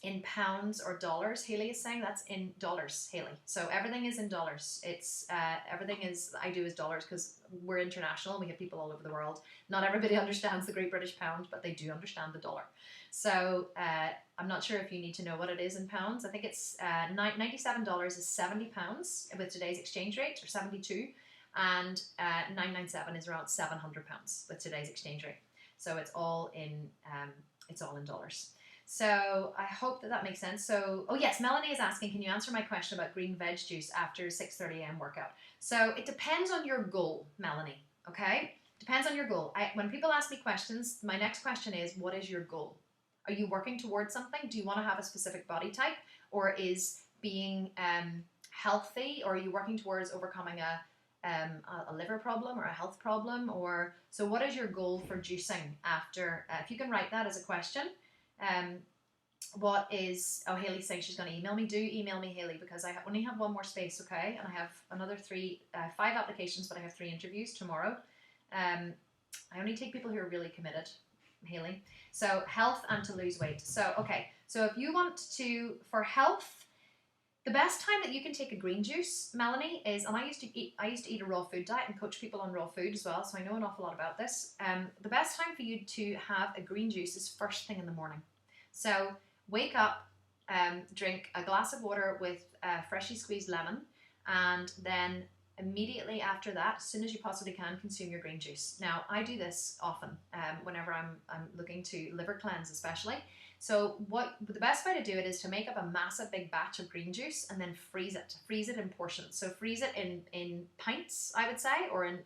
in pounds or dollars, Haley is saying that's in dollars, Haley. So everything is in dollars. It's everything is I do is dollars, because we're international. We have people all over the world. Not everybody understands the Great British Pound, but they do understand the dollar. So I'm not sure if you need to know what it is in pounds. I think it's $97 is 70 pounds with today's exchange rate, or 72, and $997 is around 700 pounds with today's exchange rate. So it's all in dollars. So I hope that makes sense. So, oh yes, Melanie is asking, can you answer my question about green veg juice after 6:30 a.m. workout? So it depends on your goal, Melanie, okay? Depends on your goal. When people ask me questions, my next question is, what is your goal? Are you working towards something? Do you want to have a specific body type? Or is being healthy, or are you working towards overcoming a liver problem or a health problem? Or so what is your goal for juicing after? If you can write that as a question. Haley's saying she's going to email me. Do email me, Haley, because I only have 1 more space, okay? And I have another 5 applications, but I have 3 interviews tomorrow. I only take people who are really committed, Haley. So health and to lose weight. So, okay. So if you want to, for health, the best time that you can take a green juice, Melanie, is, and I used to eat a raw food diet and coach people on raw food as well, so I know an awful lot about this. The best time for you to have a green juice is first thing in the morning. So wake up, drink a glass of water with freshly squeezed lemon, and then immediately after that, as soon as you possibly can, consume your green juice. Now, I do this often whenever I'm looking to liver cleanse especially. So the best way to do it is to make up a massive big batch of green juice and then freeze it. Freeze it in portions. So freeze it in pints, I would say, or in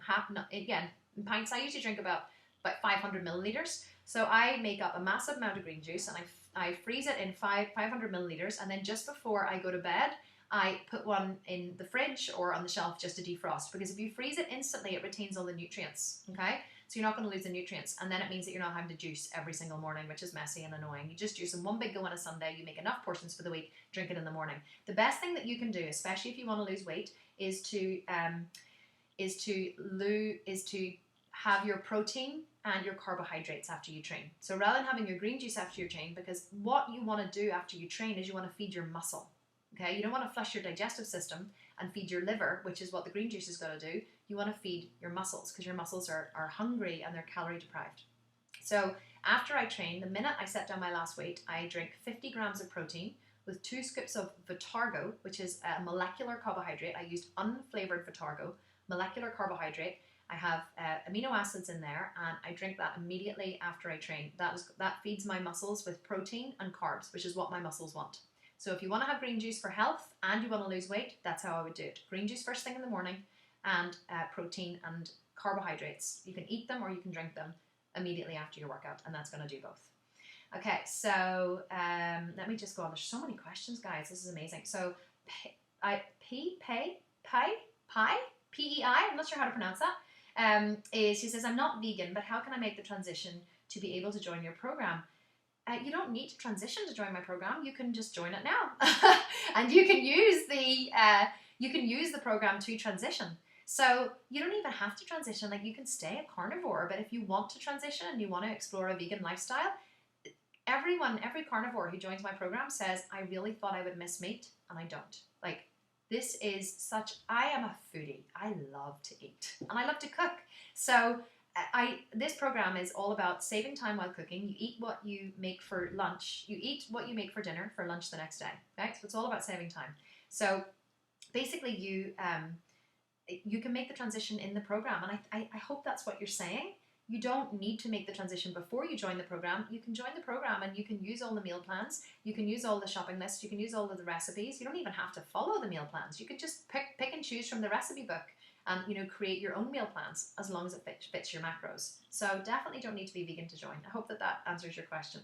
in pints. I usually drink about 500 milliliters. So I make up a massive amount of green juice and I freeze it in 500 milliliters, and then just before I go to bed, I put one in the fridge or on the shelf just to defrost, because if you freeze it instantly, it retains all the nutrients, okay? So you're not going to lose the nutrients, and then it means that you're not having to juice every single morning, which is messy and annoying. You just juice in one big go on a Sunday, you make enough portions for the week, drink it in the morning. The best thing that you can do, especially if you want to lose weight, is to have your protein and your carbohydrates after you train. So rather than having your green juice after you train, because what you want to do after you train is you want to feed your muscle. Okay, you don't want to flush your digestive system and feed your liver, which is what the green juice is going to do. You want to feed your muscles, because your muscles are hungry and they're calorie deprived. So after I train, the minute I set down my last weight, I drink 50 grams of protein with 2 scoops of Vitargo, which is a molecular carbohydrate. I used unflavored Vitargo, molecular carbohydrate. I have amino acids in there, and I drink that immediately after I train. That feeds my muscles with protein and carbs, which is what my muscles want. So if you want to have green juice for health and you want to lose weight, that's how I would do it. Green juice first thing in the morning, and protein and carbohydrates. You can eat them or you can drink them immediately after your workout, and that's going to do both. Okay, so let me just go on. There's so many questions, guys. This is amazing. So P-E-I, I'm not sure how to pronounce that, she says, I'm not vegan, but how can I make the transition to be able to join your program? You don't need to transition to join my program. You can just join it now, and you can use the program to transition. So you don't even have to transition. Like, you can stay a carnivore, but if you want to transition and you want to explore a vegan lifestyle, every carnivore who joins my program says, I really thought I would miss meat, and I don't. Like, this is I am a foodie. I love to eat and I love to cook. So this program is all about saving time while cooking. You eat what you make for lunch. You eat what you make for dinner for lunch the next day. Okay? So it's all about saving time. So basically you can make the transition in the program. And I hope that's what you're saying. You don't need to make the transition before you join the program. You can join the program and you can use all the meal plans. You can use all the shopping lists. You can use all of the recipes. You don't even have to follow the meal plans. You can just pick and choose from the recipe book and create your own meal plans as long as it fits your macros. So definitely don't need to be vegan to join. I hope that answers your question.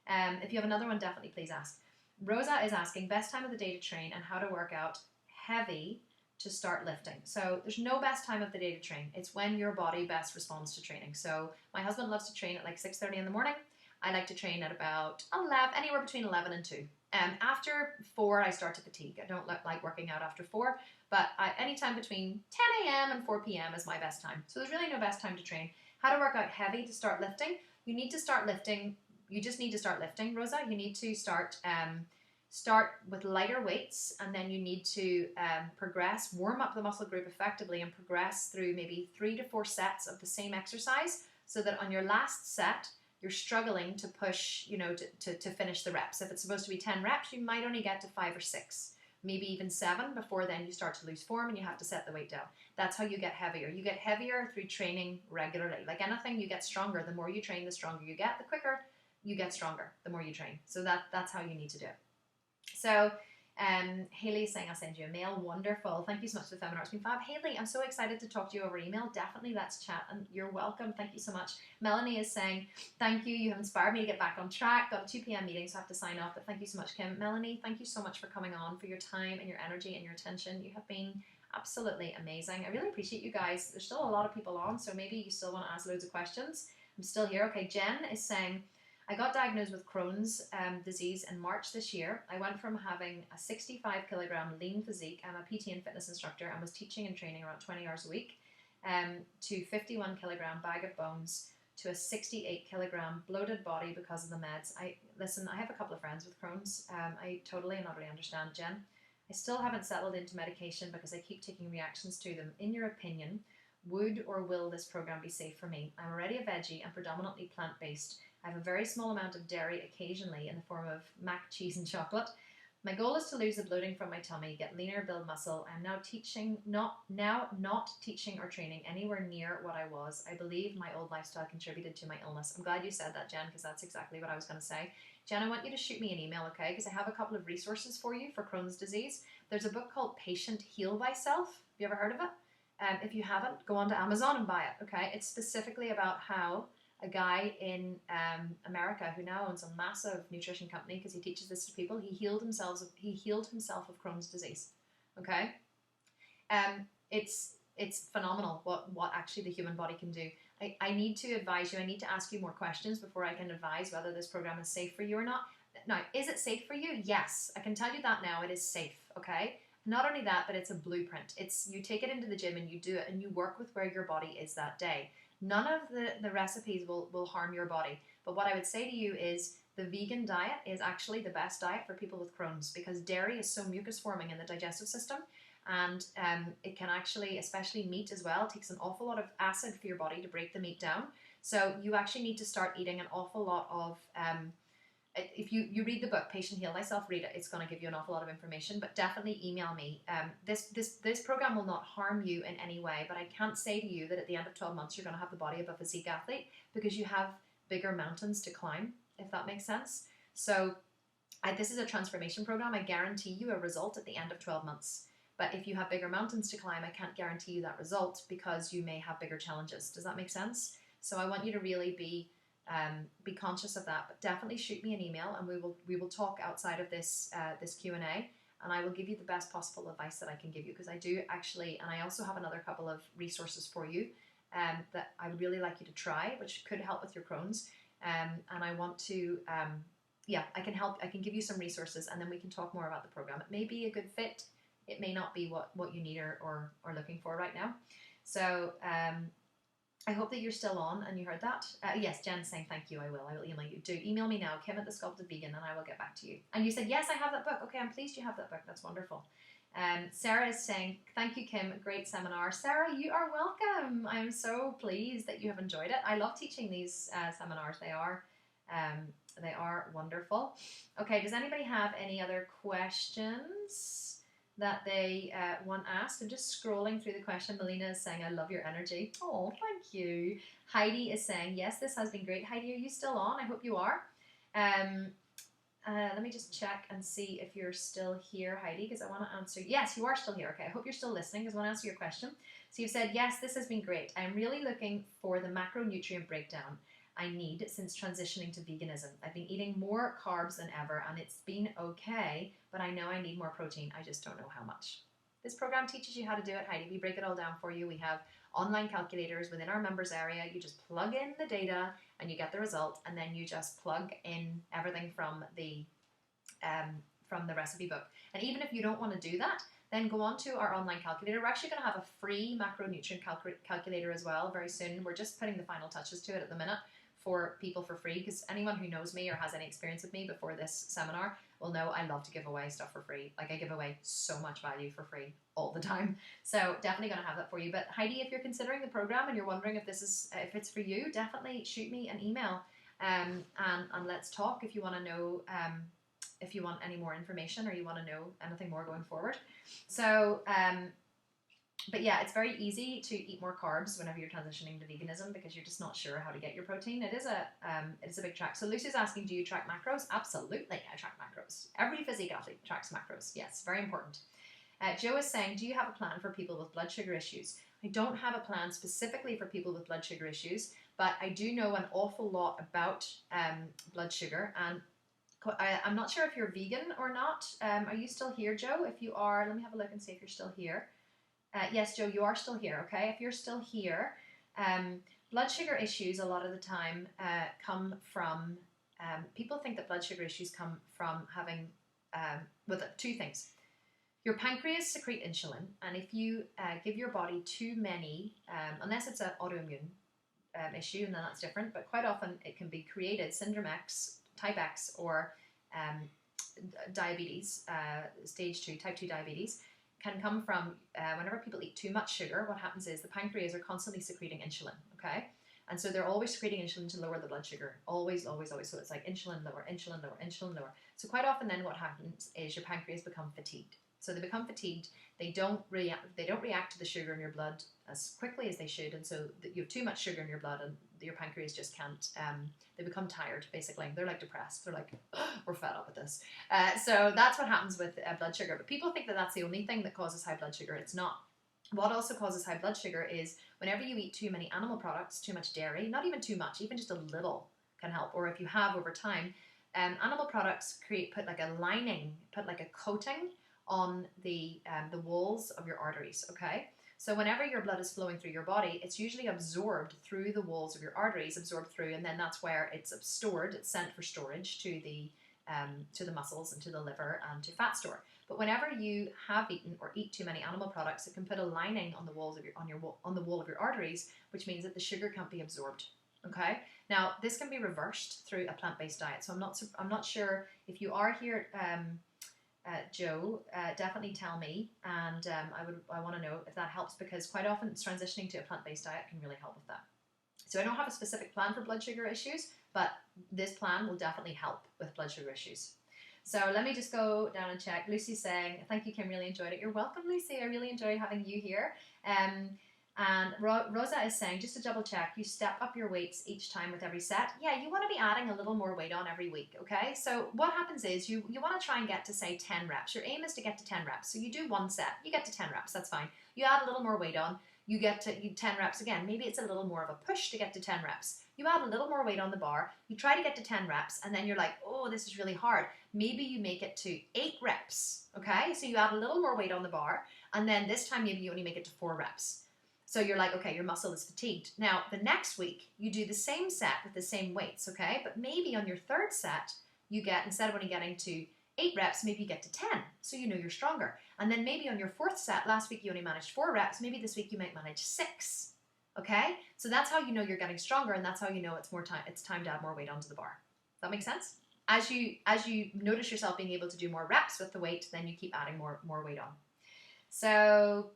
If you have another one, definitely please ask. Rosa is asking, best time of the day to train and how to work out heavy to start lifting. So there's no best time of the day to train. It's when your body best responds to training. So my husband loves to train at like 6:30 in the morning. I like to train at about 11, anywhere between 11 and 2. After 4, I start to fatigue. I don't like working out after 4, but anytime between 10 a.m. and 4 p.m. is my best time. So there's really no best time to train. How to work out heavy to start lifting? You need to start lifting. You just need to start lifting, Rosa. You need to start with lighter weights, and then you need to warm up the muscle group effectively and progress through maybe 3 to 4 sets of the same exercise, so that on your last set, you're struggling to push, to finish the reps. If it's supposed to be 10 reps, you might only get to 5 or 6, maybe even 7 before then you start to lose form and you have to set the weight down. That's how you get heavier. You get heavier through training regularly. Like anything, you get stronger. The more you train, the stronger you get. The quicker you get stronger, the more you train. So that's how you need to do it. So Haley is saying, I'll send you a mail. Wonderful. Thank you so much to the Feminine Arts Queen Fab. Haley, I'm so excited to talk to you over email. Definitely let's chat, and you're welcome. Thank you so much. Melanie is saying, thank you. You have inspired me to get back on track. Got a 2 p.m. meeting, so I have to sign off, but thank you so much, Kim. Melanie, thank you so much for coming on, for your time and your energy and your attention. You have been absolutely amazing. I really appreciate you guys. There's still a lot of people on, so maybe you still want to ask loads of questions. I'm still here. Okay, Jen is saying, I got diagnosed with Crohn's disease in March this year. I went from having a 65 kilogram lean physique. I'm a PT and fitness instructor and was teaching and training around 20 hours a week, to 51 kilogram bag of bones, to a 68 kilogram bloated body because of the meds. I have a couple of friends with Crohn's. I totally and utterly understand, Jen. I still haven't settled into medication because I keep taking reactions to them. In your opinion, would or will this program be safe for me? I'm already a veggie and predominantly plant-based. I have a very small amount of dairy occasionally in the form of mac, cheese and chocolate, My goal is to lose the bloating from my tummy, get leaner, build muscle. I'm now not teaching or training anywhere near what I was. I believe my old lifestyle contributed to my illness. I'm glad you said that, Jen, because that's exactly what I was going to say. Jen, I want you to shoot me an email, okay? Because I have a couple of resources for you for Crohn's disease. There's a book called Patient Heal Thyself. Have you ever heard of it? If you haven't, go on to Amazon and buy it, okay? It's specifically about how a guy in America who now owns a massive nutrition company because he teaches this to people. He healed himself of Crohn's disease. Okay, it's phenomenal what actually the human body can do. I need to advise you. I need to ask you more questions before I can advise whether this program is safe for you or not. Now, is it safe for you? Yes, I can tell you that now. It is safe. Okay. Not only that, but it's a blueprint. It's you take it into the gym and you do it and you work with where your body is that day. None of the recipes will harm your body. But what I would say to you is the vegan diet is actually the best diet for people with Crohn's because dairy is so mucus forming in the digestive system, and it can actually, especially meat as well, takes an awful lot of acid for your body to break the meat down. So you actually need to start eating an awful lot of if you read the book Patient Heal Thyself, read it. It's going to give you an awful lot of information, but definitely email me. This program will not harm you in any way, but I can't say to you that at the end of 12 months you're going to have the body of a physique athlete because you have bigger mountains to climb, if that makes sense. So this is a transformation program. I guarantee you a result at the end of 12 months. But if you have bigger mountains to climb, I can't guarantee you that result because you may have bigger challenges. Does that make sense? So I want you to really be conscious of that, but definitely shoot me an email and we will talk outside of this Q&A, and I will give you the best possible advice that I can give you because I do actually, and I also have another couple of resources for you that I would really like you to try, which could help with your Crohn's, and I want to I can give you some resources and then we can talk more about the program. It may be a good fit, it may not be what you need or looking for right now. So I hope that you're still on and you heard that. Yes, Jen's saying thank you. I will email you. Do email me now, Kim at the Sculpted Vegan, and I will get back to you. And you said, yes, I have that book. Okay, I'm pleased you have that book. That's wonderful. Sarah is saying, thank you, Kim. Great seminar. Sarah, you are welcome. I'm so pleased that you have enjoyed it. I love teaching these seminars. They are wonderful. Okay, does anybody have any other questions that they want asked? I'm just scrolling through the question. Melina is saying, I love your energy. Oh, thank you. Heidi is saying, yes, this has been great. Heidi, are you still on? I hope you are. Let me just check and see if you're still here, Heidi, because I want to answer. Yes, you are still here. Okay, I hope you're still listening because I want to answer your question. So you've said, yes, this has been great. I'm really looking for the macronutrient breakdown I need since transitioning to veganism. I've been eating more carbs than ever and it's been okay, but I know I need more protein. I just don't know how much. This program teaches you how to do it, Heidi. We break it all down for you. We have online calculators within our members area. You just plug in the data and you get the result, and then you just plug in everything from the recipe book. And even if you don't want to do that, then go on to our online calculator. We're actually going to have a free macronutrient calculator as well very soon. We're just putting the final touches to it at the minute for people for free, because anyone who knows me or has any experience with me before this seminar will know I love to give away stuff for free. Like, I give away so much value for free all the time. So definitely going to have that for you. But Heidi, if you're considering the program and you're wondering if it's for you, definitely shoot me an email and let's talk if you want to know if you want any more information or you want to know anything more going forward. So but yeah, it's very easy to eat more carbs whenever you're transitioning to veganism because you're just not sure how to get your protein. It is a big track. So Lucy's asking, do you track macros? Absolutely, I track macros. Every physique athlete tracks macros. Yes, very important. Joe is saying, do you have a plan for people with blood sugar issues? I don't have a plan specifically for people with blood sugar issues, but I do know an awful lot about blood sugar, and I'm not sure if you're vegan or not. Are you still here, Joe? If you are, let me have a look and see if you're still here. Yes, Joe, you are still here, okay? If you're still here, blood sugar issues a lot of the time come from, people think that blood sugar issues come from having, two things. Your pancreas secrete insulin, and if you give your body too many, unless it's an autoimmune issue, and then that's different, but quite often it can be created, syndrome X, type X, or diabetes, stage 2, type 2 diabetes, can come from whenever people eat too much sugar. What happens is the pancreas are constantly secreting insulin, okay? And so they're always secreting insulin to lower the blood sugar. Always, always, always. So it's like insulin lower, insulin lower, insulin lower. So quite often then what happens is your pancreas become fatigued. So they become fatigued. They don't react to the sugar in your blood as quickly as they should. And so you have too much sugar in your blood and your pancreas just can't, they become tired basically. They're like depressed. They're like, oh, we're fed up with this. So that's what happens with blood sugar. But people think that that's the only thing that causes high blood sugar. It's not. What also causes high blood sugar is whenever you eat too many animal products, too much dairy, not even too much, even just a little can help. Or if you have over time, animal products put like a lining, put like a coating on the walls of your arteries, okay? So whenever your blood is flowing through your body, it's usually absorbed through the walls of your arteries, and then that's where it's stored. It's sent for storage to the muscles and to the liver and to fat store. But whenever you have eaten or eat too many animal products, it can put a lining on the walls of on the wall of your arteries, which means that the sugar can't be absorbed. Okay. Now this can be reversed through a plant-based diet. So I'm not sure if you are here, Joe. Definitely tell me, and I want to know if that helps, because quite often transitioning to a plant-based diet can really help with that. So I don't have a specific plan for blood sugar issues, but this plan will definitely help with blood sugar issues. So let me just go down and check. Lucy's saying, thank you, Kim, really enjoyed it. You're welcome, Lucy. I really enjoyed having you here. And Rosa is saying, just to double check, you step up your weights each time with every set. Yeah, you want to be adding a little more weight on every week, okay? So what happens is you want to try and get to, say, 10 reps. Your aim is to get to 10 reps. So you do one set, you get to 10 reps, that's fine. You add a little more weight on, you get to 10 reps again. Maybe it's a little more of a push to get to 10 reps. You add a little more weight on the bar, you try to get to 10 reps, and then you're like, oh, this is really hard. Maybe you make it to 8 reps, okay? So you add a little more weight on the bar, and then this time maybe you only make it to 4 reps. So you're like, okay, your muscle is fatigued. Now, the next week, you do the same set with the same weights, okay? But maybe on your third set, you get, instead of only getting to 8 reps, maybe you get to 10, so you know you're stronger. And then maybe on your fourth set, last week you only managed 4 reps, maybe this week you might manage 6. Okay, so that's how you know you're getting stronger, and that's how you know it's time to add more weight onto the bar. Does that make sense? As you notice yourself being able to do more reps with the weight, then you keep adding more weight on. So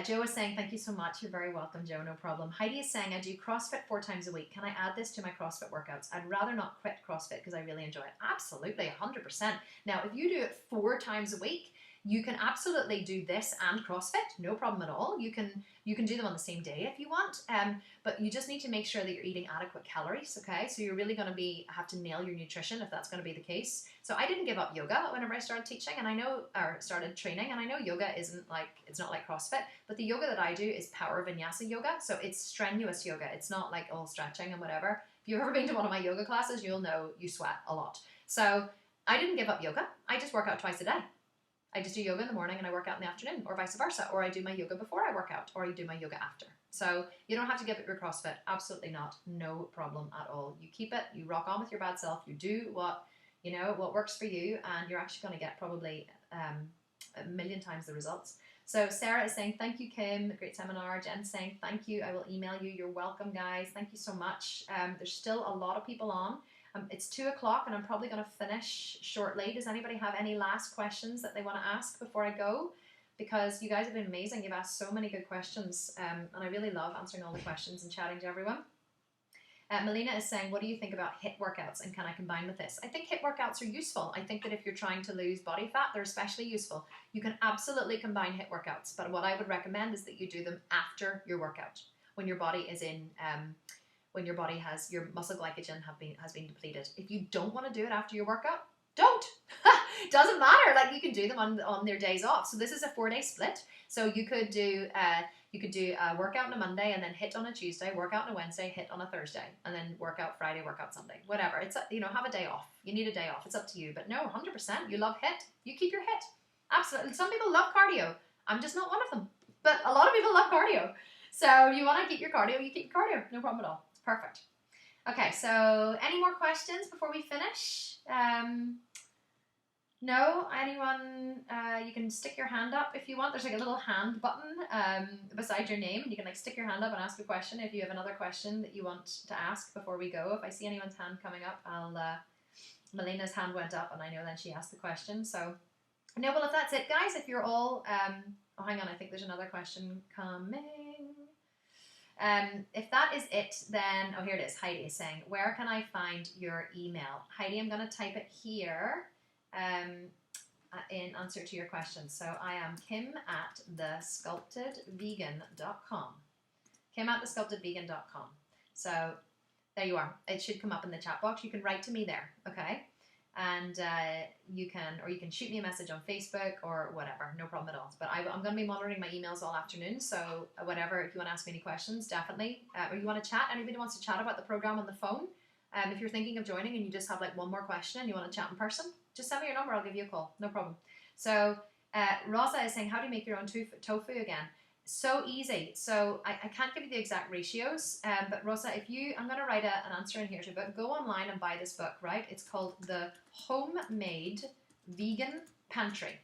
Joe is saying, thank you so much. You're very welcome, Joe, no problem. Heidi is saying, I do CrossFit 4 times a week. Can I add this to my CrossFit workouts? I'd rather not quit CrossFit because I really enjoy it. Absolutely, 100%. Now, if you do it 4 times a week, you can absolutely do this and CrossFit, no problem at all. You can do them on the same day if you want, but you just need to make sure that you're eating adequate calories, okay? So you're really going to have to nail your nutrition if that's going to be the case. So I didn't give up yoga whenever I started teaching, started training, and I know yoga it's not like CrossFit, but the yoga that I do is power vinyasa yoga, so it's strenuous yoga. It's not like all stretching and whatever. If you've ever been to one of my yoga classes, you'll know you sweat a lot. So I didn't give up yoga. I just work out twice a day. I just do yoga in the morning and I work out in the afternoon, or vice versa. Or I do my yoga before I work out, or I do my yoga after. So you don't have to give up your CrossFit. Absolutely not. No problem at all. You keep it. You rock on with your bad self. You do what works for you, and you're actually going to get probably a million times the results. So Sarah is saying, thank you, Kim. Great seminar. Jen's saying, thank you. I will email you. You're welcome, guys. Thank you so much. There's still a lot of people on. It's 2 o'clock and I'm probably going to finish shortly. Does anybody have any last questions that they want to ask before I go? Because you guys have been amazing. You've asked so many good questions, and I really love answering all the questions and chatting to everyone. Melina is saying, what do you think about HIIT workouts and can I combine with this? I think HIIT workouts are useful. I think that if you're trying to lose body fat, they're especially useful. You can absolutely combine HIIT workouts, but what I would recommend is that you do them after your workout, when your body is in... when your body has, your muscle glycogen has been depleted. If you don't want to do it after your workout, don't. Doesn't matter. Like, you can do them on their days off. So this is a 4-day split. So you could do a workout on a Monday and then HIIT on a Tuesday, workout on a Wednesday, HIIT on a Thursday, and then workout Friday, workout Sunday, whatever. It's have a day off. You need a day off. It's up to you. But no, 100%. You love HIIT. You keep your HIIT. Absolutely. Some people love cardio. I'm just not one of them. But a lot of people love cardio. So you want to keep your cardio, you keep your cardio. No problem at all. Perfect. Okay, so any more questions before we finish? No? Anyone? You can stick your hand up if you want. There's like a little hand button beside your name. You can like stick your hand up and ask a question if you have another question that you want to ask before we go. If I see anyone's hand coming up, Melina's hand went up and I know then she asked the question. So, no, well, if that's it, guys, if you're all... oh, hang on, I think there's another question coming. If that is it, then, oh, here it is. Heidi is saying, where can I find your email? Heidi, I'm going to type it here in answer to your question. So I am kim@thesculptedvegan.com. kim@thesculptedvegan.com. So there you are. It should come up in the chat box. You can write to me there, okay? And you can shoot me a message on Facebook or whatever, no problem at all. But I'm going to be monitoring my emails all afternoon, so whatever, if you want to ask me any questions, definitely. Or you want to chat, anybody wants to chat about the program on the phone, if you're thinking of joining and you just have like one more question and you want to chat in person, just send me your number, I'll give you a call, no problem. So Rosa is saying, how do you make your own tofu again? So easy. So I can't give you the exact ratios, but Rosa, I'm going to write an answer in here too, but go online and buy this book, right? It's called The Homemade Vegan Pantry.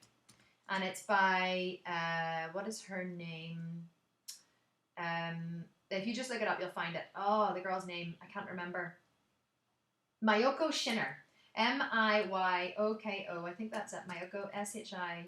And it's by, what is her name? If you just look it up, you'll find it. Oh, the girl's name, I can't remember. Mayoko Shinner. Miyoko, I think that's it. Mayoko, Schichinner.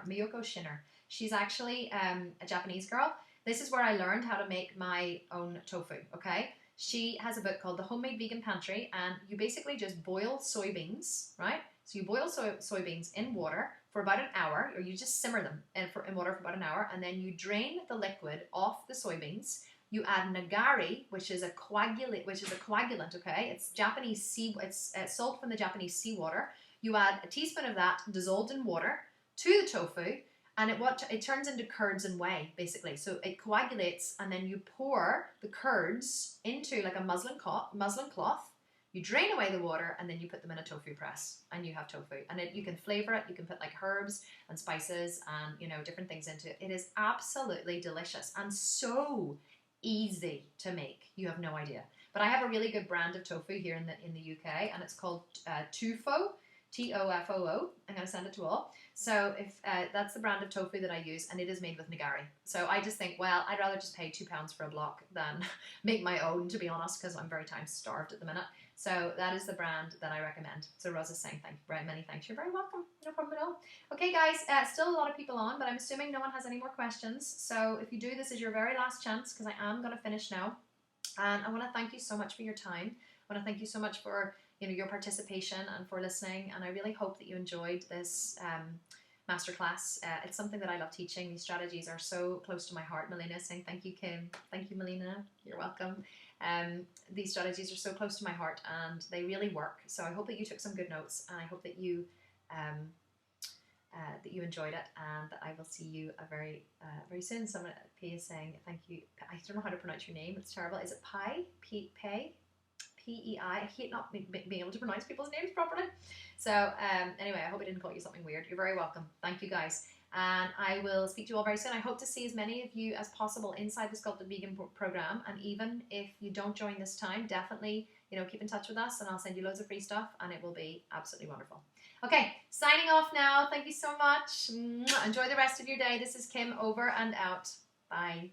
Mayoko Shinner. She's actually a Japanese girl. This is where I learned how to make my own tofu, okay? She has a book called The Homemade Vegan Pantry, and you basically just boil soybeans, right? So you boil soybeans in water for about an hour, or you just simmer them in water for about an hour, and then you drain the liquid off the soybeans. You add nagari, which is a coagulant, okay? It's Japanese it's salt from the Japanese seawater. You add a teaspoon of that dissolved in water to the tofu, and it turns into curds and whey, basically. So it coagulates, and then you pour the curds into like a muslin cloth. You drain away the water, and then you put them in a tofu press, and you have tofu. And you can flavor it. You can put like herbs and spices and different things into it. It is absolutely delicious and so easy to make. You have no idea. But I have a really good brand of tofu here in the UK, and it's called Tufo. Tofoo. I'm going to send it to all. So if that's the brand of tofu that I use, and it is made with nagari. So I just think, well, I'd rather just pay £2 for a block than make my own, to be honest, because I'm very time starved at the minute. So that is the brand that I recommend. So Rosa's saying many thanks. You're very welcome. No problem at all. Okay, guys, still a lot of people on, but I'm assuming no one has any more questions. So if you do, this is your very last chance, because I am going to finish now. And I want to thank you so much for your time. I want to thank you so much for your participation and for listening, and I really hope that you enjoyed this masterclass. It's something that I love teaching. These strategies are so close to my heart. Melina is saying thank you, Kim. Thank you, Melina. You're welcome. These strategies are so close to my heart, and they really work. So I hope that you took some good notes, and I hope that you enjoyed it, and that I will see you very soon. Someone P is saying thank you. I don't know how to pronounce your name. It's terrible. Is it Pai? Pei? P-E-I. I hate not being able to pronounce people's names properly. So anyway, I hope I didn't call you something weird. You're very welcome. Thank you, guys. And I will speak to you all very soon. I hope to see as many of you as possible inside the Sculpted Vegan program. And even if you don't join this time, definitely keep in touch with us, and I'll send you loads of free stuff, and it will be absolutely wonderful. Okay, signing off now. Thank you so much. Enjoy the rest of your day. This is Kim, over and out. Bye.